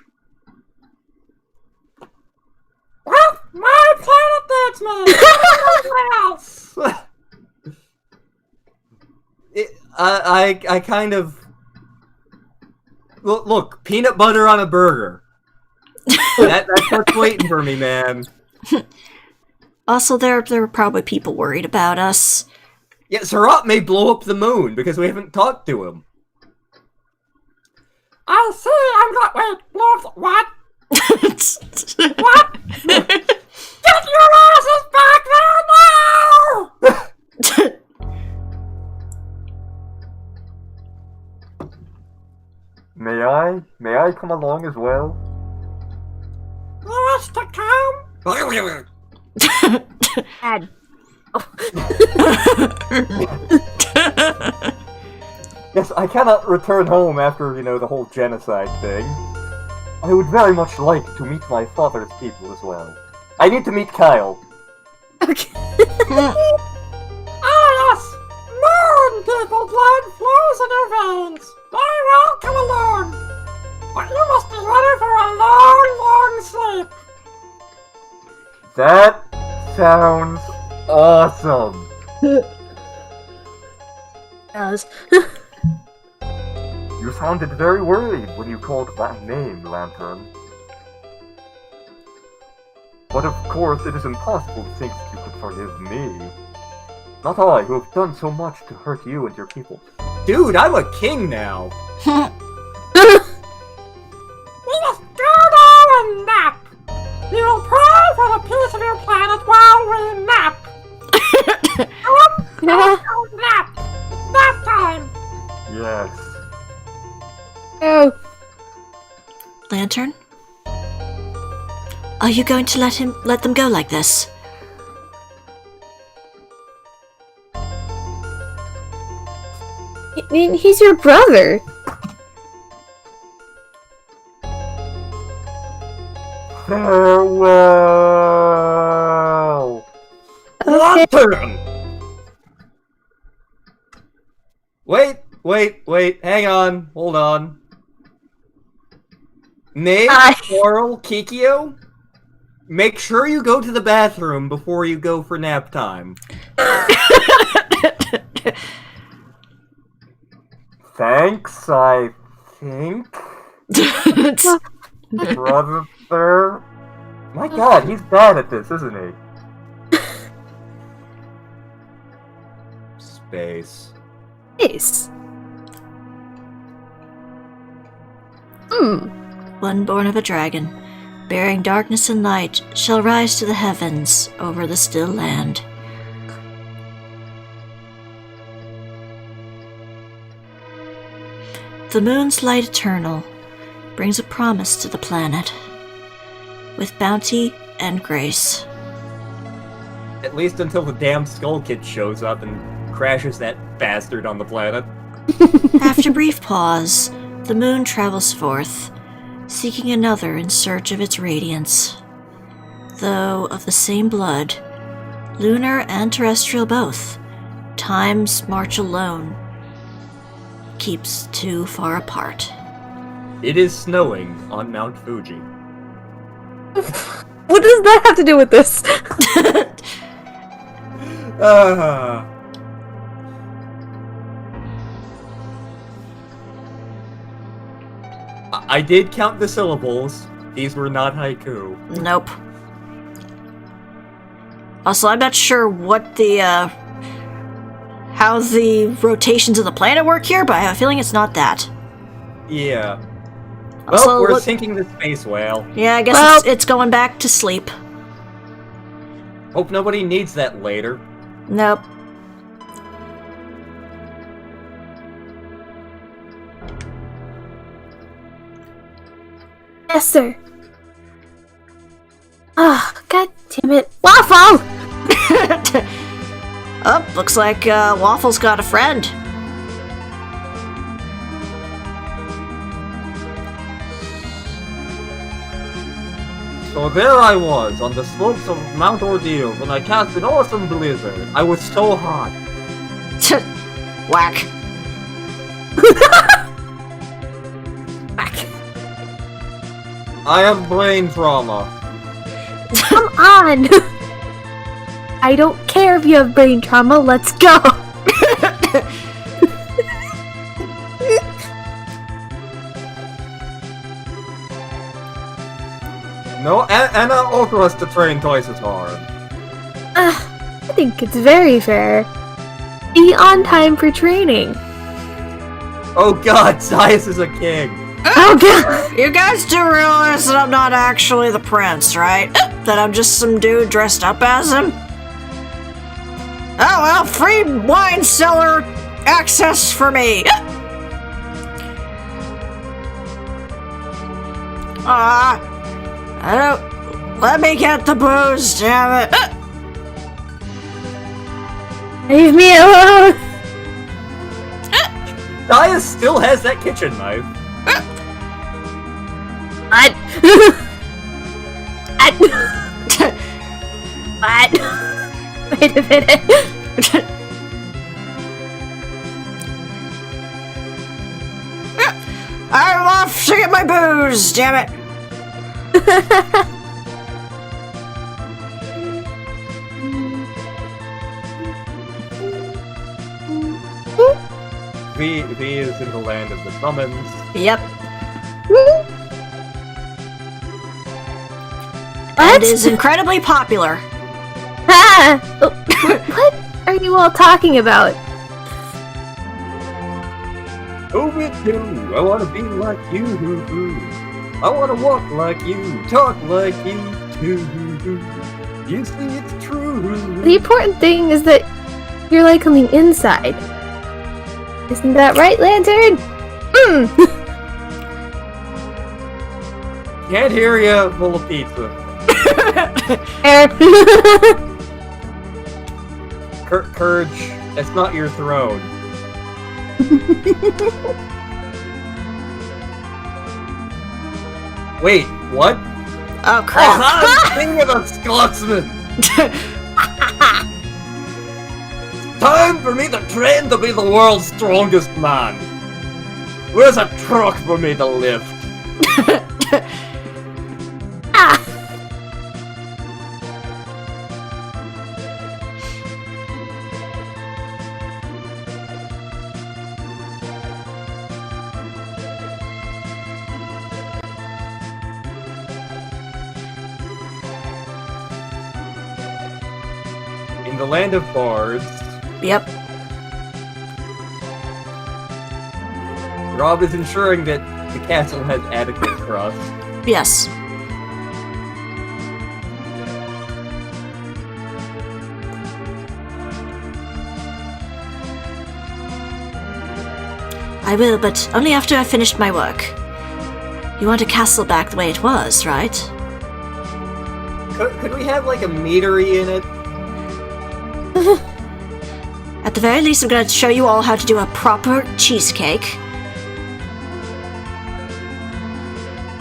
Well, my planet needs me. Nobody else. I kind of... Look, peanut butter on a burger. That's what's waiting for me, man. Also, there were probably people worried about us. Yeah, Sarat may blow up the moon because we haven't talked to him. I see, I'm not- wait, Lord, what? What? Get your asses back there now! May I come along as well? What's to come? Dad. Yes, I cannot return home after, the whole genocide thing. I would very much like to meet my father's people as well. I need to meet Kyle. Okay. Ah yes! Moon people blood flows in your veins! Very well, come along! But you must be ready for a long, long sleep! That sounds awesome. Does. You sounded very worried when you called that name, Lantern. But of course, it is impossible to think that you could forgive me. Not I, who have done so much to hurt you and your people. Dude, I'm a king now. We must go now and nap! We will pray for the peace of your planet while we nap! Go nap! It's nap time! Yes. Oh. Lantern? Are you going to let them go like this? He's your brother. Farewell. Lantern! Wait, hang on, hold on. Nate, Coral, Kikyo? Make sure you go to the bathroom before you go for nap time. Thanks, I think. Brother. My god, he's bad at this, isn't he? Space. Nice. One born of a dragon, bearing darkness and light, shall rise to the heavens over the still land. The moon's light eternal brings a promise to the planet, with bounty and grace. At least until the damn Skull Kid shows up and crashes that bastard on the planet. After brief pause, the moon travels forth, seeking another in search of its radiance. Though of the same blood, lunar and terrestrial both, time's march alone keeps too far apart. It is snowing on Mount Fuji. What does that have to do with this? I did count the syllables. These were not haiku. Nope. Also, I'm not sure what the, how the rotations of the planet work here, but I have a feeling it's not that. Yeah. Well, Also, we're look- sinking the space whale. Yeah, I guess Well- it's going back to sleep. Hope nobody needs that later. Nope. Yes, sir. Ah, god damn it. Waffle! Oh, looks like Waffle's got a friend. So there I was, on the slopes of Mount Ordeal, when I cast an awesome blizzard. I was so hot. Whack. I have brain trauma. Come on! I don't care if you have brain trauma, let's go! No, Anna also has to train twice as hard. I think it's very fair. Be on time for training. Oh god, Zias is a king. Oh god! You guys do realize that I'm not actually the prince, right? That I'm just some dude dressed up as him? Oh well, free wine cellar access for me. I don't... Let me get the booze, damn it. Leave me alone! Zias still has that kitchen knife. What? What? Wait a minute. I'm off to get my booze, damn it. V is in the land of the summons. Yep. What? It is incredibly popular. Ah! What are you all talking about? Oh, me too. I want to be like you. I want to walk like you, talk like you too. You see, it's true. The important thing is that you're like on the inside. Isn't that right, Lantern? Can't hear ya, full of pizza. Courage, that's not your throne. Wait, what? Oh crap. Aha! King of the Scotsman! Time for me to train to be the world's strongest man. Where's a truck for me to lift? In the land of bards, Yep. Rob is ensuring that the castle has adequate trust. Yes. I will, but only after I've finished my work. You want a castle back the way it was, right? Could we have like a meadery in it? At the very least, I'm going to show you all how to do a proper cheesecake.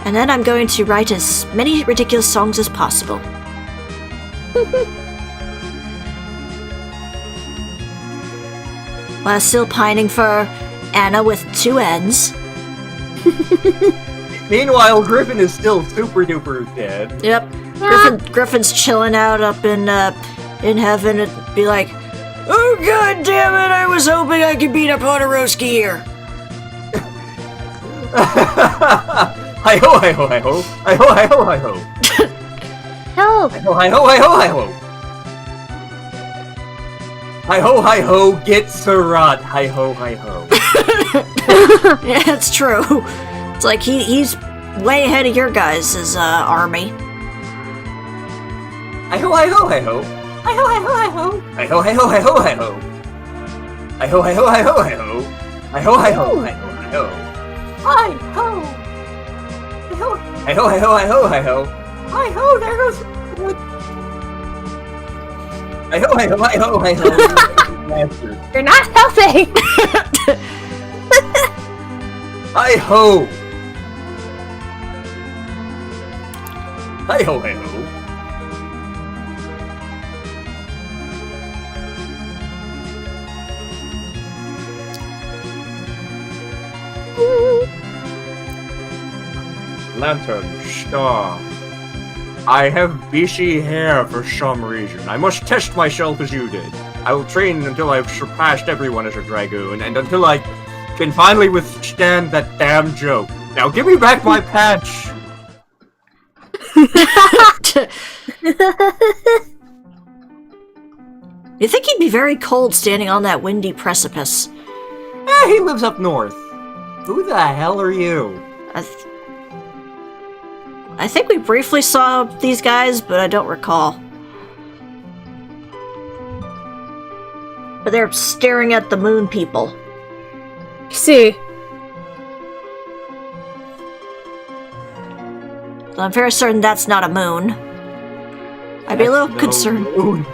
And then I'm going to write as many ridiculous songs as possible. While still pining for Anna with 2 N's. Meanwhile, Griffin is still super duper dead. Yep. Griffin's chilling out up in heaven and be like, oh god damn it, I was hoping I could beat up Hodorowski here. Hi-ho, hi-ho, hi-ho. Hi-ho, hi-ho, hi-ho. Help! Hi-ho, hi-ho, hi-ho, hi-ho. Hi-ho, hi-ho, get Surat. Hi-ho, hi-ho. Yeah, it's true. It's like he's way ahead of your guys' army. Hi-ho, hi-ho, hi-ho. Hi-ho, hi-ho, hi-ho. Hi-ho, hi-ho, hi-ho, hi-ho. Hi-ho, hi-ho, hi-ho, hi-ho. Hi-ho, hi-ho, hi-ho, hi-ho. Hi-ho. Hi-ho, Hi-ho, hi-ho, hi-ho, hi-ho. hi-ho, there goes... Hi-ho, hi-ho, hi-ho, hi-ho. Bastard. You're not helping! Hi-ho. Hey-ho, hey-ho. Lantern, star. I have bushy hair for some reason. I must test myself as you did. I will train until I've surpassed everyone as a dragoon, and until I can finally withstand that damn joke. Now give me back my patch! You think he'd be very cold standing on that windy precipice? He lives up north. Who the hell are you? I think we briefly saw these guys, but I don't recall. But they're staring at the moon people. See. So I'm very certain that's not a moon. I'd be a little concerned. Moon.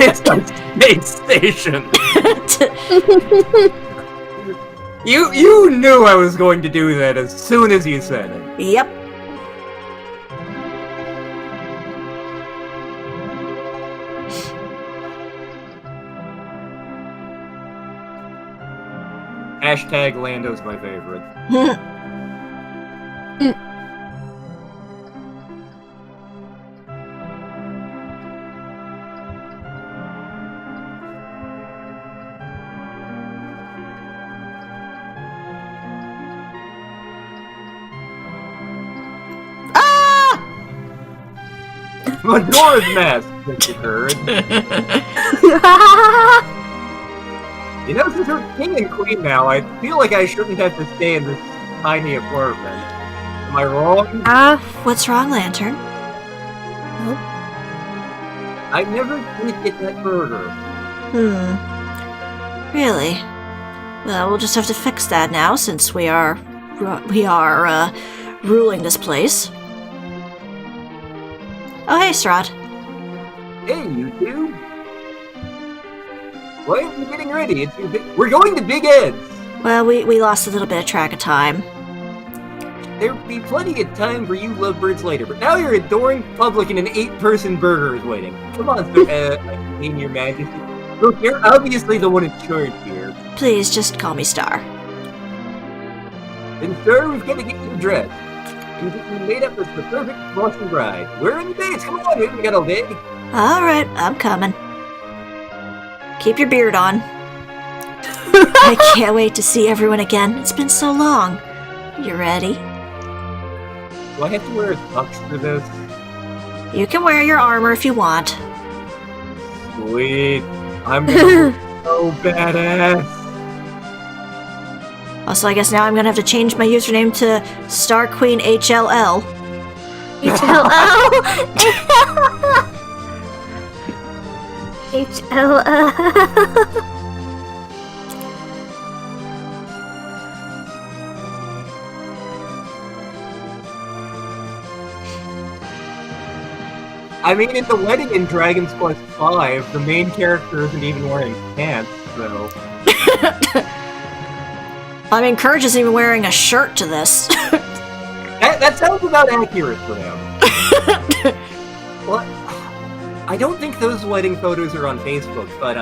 It's a space station. You knew I was going to do that as soon as you said it. Yep. Hashtag Lando's my favorite. Majora's Mask, Mr. Curd. You know, since we're king and queen now, I feel like I shouldn't have to stay in this tiny apartment. Am I wrong? What's wrong, Lantern? I never did get that burger. Really? Well, we'll just have to fix that now, since we are ruling this place. Oh, hey, Strahd. Hey, you two. Why aren't you getting ready? We're going to Big Ed's. Well, we lost a little bit of track of time. There'll be plenty of time for you lovebirds later, but now your adoring public and an 8-person burger is waiting. Come on, sir, I mean, your majesty. Look, you're obviously the one in charge here. Please, just call me Star. Then, sir, we've got to get you dressed. You made up as the perfect Boston bride. We're in the days. Come on, we got all day. Alright, I'm coming. Keep your beard on. I can't wait to see everyone again. It's been so long. You ready? Do I have to wear a tux for this? You can wear your armor if you want. Sweet. I'm gonna be so badass. Also, I guess now I'm gonna have to change my username to Star Queen HLL. HLL. HLL. I mean, in the wedding in Dragon's Quest V, the main character isn't even wearing pants, so... I mean, Courage isn't even wearing a shirt to this. that sounds about accurate for him. Well, I don't think those wedding photos are on Facebook, but,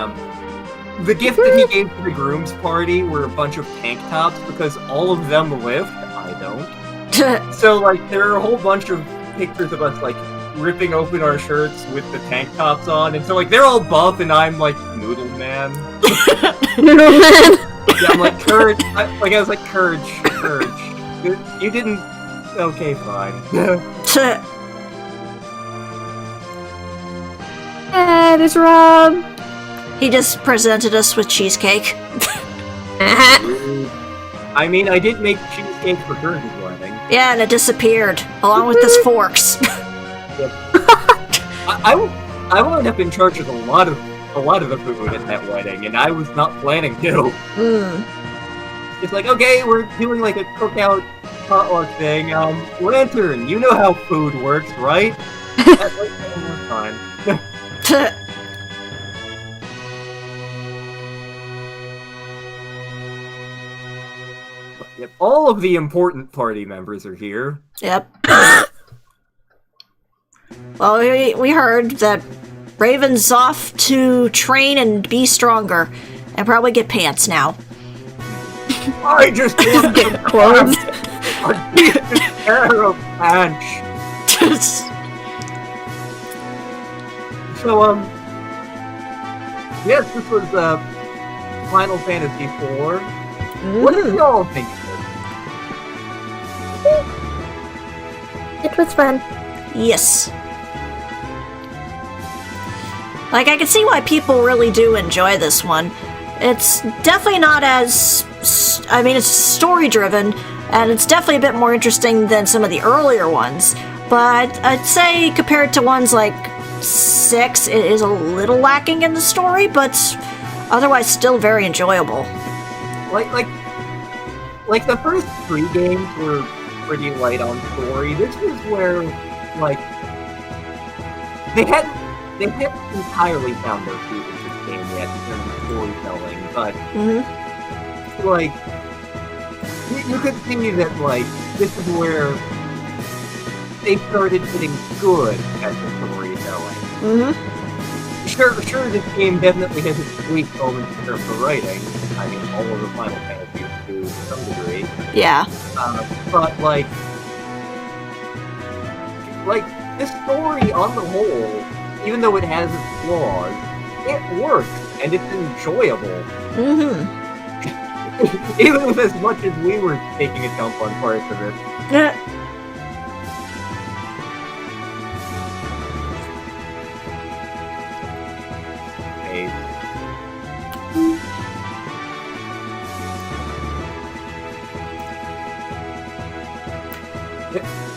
the gift that he gave to the groom's party were a bunch of tank tops, because all of them lift. I don't. So, like, there are a whole bunch of pictures of us, like, ripping open our shirts with the tank tops on, and so, like, they're all buff, and I'm, like, Noodle Man. Noodle Man. Yeah, I'm like, Courage. I was like, Courage. You didn't... Okay, fine. That is Rob. He just presented us with cheesecake. I mean, I did make cheesecake for Courage's wedding. Yeah, and it disappeared, along with his forks. I wound up in charge of a lot of the food at that wedding, and I was not planning to. It's like, okay, we're doing like a cookout potluck thing. Lantern, you know how food works, right? That's like, we're fine. Yep, all of the important party members are here. Yep. Well, we heard that Raven's off to train and be stronger, and probably get pants now. I just want to get clothes. A decent pair of pants. So, yes, this was Final Fantasy IV. What did y'all think of it? It was fun. Yes. Like, I can see why people really do enjoy this one. It's definitely not as... I mean, it's story-driven, and it's definitely a bit more interesting than some of the earlier ones. But I'd say, compared to ones like 6, it is a little lacking in the story, but otherwise still very enjoyable. Like the first 3 games were pretty light on story. This was where, like, they hadn't entirely found their feet with this game yet in terms of storytelling, but like you could see that like this is where they started getting good at the storytelling. Sure, this game definitely has its weak moments in terms of writing. I mean, all of the Final Fantasies do to some degree. Yeah. But like this story on the whole, even though it has its flaws, it works and it's enjoyable. Even with as much as we were taking a jump on parts of it.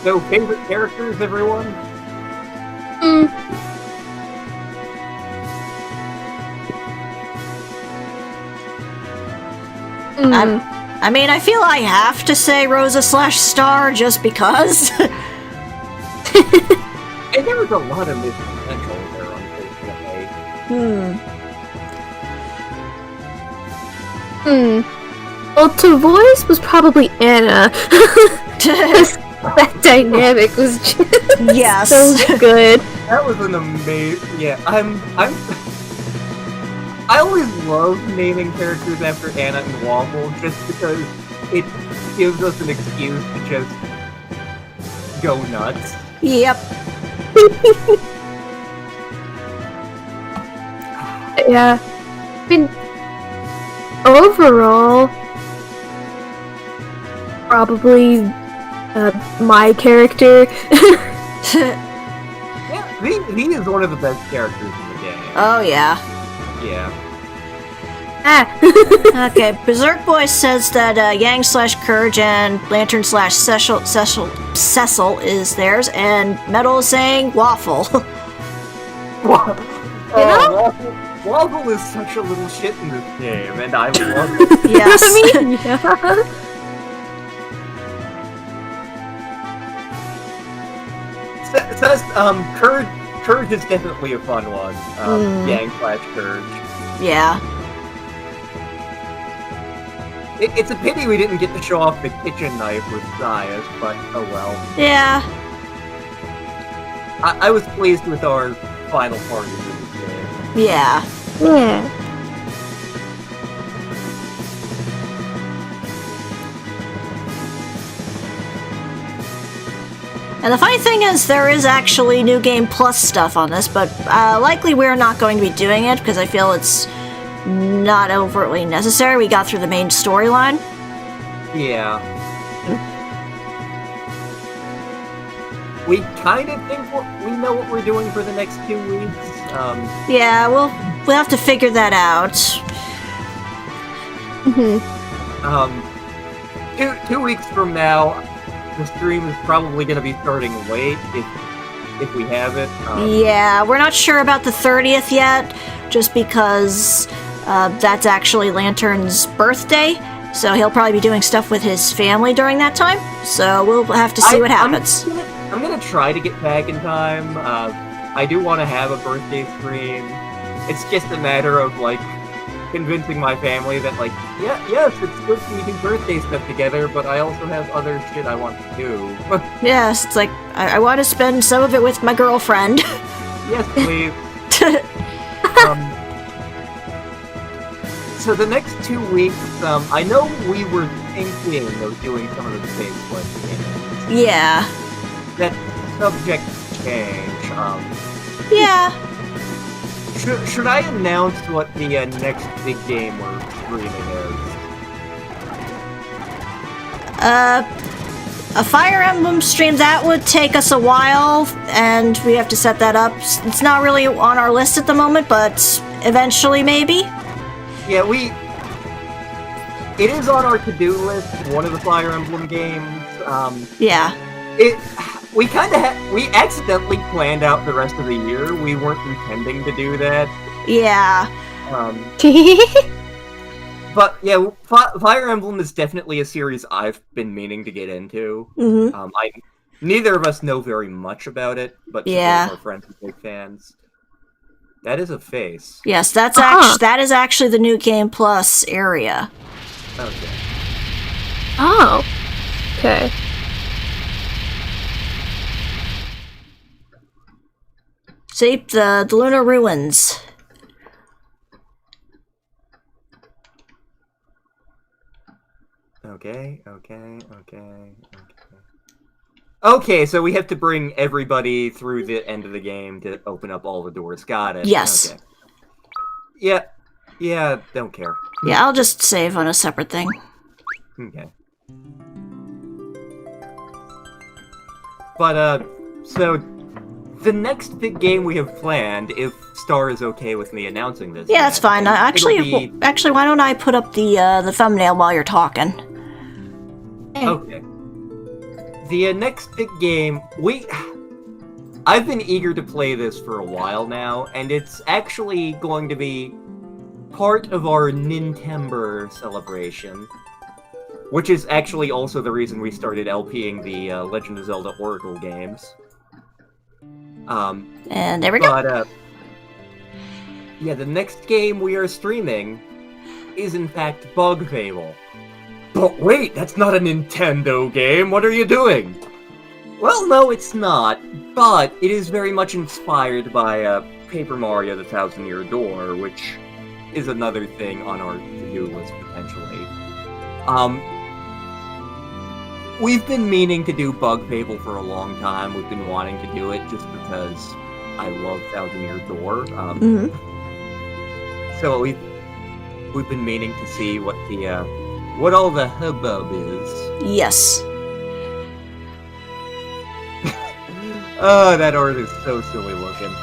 So, favorite characters, everyone? I mean, I feel I have to say Rosa/Star just because. And there was a lot of missed potential there, unfortunately. Well, to voice was probably Anna. That dynamic was just Yes. so good. That was an amazing. Yeah, I always love naming characters after Anna and Waffle just because it gives us an excuse to just go nuts. Yep. Yeah. I mean, overall, probably my character. Yeah, he is one of the best characters in the game. Oh, yeah. Yeah. Okay, Berserk Boy says that Yang/Courage and Lantern/Cecil is theirs, and Metal is saying Waffle. Waffle is such a little shit in this game, and I love it. Yes. I mean, yeah. Says, Courage is definitely a fun one. Yang/Courage. Yeah. It's a pity we didn't get to show off the kitchen knife with Sias, but oh well. Yeah. I was pleased with our final party of this game. Yeah. Yeah. And the funny thing is, there is actually New Game Plus stuff on this, but likely we're not going to be doing it because I feel it's not overtly necessary. We got through the main storyline. Yeah. We kind of think we know what we're doing for the next 2 weeks. Yeah, we'll have to figure that out. 2 weeks from now, the stream is probably going to be starting late if we have it. Yeah, we're not sure about the 30th yet, just because that's actually Lantern's birthday, so he'll probably be doing stuff with his family during that time, so we'll have to see what happens. I'm gonna try to get back in time. I do want to have a birthday stream. It's just a matter of, like, convincing my family that, like, yes, it's good we do birthday stuff together, but I also have other shit I want to do. Yes, it's like, I want to spend some of it with my girlfriend. Yes, please. So the next 2 weeks, I know we were thinking of doing some of the same questions. Yeah. That subject change. Yeah. Should I announce what the next big game we're streaming is? A Fire Emblem stream, that would take us a while, and we have to set that up. It's not really on our list at the moment, but eventually, maybe? Yeah, it is on our to-do list, one of the Fire Emblem games. Yeah. We accidentally planned out the rest of the year. We weren't intending to do that. Yeah. But yeah, Fire Emblem is definitely a series I've been meaning to get into. Mm-hmm. Neither of us know very much about it, but yeah, our friends are big fans. That is a face. Yes, that is actually the New Game Plus area. Okay. Oh. Okay. See, the Lunar Ruins. Okay. Okay, so we have to bring everybody through the end of the game to open up all the doors. Got it. Yes. Okay. Yeah, don't care. Yeah, I'll just save on a separate thing. Okay. But, so, the next big game we have planned, if Star is okay with me announcing this. Yeah, that's fine. Actually, why don't I put up the thumbnail while you're talking? Okay. The next big game, I've been eager to play this for a while now, and it's actually going to be part of our Nintember celebration, which is actually also the reason we started LPing the Legend of Zelda Oracle games. And there we go. But, yeah, the next game we are streaming is in fact Bug Fable. But wait, that's not a Nintendo game, what are you doing? Well, no, it's not, but it is very much inspired by Paper Mario the Thousand Year Door, which is another thing on our to-do list, potentially. We've been meaning to do Bug Fable for a long time. We've been wanting to do it just because I love Thousand Year Door. So we've been meaning to see what all the hubbub is. Yes. Oh, that art is so silly looking.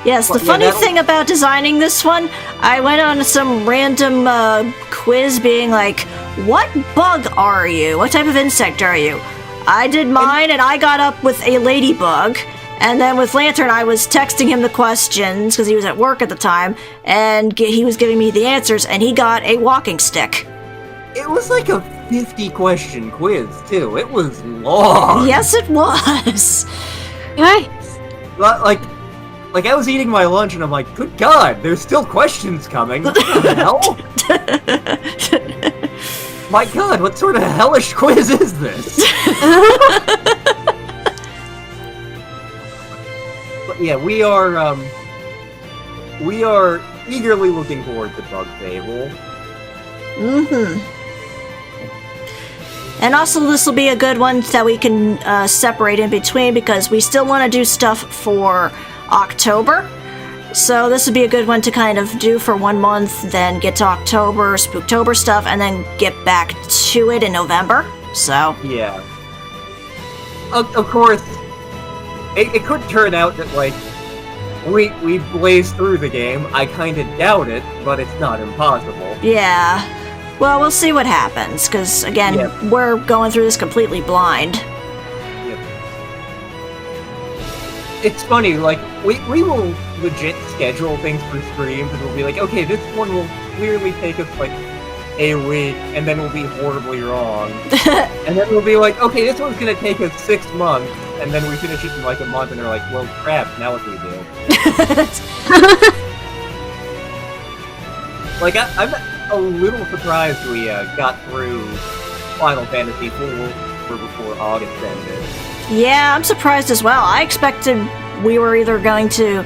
Yes, the funny thing about designing this one, I went on some random quiz being like, what bug are you? What type of insect are you? I did mine, and I got up with a ladybug. And then with Lantern, I was texting him the questions, because he was at work at the time, and he was giving me the answers, and he got a walking stick. It was like a 50-question quiz, too. It was long. Yes, it was. Nice. Like, I was eating my lunch, and I'm like, good God, there's still questions coming. What the hell? My God, what sort of hellish quiz is this? But yeah, we are eagerly looking forward to Bug Fable. And also, this will be a good one that we can separate in between, because we still want to do stuff for October. So this would be a good one to kind of do for 1 month, then get to October, Spooktober stuff, and then get back to it in November. So yeah, of course, it could turn out that like we blaze through the game. I kind of doubt it, but it's not impossible. yeah, well, we'll see what happens, because again, we're going through this completely blind. It's funny, like, we will legit schedule things for streams, and we'll be like, okay, this one will clearly take us, like, a week, and then we'll be horribly wrong. And then we'll be like, okay, this one's gonna take us 6 months, and then we finish it in, like, a month, and they're like, well, crap, now what do we do? Like, I'm a little surprised we got through Final Fantasy IV before August ended. Yeah, I'm surprised as well. I expected we were either going to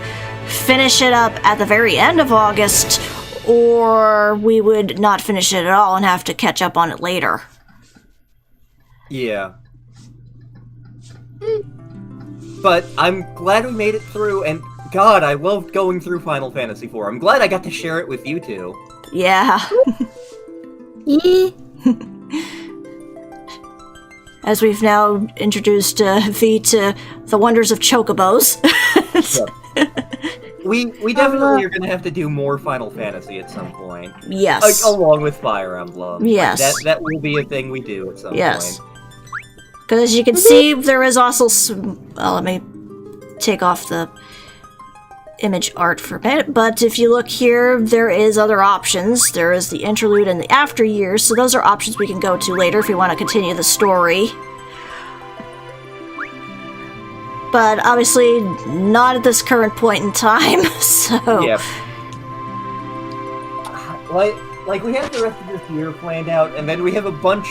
finish it up at the very end of August, or we would not finish it at all and have to catch up on it later. Yeah. But I'm glad we made it through, and God, I loved going through Final Fantasy IV. I'm glad I got to share it with you two. Yeah. Yeah. As we've now introduced V to the wonders of chocobos. We definitely are going to have to do more Final Fantasy at some point. Yes. Along with Fire Emblem. Yes. That will be a thing we do at some Yes. point. Because as you can see, there is also some... Well, let me take off the image art for a minute. But if you look here, there is other options. There is the interlude and the after years. So those are options we can go to later if we want to continue the story. But obviously, not at this current point in time, so... Yep. Like, we have the rest of this year planned out, and then we have a bunch...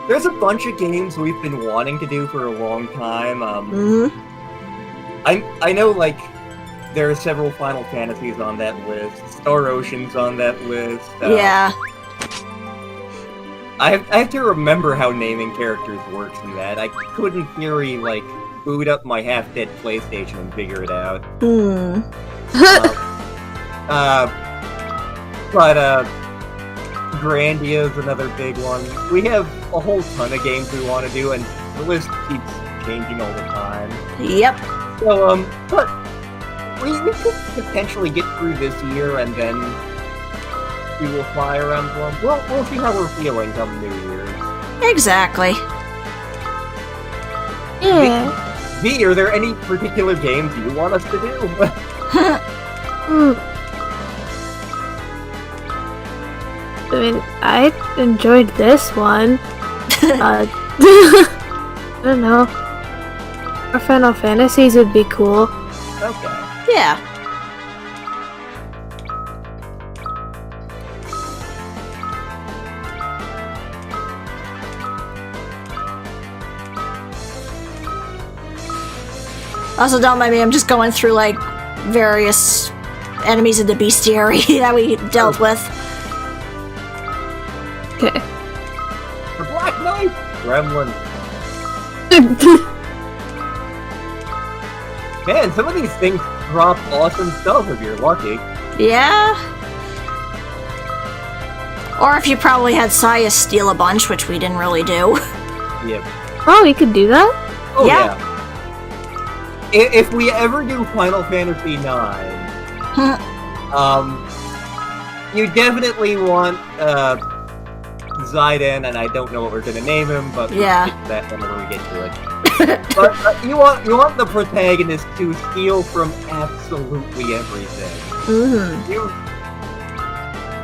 There's a bunch of games we've been wanting to do for a long time. I know, like, there are several Final Fantasies on that list. Star Ocean's on that list. Yeah. I have to remember how naming characters works in that. I could, in theory, like, boot up my half-dead PlayStation and figure it out. Grandia's another big one. We have a whole ton of games we want to do, and the list keeps changing all the time. Yep. So, but we could potentially get through this year, and then we will Fire Emblem. We'll see how we're feeling come New Year's. Exactly. Yeah. V, are there any particular games you want us to do? I mean, I enjoyed this one. I don't know. More Final Fantasies would be cool. Okay. Yeah. Also, don't mind me, I'm just going through, like, various enemies in the bestiary that we dealt with. Okay. The Black Knight! Gremlin. Man, some of these things drop awesome stuff if you're lucky. Yeah. Or if you probably had Saya steal a bunch, which we didn't really do. Yep. Oh, we could do that? Oh, Yeah. yeah. If we ever do Final Fantasy IX, you definitely want, Zidane, and I don't know what we're gonna name him, but Yeah. we'll get to that whenever we get to it. But you want the protagonist to steal from absolutely everything.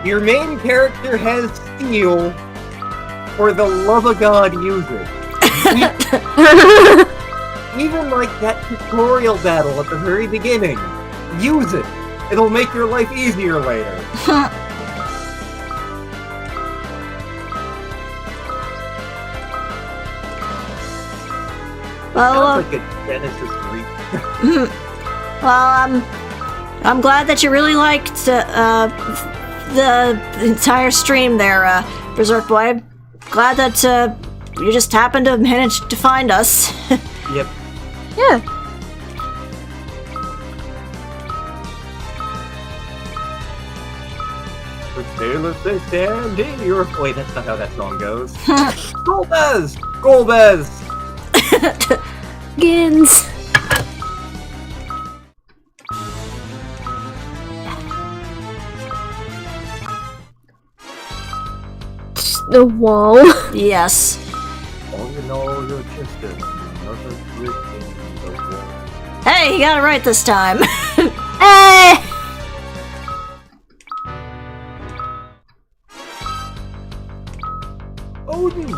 Your main character has steal. For the love of God, use it. Even like that tutorial battle at the very beginning, use it. It'll make your life easier later. Well, Sounds like a Genesis freak. well, I'm glad that you really liked the entire stream there, Berserk Boy. I'm glad that you just happened to manage to find us. Yep. Yeah. The tale of the Sandy. Wait, that's not how that song goes. Golbez! Golbez! Gins. The wall. Yes. All in all, you're just another brick in the wall. Hey, you got it right this time. Hey! Odin!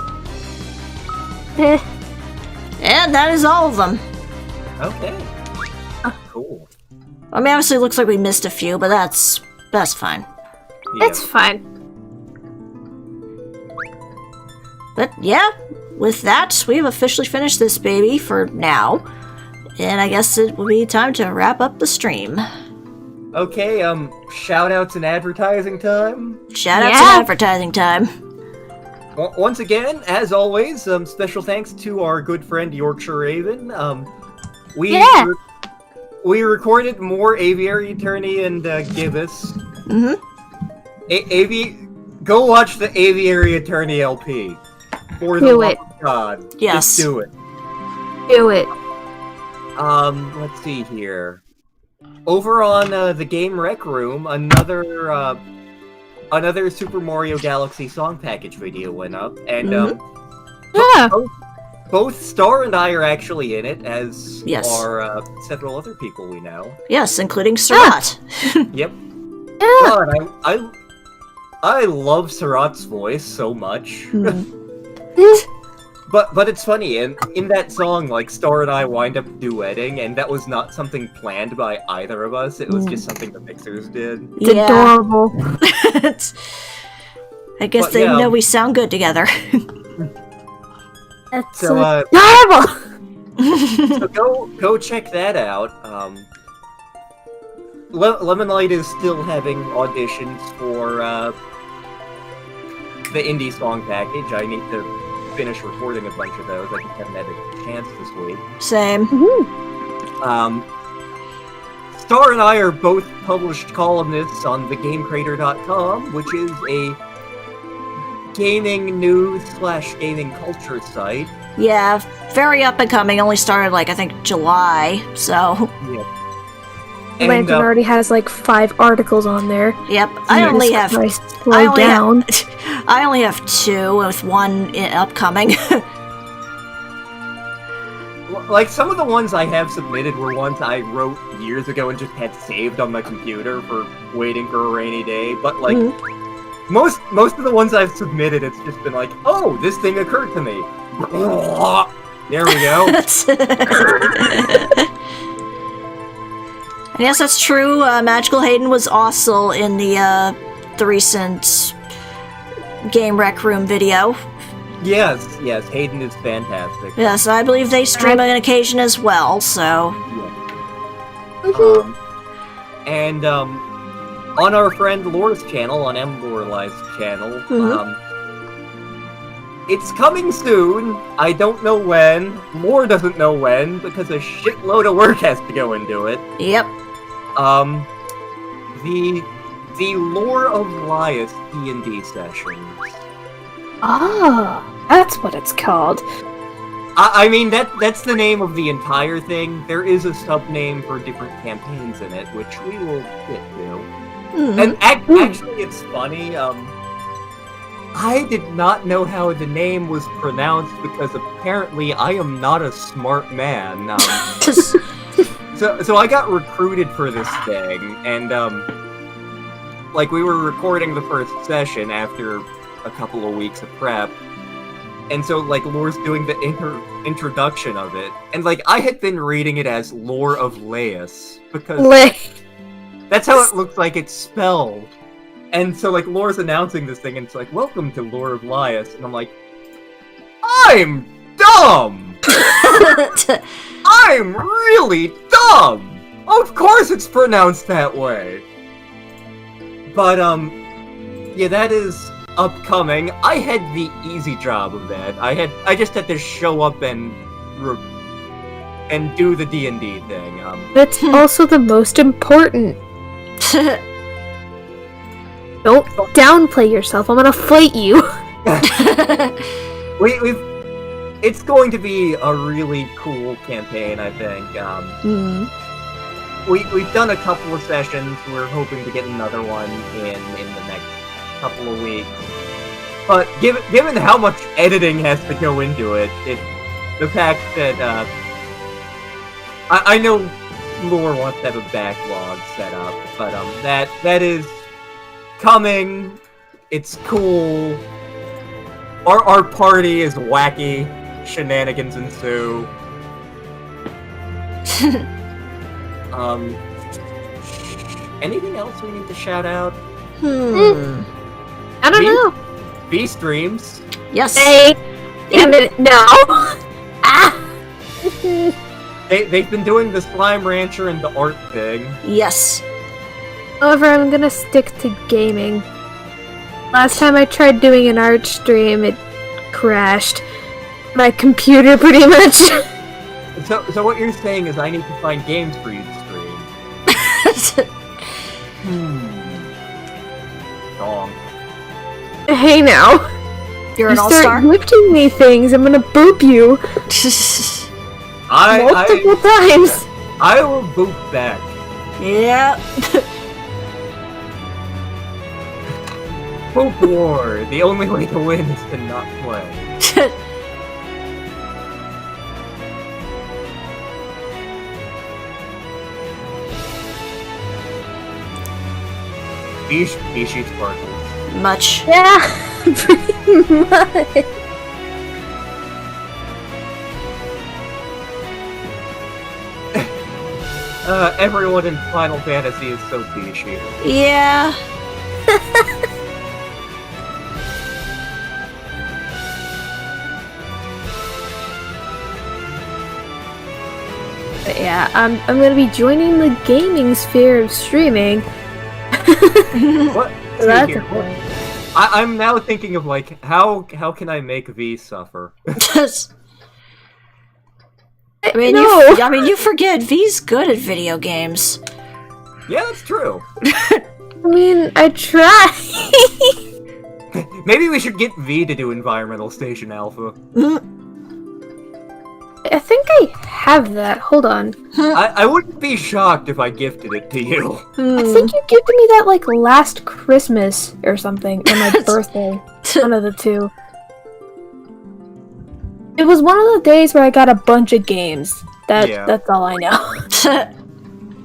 And that is all of them. Okay. Cool. I mean, obviously it looks like we missed a few, but that's fine. It's fine. But yeah, with that, we've officially finished this baby for now. And I guess it will be time to wrap up the stream. Okay, shoutouts and advertising time. Shoutouts and advertising time. Once again, as always, special thanks to our good friend Yorkshire Raven. We recorded more Aviary Attorney and Gibbous. Go watch the Aviary Attorney LP. For the love of God. Yes. Just do it. Do it. Let's see here. Over on the Game Rec Room, another Super Mario Galaxy song package video went up, and both Star and I are actually in it, as are several other people we know. Yes, including Surat. Yep. God, I love Surat's voice so much. But it's funny, and in that song, like, Star and I wind up duetting, and that was not something planned by either of us. It was just something the mixers did. It's adorable. I guess they know we sound good together. That's so, adorable! So go check that out. Lemonlight is still having auditions for the indie song package. I need to finish recording a bunch of those. I just haven't had a chance this week. Same. Star and I are both published columnists on thegamecrater.com, which is a gaming news / gaming culture site. Yeah, very up and coming. Only started, like, I think July, so... Yep. Lantern already has, like, 5 articles on there. Yep, I only have 2, with one upcoming. Like, some of the ones I have submitted were ones I wrote years ago and just had saved on my computer for waiting for a rainy day, but, like, most of the ones I've submitted, it's just been like, oh, this thing occurred to me. There we go. Yes, that's true. Magical Hayden was also in the recent Game Rec Room video. Yes, Hayden is fantastic. Yes, I believe they stream on occasion as well, so... And, on our friend Lore's channel, on MLorelai's channel, it's coming soon. I don't know when. Lore doesn't know when, because a shitload of work has to go into it. Yep. The Lore of Lias D&D sessions. Ah, that's what it's called. I mean, that's the name of the entire thing. There is a sub-name for different campaigns in it, which we will get to. And actually, it's funny, I did not know how the name was pronounced, because apparently I am not a smart man. So I got recruited for this thing, and, like, we were recording the first session after a couple of weeks of prep, and so, like, Lore's doing the introduction of it, and, like, I had been reading it as Lore of Laius, because that's how it looks like it's spelled. And so, like, Lore's announcing this thing, and it's like, welcome to Lore of Laius, and I'm like, I'm dumb! I'm really dumb! Of course it's pronounced that way! But, yeah, that is upcoming. I had the easy job of that. I just had to show up and do the D&D thing. That's also the most important. Don't downplay yourself. I'm gonna fight you. It's going to be a really cool campaign, I think. We've done a couple of sessions. We're hoping to get another one in the next couple of weeks. But given how much editing has to go into it, the fact that I know Lore wants to have a backlog set up, but that is coming. It's cool. Our party is wacky. Shenanigans ensue. Anything else we need to shout out? I don't know. V streams. Yes. Hey, damn it, no. Ah. They've been doing the Slime Rancher and the art thing. Yes. However, I'm gonna stick to gaming. Last time I tried doing an art stream, it crashed. My computer, pretty much. So what you're saying is I need to find games for you to stream. Wrong. Hey now. You're You an all-star? start lifting me things, I'm gonna boop you multiple times. I will boot back. Yeah. Boop war. The only way to win is to not play. Fishy sparkles. Much. Yeah, pretty much. Everyone in Final Fantasy is so fishy. Yeah. But yeah, I'm gonna be joining the gaming sphere of streaming. What? So that's a What? thing. I'm now thinking of like how can I make V suffer? I mean, No. you forget V's good at video games. Yeah, that's true. I mean, I try. Maybe we should get V to do Environmental Station Alpha. I think I have that. Hold on. I wouldn't be shocked if I gifted it to you. I think you gifted me that like last Christmas or something, or my birthday. One of the two. It was one of the days where I got a bunch of games. That's all I know.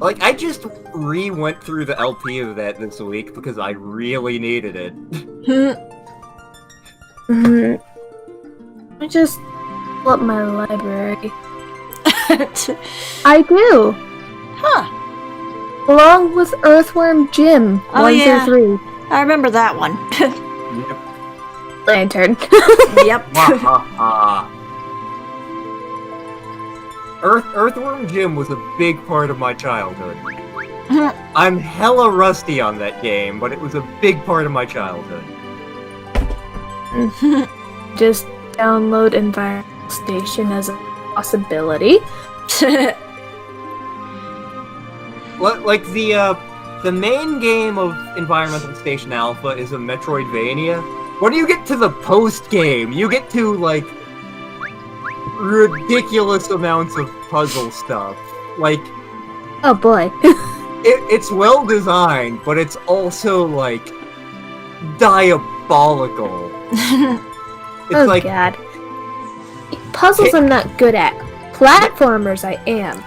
Like, I just went through the LP of that this week because I really needed it. I just pull up my library. I do. Huh. Along with Earthworm Jim, Oh, 1 yeah. through I remember that one. 3. Lantern. Yep. Wahaha. Earthworm Jim was a big part of my childhood. I'm hella rusty on that game, but it was a big part of my childhood. Just download Environmental Station as a possibility. Like the main game of Environmental Station Alpha is a Metroidvania. When you get to the post game, you get to like ridiculous amounts of puzzle stuff. Like, Oh boy. it's well designed, but it's also like diabolical. It's Oh like god. Puzzles I'm not good at. Platformers I am.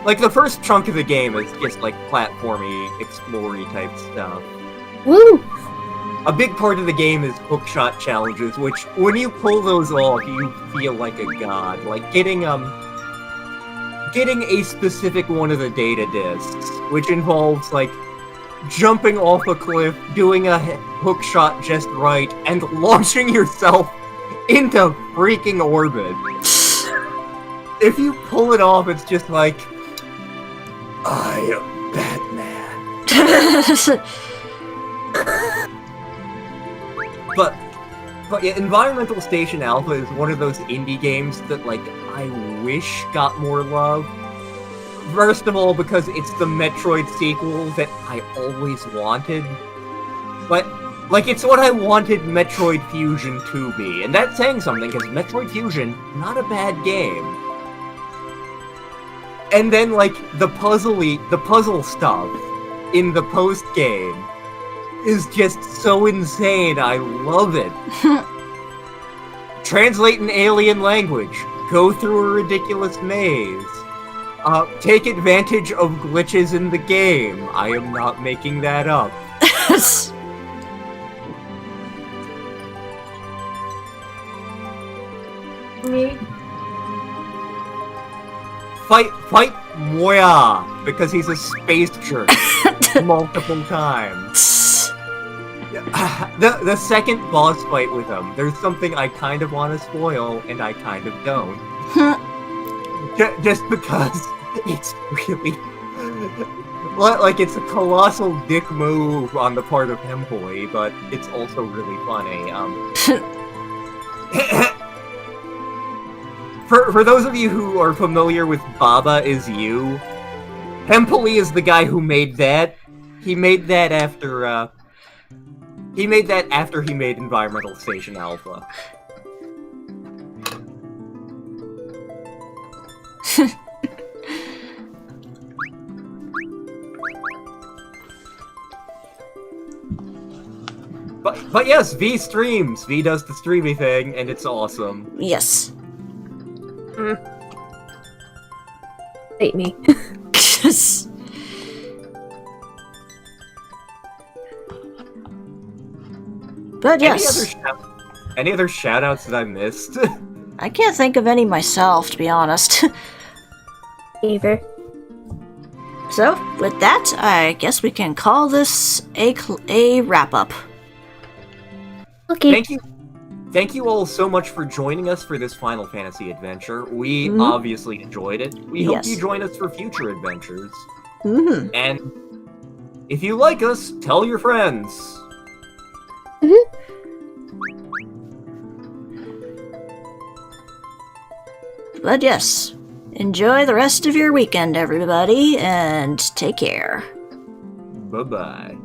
like the first chunk of the game is just like platformy, explory type stuff. Woo! A big part of the game is hookshot challenges, which when you pull those off, you feel like a god. Like getting a specific one of the data discs, which involves like jumping off a cliff, doing a hookshot just right, and launching yourself into freaking orbit. If you pull it off, it's just like, I am Batman. But yeah, Environmental Station Alpha is one of those indie games that, like, I wish got more love. First of all, because it's the Metroid sequel that I always wanted. But, like, it's what I wanted Metroid Fusion to be. And that's saying something, because Metroid Fusion, not a bad game. And then, like, the puzzle stuff in the post-game is just so insane, I love it. Translate an alien language, go through a ridiculous maze, take advantage of glitches in the game. I am not making that up. Me? Fight Moya, because he's a space jerk. multiple times. The second boss fight with him, there's something I kind of want to spoil, and I kind of don't. Just because it's really... Like, it's a colossal dick move on the part of Hempoli, but it's also really funny. For those of you who are familiar with Baba Is You, Hempoli is the guy who made that. He made that after he made Environmental Station Alpha. But yes, V streams. V does the streamy thing, and it's awesome. Yes. Hate me. But yes. Any other shout-outs that I missed? I can't think of any myself, to be honest. Either. So, with that, I guess we can call this a wrap-up. Okay. Thank you all so much for joining us for this Final Fantasy adventure. We obviously enjoyed it. We hope you join us for future adventures. And if you like us, tell your friends. But yes, enjoy the rest of your weekend, everybody, and take care. Bye-bye.